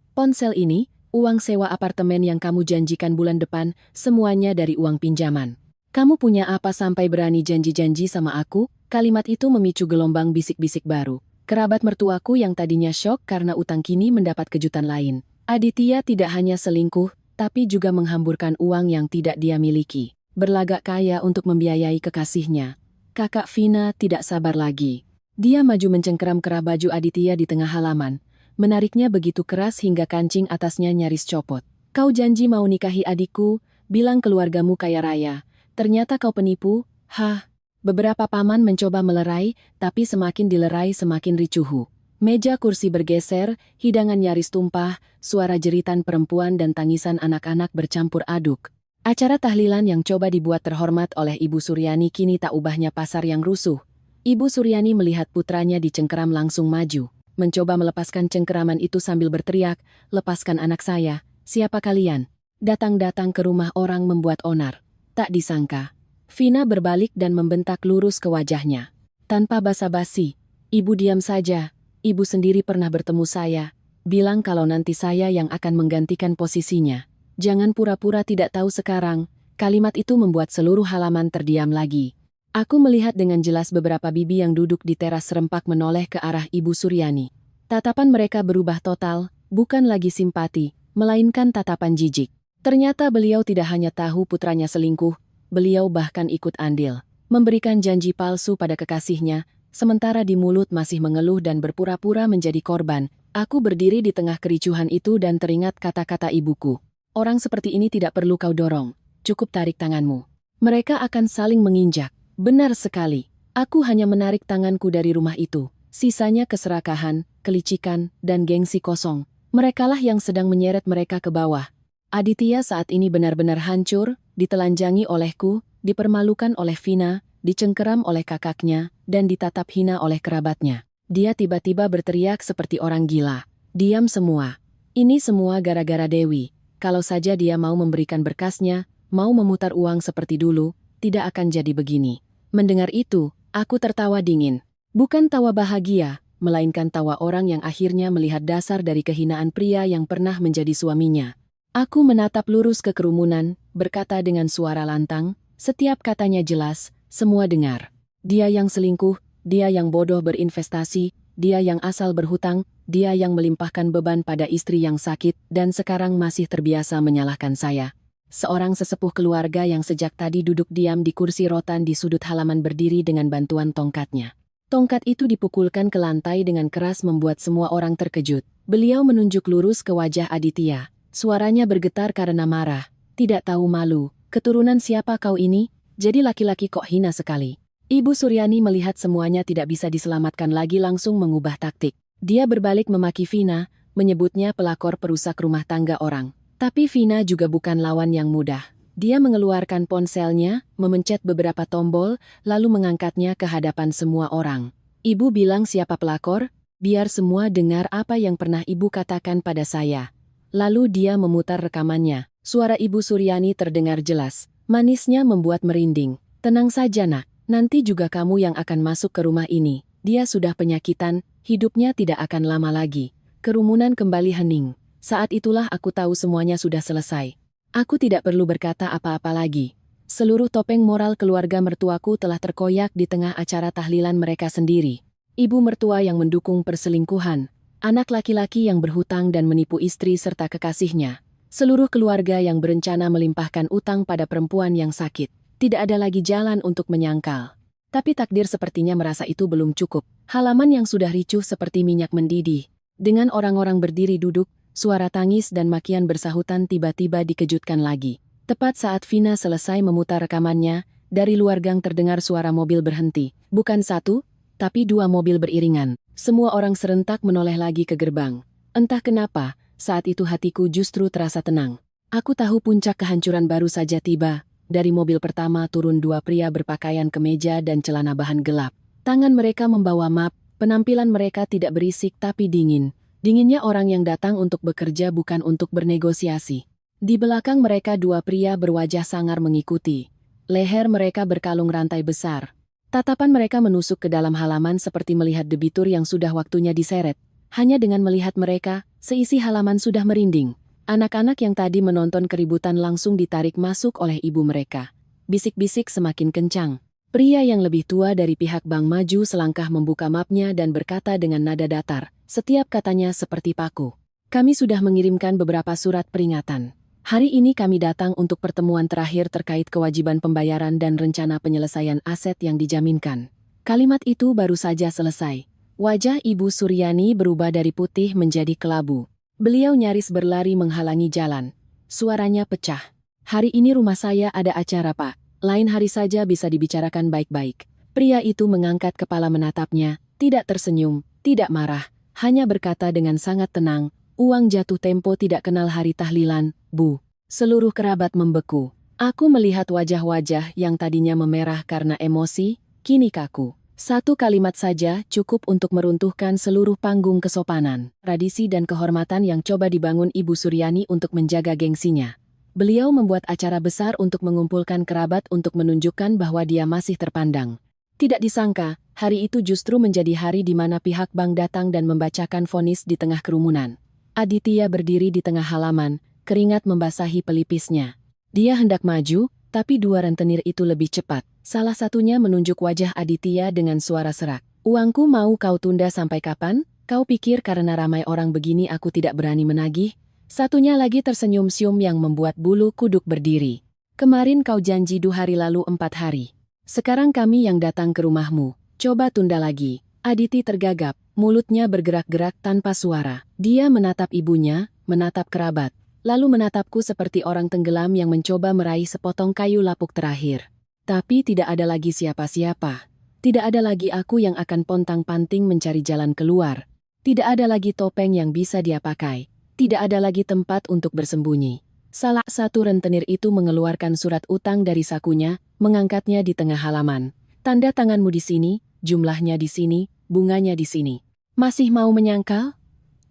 ponsel ini, uang sewa apartemen yang kamu janjikan bulan depan, semuanya dari uang pinjaman. Kamu punya apa sampai berani janji-janji sama aku? Kalimat itu memicu gelombang bisik-bisik baru. Kerabat mertuaku yang tadinya syok karena utang kini mendapat kejutan lain. Aditya tidak hanya selingkuh, tapi juga menghamburkan uang yang tidak dia miliki. Berlagak kaya untuk membiayai kekasihnya. Kakak Vina tidak sabar lagi. Dia maju mencengkeram kerah baju Aditya di tengah halaman. Menariknya begitu keras hingga kancing atasnya nyaris copot. Kau janji mau nikahi adikku, bilang keluargamu kaya raya. Ternyata kau penipu, hah? Beberapa paman mencoba melerai, tapi semakin dilerai semakin ricuhu. Meja kursi bergeser, hidangan nyaris tumpah, suara jeritan perempuan dan tangisan anak-anak bercampur aduk. Acara tahlilan yang coba dibuat terhormat oleh Ibu Suryani kini tak ubahnya pasar yang rusuh. Ibu Suryani melihat putranya dicengkeram langsung maju, mencoba melepaskan cengkeraman itu sambil berteriak, "Lepaskan anak saya, siapa kalian? Datang-datang ke rumah orang membuat onar." Tak disangka, Vina berbalik dan membentak lurus ke wajahnya. Tanpa basa-basi, "Ibu diam saja, ibu sendiri pernah bertemu saya, bilang kalau nanti saya yang akan menggantikan posisinya. Jangan pura-pura tidak tahu sekarang." Kalimat itu membuat seluruh halaman terdiam lagi. Aku melihat dengan jelas beberapa bibi yang duduk di teras serempak menoleh ke arah Ibu Suryani. Tatapan mereka berubah total, bukan lagi simpati, melainkan tatapan jijik. Ternyata beliau tidak hanya tahu putranya selingkuh, beliau bahkan ikut andil, memberikan janji palsu pada kekasihnya, sementara di mulut masih mengeluh dan berpura-pura menjadi korban. Aku berdiri di tengah kericuhan itu dan teringat kata-kata ibuku. Orang seperti ini tidak perlu kau dorong, cukup tarik tanganmu. Mereka akan saling menginjak. Benar sekali, aku hanya menarik tanganku dari rumah itu. Sisanya keserakahan, kelicikan, dan gengsi kosong. Merekalah yang sedang menyeret mereka ke bawah. Aditya saat ini benar-benar hancur, ditelanjangi olehku, dipermalukan oleh Vina, dicengkeram oleh kakaknya, dan ditatap hina oleh kerabatnya. Dia tiba-tiba berteriak seperti orang gila. Diam semua. Ini semua gara-gara Dewi. Kalau saja dia mau memberikan berkasnya, mau memutar uang seperti dulu, tidak akan jadi begini. Mendengar itu, aku tertawa dingin. Bukan tawa bahagia, melainkan tawa orang yang akhirnya melihat dasar dari kehinaan pria yang pernah menjadi suaminya. Aku menatap lurus ke kerumunan, berkata dengan suara lantang, setiap katanya jelas, semua dengar. Dia yang selingkuh, dia yang bodoh berinvestasi, dia yang asal berhutang, dia yang melimpahkan beban pada istri yang sakit, dan sekarang masih terbiasa menyalahkan saya. Seorang sesepuh keluarga yang sejak tadi duduk diam di kursi rotan di sudut halaman berdiri dengan bantuan tongkatnya. Tongkat itu dipukulkan ke lantai dengan keras membuat semua orang terkejut. Beliau menunjuk lurus ke wajah Aditya. Suaranya bergetar karena marah. Tidak tahu malu, keturunan siapa kau ini? Jadi laki-laki kok hina sekali. Ibu Suryani melihat semuanya tidak bisa diselamatkan lagi langsung mengubah taktik. Dia berbalik memaki Vina, menyebutnya pelakor perusak rumah tangga orang. Tapi Vina juga bukan lawan yang mudah. Dia mengeluarkan ponselnya, memencet beberapa tombol, lalu mengangkatnya ke hadapan semua orang. Ibu bilang siapa pelakor? Biar semua dengar apa yang pernah ibu katakan pada saya. Lalu dia memutar rekamannya. Suara Ibu Suryani terdengar jelas. Manisnya membuat merinding. Tenang saja nak, nanti juga kamu yang akan masuk ke rumah ini. Dia sudah penyakitan, hidupnya tidak akan lama lagi. Kerumunan kembali hening. Saat itulah aku tahu semuanya sudah selesai. Aku tidak perlu berkata apa-apa lagi. Seluruh topeng moral keluarga mertuaku telah terkoyak di tengah acara tahlilan mereka sendiri. Ibu mertua yang mendukung perselingkuhan. Anak laki-laki yang berhutang dan menipu istri serta kekasihnya. Seluruh keluarga yang berencana melimpahkan utang pada perempuan yang sakit. Tidak ada lagi jalan untuk menyangkal. Tapi takdir sepertinya merasa itu belum cukup. Halaman yang sudah ricuh seperti minyak mendidih. Dengan orang-orang berdiri duduk, suara tangis dan makian bersahutan tiba-tiba dikejutkan lagi. Tepat saat Vina selesai memutar rekamannya, dari luar gang terdengar suara mobil berhenti. Bukan satu, tapi dua mobil beriringan. Semua orang serentak menoleh lagi ke gerbang. Entah kenapa, saat itu hatiku justru terasa tenang. Aku tahu puncak kehancuran baru saja tiba. Dari mobil pertama turun dua pria berpakaian kemeja dan celana bahan gelap. Tangan mereka membawa map, penampilan mereka tidak berisik tapi dingin. Dinginnya orang yang datang untuk bekerja bukan untuk bernegosiasi. Di belakang mereka dua pria berwajah sangar mengikuti. Leher mereka berkalung rantai besar. Tatapan mereka menusuk ke dalam halaman seperti melihat debitur yang sudah waktunya diseret. Hanya dengan melihat mereka, seisi halaman sudah merinding. Anak-anak yang tadi menonton keributan langsung ditarik masuk oleh ibu mereka. Bisik-bisik semakin kencang. Pria yang lebih tua dari pihak bank maju selangkah membuka mapnya dan berkata dengan nada datar. Setiap katanya seperti paku. Kami sudah mengirimkan beberapa surat peringatan. Hari ini kami datang untuk pertemuan terakhir terkait kewajiban pembayaran dan rencana penyelesaian aset yang dijaminkan. Kalimat itu baru saja selesai. Wajah Ibu Suryani berubah dari putih menjadi kelabu. Beliau nyaris berlari menghalangi jalan. Suaranya pecah. Hari ini rumah saya ada acara, Pak. Lain hari saja bisa dibicarakan baik-baik. Pria itu mengangkat kepala menatapnya, tidak tersenyum, tidak marah. Hanya berkata dengan sangat tenang, uang jatuh tempo tidak kenal hari tahlilan, Bu. Seluruh kerabat membeku. Aku melihat wajah-wajah yang tadinya memerah karena emosi, kini kaku. Satu kalimat saja cukup untuk meruntuhkan seluruh panggung kesopanan, tradisi dan kehormatan yang coba dibangun Ibu Suryani untuk menjaga gengsinya. Beliau membuat acara besar untuk mengumpulkan kerabat untuk menunjukkan bahwa dia masih terpandang. Tidak disangka, hari itu justru menjadi hari di mana pihak bank datang dan membacakan vonis di tengah kerumunan. Aditya berdiri di tengah halaman, keringat membasahi pelipisnya. Dia hendak maju, tapi dua rentenir itu lebih cepat. Salah satunya menunjuk wajah Aditya dengan suara serak. Uangku mau kau tunda sampai kapan? Kau pikir karena ramai orang begini aku tidak berani menagih? Satunya lagi tersenyum sium yang membuat bulu kuduk berdiri. Kemarin kau janji 2 hari lalu 4 hari. Sekarang kami yang datang ke rumahmu. Coba tunda lagi. Aditi tergagap, mulutnya bergerak-gerak tanpa suara. Dia menatap ibunya, menatap kerabat. Lalu menatapku seperti orang tenggelam yang mencoba meraih sepotong kayu lapuk terakhir. Tapi tidak ada lagi siapa-siapa. Tidak ada lagi aku yang akan pontang-panting mencari jalan keluar. Tidak ada lagi topeng yang bisa dia pakai. Tidak ada lagi tempat untuk bersembunyi. Salah satu rentenir itu mengeluarkan surat utang dari sakunya, mengangkatnya di tengah halaman. Tanda tanganmu di sini, jumlahnya di sini, bunganya di sini. Masih mau menyangkal?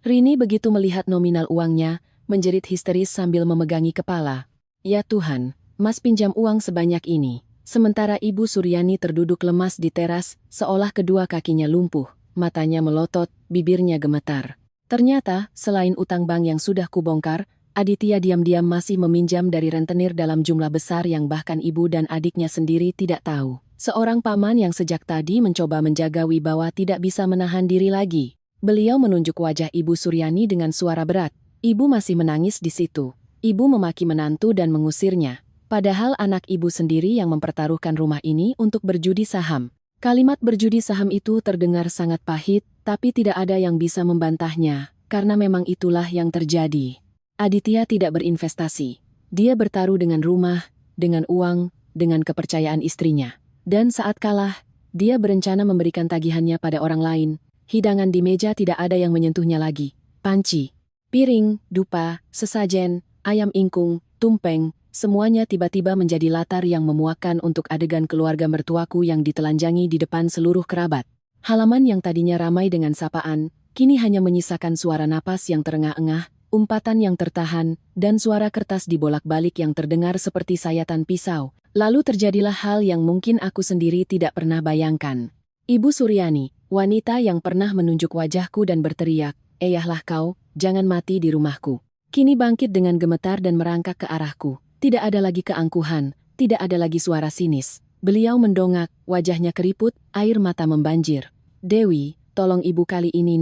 Rini begitu melihat nominal uangnya, menjerit histeris sambil memegangi kepala. Ya Tuhan, Mas pinjam uang sebanyak ini. Sementara Ibu Suryani terduduk lemas di teras, seolah kedua kakinya lumpuh, matanya melotot, bibirnya gemetar. Ternyata, selain utang bank yang sudah kubongkar, Aditya diam-diam masih meminjam dari rentenir dalam jumlah besar yang bahkan ibu dan adiknya sendiri tidak tahu. Seorang paman yang sejak tadi mencoba menjaga wibawa tidak bisa menahan diri lagi. Beliau menunjuk wajah Ibu Suryani dengan suara berat. Ibu masih menangis di situ. Ibu memaki menantu dan mengusirnya. Padahal anak ibu sendiri yang mempertaruhkan rumah ini untuk berjudi saham. Kalimat berjudi saham itu terdengar sangat pahit, tapi tidak ada yang bisa membantahnya, karena memang itulah yang terjadi. Aditya tidak berinvestasi. Dia bertaruh dengan rumah, dengan uang, dengan kepercayaan istrinya. Dan saat kalah, dia berencana memberikan tagihannya pada orang lain. Hidangan di meja tidak ada yang menyentuhnya lagi. Panci, piring, dupa, sesajen, ayam ingkung, tumpeng, semuanya tiba-tiba menjadi latar yang memuakkan untuk adegan keluarga mertuaku yang ditelanjangi di depan seluruh kerabat. Halaman yang tadinya ramai dengan sapaan, kini hanya menyisakan suara napas yang terengah-engah, umpatan yang tertahan, dan suara kertas dibolak-balik yang terdengar seperti sayatan pisau. Lalu terjadilah hal yang mungkin aku sendiri tidak pernah bayangkan. Ibu Suryani, wanita yang pernah menunjuk wajahku dan berteriak, "Eyahlah kau, jangan mati di rumahku." Kini bangkit dengan gemetar dan merangkak ke arahku. Tidak ada lagi keangkuhan, tidak ada lagi suara sinis. Beliau mendongak, wajahnya keriput, air mata membanjir. "Dewi, tolong ibu kali ini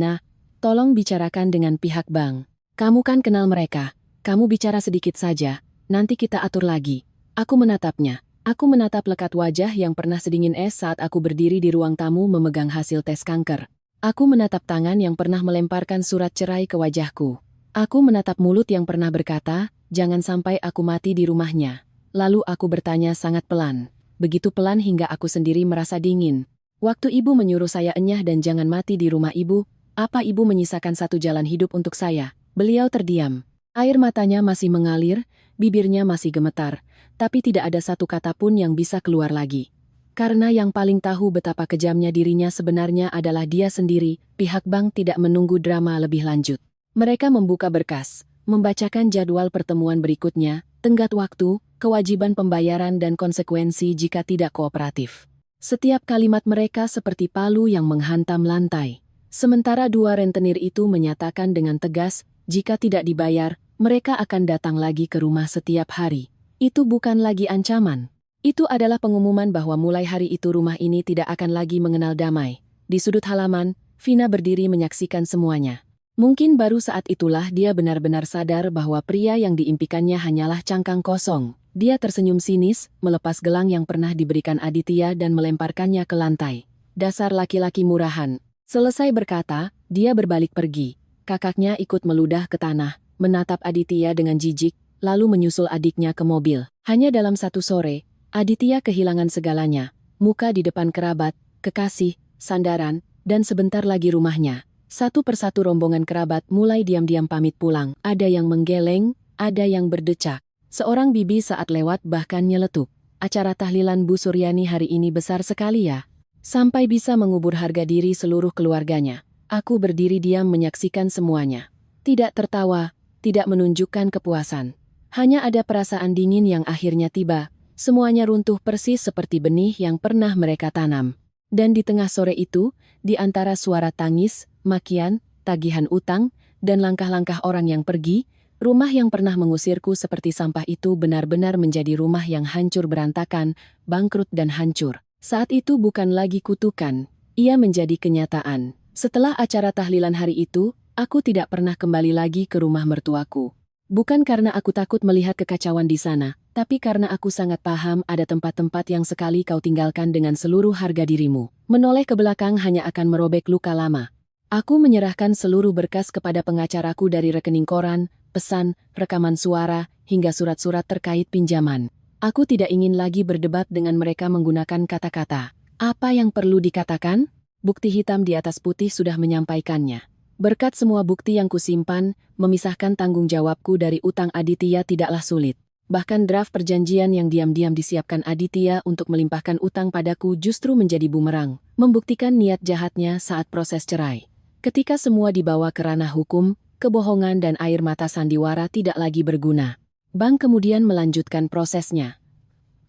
tolong bicarakan dengan pihak bank. Kamu kan kenal mereka, kamu bicara sedikit saja, nanti kita atur lagi." Aku menatapnya. Aku menatap lekat wajah yang pernah sedingin es saat aku berdiri di ruang tamu memegang hasil tes kanker. Aku menatap tangan yang pernah melemparkan surat cerai ke wajahku. Aku menatap mulut yang pernah berkata, jangan sampai aku mati di rumahnya. Lalu aku bertanya sangat pelan. Begitu pelan hingga aku sendiri merasa dingin. Waktu ibu menyuruh saya enyah dan jangan mati di rumah ibu, apa ibu menyisakan satu jalan hidup untuk saya? Beliau terdiam. Air matanya masih mengalir, bibirnya masih gemetar, tapi tidak ada satu kata pun yang bisa keluar lagi. Karena yang paling tahu betapa kejamnya dirinya sebenarnya adalah dia sendiri, pihak bank tidak menunggu drama lebih lanjut. Mereka membuka berkas, membacakan jadwal pertemuan berikutnya, tenggat waktu, kewajiban pembayaran dan konsekuensi jika tidak kooperatif. Setiap kalimat mereka seperti palu yang menghantam lantai. Sementara dua rentenir itu menyatakan dengan tegas, jika tidak dibayar, mereka akan datang lagi ke rumah setiap hari. Itu bukan lagi ancaman. Itu adalah pengumuman bahwa mulai hari itu rumah ini tidak akan lagi mengenal damai. Di sudut halaman, Vina berdiri menyaksikan semuanya. Mungkin baru saat itulah dia benar-benar sadar bahwa pria yang diimpikannya hanyalah cangkang kosong. Dia tersenyum sinis, melepas gelang yang pernah diberikan Aditya dan melemparkannya ke lantai. Dasar laki-laki murahan. Selesai berkata, dia berbalik pergi. Kakaknya ikut meludah ke tanah, menatap Aditya dengan jijik, lalu menyusul adiknya ke mobil. Hanya dalam satu sore, Aditya kehilangan segalanya, muka di depan kerabat, kekasih, sandaran, dan sebentar lagi rumahnya. Satu persatu rombongan kerabat mulai diam-diam pamit pulang. Ada yang menggeleng, ada yang berdecak. Seorang bibi saat lewat bahkan nyeletuk. Acara tahlilan Bu Suryani hari ini besar sekali ya. Sampai bisa mengubur harga diri seluruh keluarganya. Aku berdiri diam menyaksikan semuanya. Tidak tertawa, tidak menunjukkan kepuasan. Hanya ada perasaan dingin yang akhirnya tiba. Semuanya runtuh persis seperti benih yang pernah mereka tanam. Dan di tengah sore itu, di antara suara tangis, makian, tagihan utang, dan langkah-langkah orang yang pergi, rumah yang pernah mengusirku seperti sampah itu benar-benar menjadi rumah yang hancur berantakan, bangkrut dan hancur. Saat itu bukan lagi kutukan, ia menjadi kenyataan. Setelah acara tahlilan hari itu, aku tidak pernah kembali lagi ke rumah mertuaku. Bukan karena aku takut melihat kekacauan di sana, tapi karena aku sangat paham ada tempat-tempat yang sekali kau tinggalkan dengan seluruh harga dirimu. Menoleh ke belakang hanya akan merobek luka lama. Aku menyerahkan seluruh berkas kepada pengacaraku dari rekening koran, pesan, rekaman suara, hingga surat-surat terkait pinjaman. Aku tidak ingin lagi berdebat dengan mereka menggunakan kata-kata. Apa yang perlu dikatakan? Bukti hitam di atas putih sudah menyampaikannya. Berkat semua bukti yang kusimpan, memisahkan tanggung jawabku dari utang Aditya tidaklah sulit. Bahkan draft perjanjian yang diam-diam disiapkan Aditya untuk melimpahkan utang padaku justru menjadi bumerang, membuktikan niat jahatnya saat proses cerai. Ketika semua dibawa ke ranah hukum, kebohongan dan air mata sandiwara tidak lagi berguna. Bank kemudian melanjutkan prosesnya.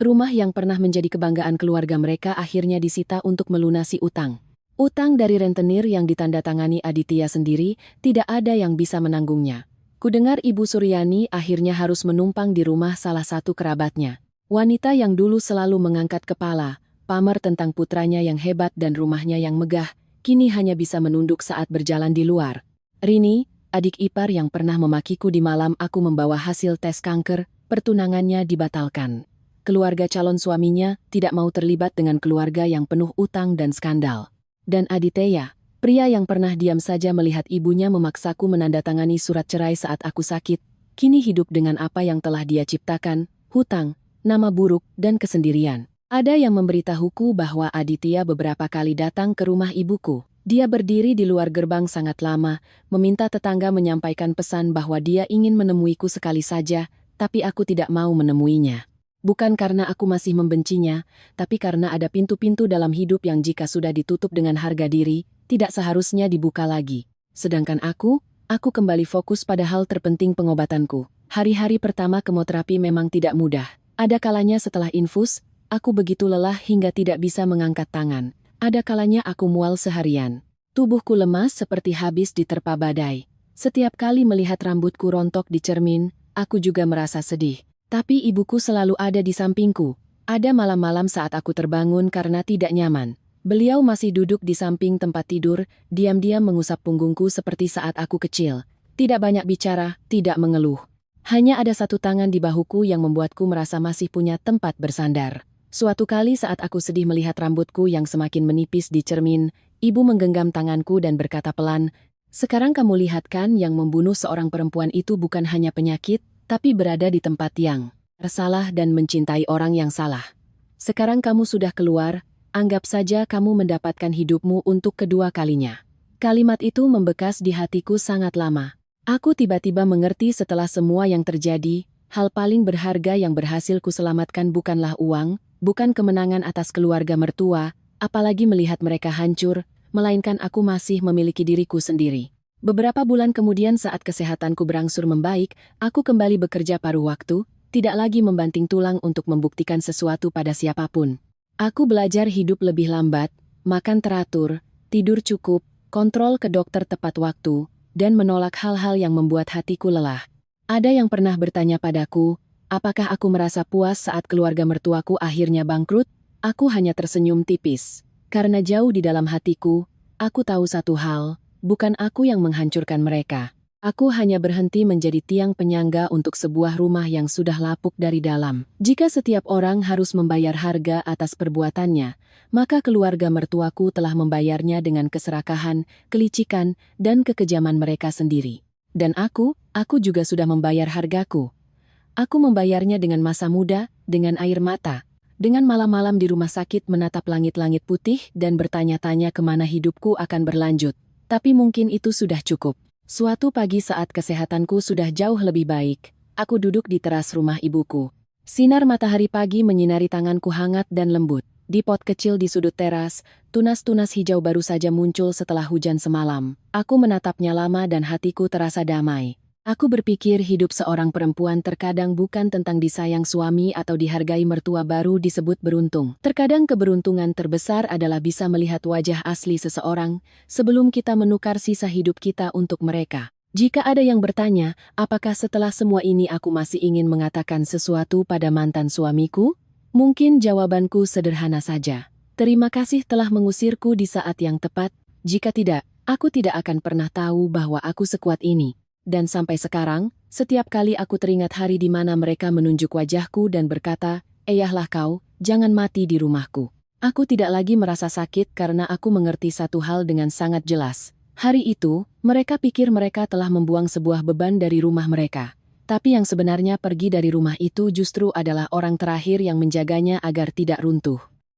Rumah yang pernah menjadi kebanggaan keluarga mereka akhirnya disita untuk melunasi utang. Utang dari rentenir yang ditandatangani Aditya sendiri, tidak ada yang bisa menanggungnya. Kudengar Ibu Suryani akhirnya harus menumpang di rumah salah satu kerabatnya. Wanita yang dulu selalu mengangkat kepala, pamer tentang putranya yang hebat dan rumahnya yang megah, kini hanya bisa menunduk saat berjalan di luar. Rini, adik ipar yang pernah memakiku di malam aku membawa hasil tes kanker, pertunangannya dibatalkan. Keluarga calon suaminya tidak mau terlibat dengan keluarga yang penuh utang dan skandal. Dan Aditya, pria yang pernah diam saja melihat ibunya memaksaku menandatangani surat cerai saat aku sakit, kini hidup dengan apa yang telah dia ciptakan, hutang, nama buruk, dan kesendirian. Ada yang memberitahuku bahwa Aditya beberapa kali datang ke rumah ibuku. Dia berdiri di luar gerbang sangat lama, meminta tetangga menyampaikan pesan bahwa dia ingin menemuiku sekali saja, tapi aku tidak mau menemuinya. Bukan karena aku masih membencinya, tapi karena ada pintu-pintu dalam hidup yang jika sudah ditutup dengan harga diri, tidak seharusnya dibuka lagi. Sedangkan aku kembali fokus pada hal terpenting pengobatanku. Hari-hari pertama kemoterapi memang tidak mudah. Ada kalanya setelah infus, aku begitu lelah hingga tidak bisa mengangkat tangan. Ada kalanya aku mual seharian. Tubuhku lemas seperti habis diterpa badai. Setiap kali melihat rambutku rontok di cermin, aku juga merasa sedih. Tapi ibuku selalu ada di sampingku. Ada malam-malam saat aku terbangun karena tidak nyaman. Beliau masih duduk di samping tempat tidur, diam-diam mengusap punggungku seperti saat aku kecil. Tidak banyak bicara, tidak mengeluh. Hanya ada satu tangan di bahuku yang membuatku merasa masih punya tempat bersandar. Suatu kali saat aku sedih melihat rambutku yang semakin menipis di cermin, ibu menggenggam tanganku dan berkata pelan, Sekarang kamu lihat kan yang membunuh seorang perempuan itu bukan hanya penyakit, tapi berada di tempat yang salah dan mencintai orang yang salah. Sekarang kamu sudah keluar, anggap saja kamu mendapatkan hidupmu untuk kedua kalinya. Kalimat itu membekas di hatiku sangat lama. Aku tiba-tiba mengerti setelah semua yang terjadi, hal paling berharga yang berhasil kuselamatkan bukanlah uang, bukan kemenangan atas keluarga mertua, apalagi melihat mereka hancur, melainkan aku masih memiliki diriku sendiri. Beberapa bulan kemudian saat kesehatanku berangsur membaik, aku kembali bekerja paruh waktu, tidak lagi membanting tulang untuk membuktikan sesuatu pada siapapun. Aku belajar hidup lebih lambat, makan teratur, tidur cukup, kontrol ke dokter tepat waktu, dan menolak hal-hal yang membuat hatiku lelah. Ada yang pernah bertanya padaku, apakah aku merasa puas saat keluarga mertuaku akhirnya bangkrut? Aku hanya tersenyum tipis. Karena jauh di dalam hatiku, aku tahu satu hal, bukan aku yang menghancurkan mereka. Aku hanya berhenti menjadi tiang penyangga untuk sebuah rumah yang sudah lapuk dari dalam. Jika setiap orang harus membayar harga atas perbuatannya, maka keluarga mertuaku telah membayarnya dengan keserakahan, kelicikan, dan kekejaman mereka sendiri. Dan aku juga sudah membayar hargaku. Aku membayarnya dengan masa muda, dengan air mata, dengan malam-malam di rumah sakit menatap langit-langit putih dan bertanya-tanya kemana hidupku akan berlanjut. Tapi mungkin itu sudah cukup. Suatu pagi saat kesehatanku sudah jauh lebih baik, aku duduk di teras rumah ibuku. Sinar matahari pagi menyinari tanganku hangat dan lembut. Di pot kecil di sudut teras, tunas-tunas hijau baru saja muncul setelah hujan semalam. Aku menatapnya lama dan hatiku terasa damai. Aku berpikir hidup seorang perempuan terkadang bukan tentang disayang suami atau dihargai mertua baru disebut beruntung. Terkadang keberuntungan terbesar adalah bisa melihat wajah asli seseorang sebelum kita menukar sisa hidup kita untuk mereka. Jika ada yang bertanya, apakah setelah semua ini aku masih ingin mengatakan sesuatu pada mantan suamiku? Mungkin jawabanku sederhana saja. Terima kasih telah mengusirku di saat yang tepat. Jika tidak, aku tidak akan pernah tahu bahwa aku sekuat ini. Dan sampai sekarang, setiap kali aku teringat hari di mana mereka menunjuk wajahku dan berkata, "Eyahlah kau, jangan mati di rumahku." Aku tidak lagi merasa sakit karena aku mengerti satu hal dengan sangat jelas. Hari itu, mereka pikir mereka telah membuang sebuah beban dari rumah mereka. Tapi yang sebenarnya pergi dari rumah itu justru adalah orang terakhir yang menjaganya agar tidak runtuh.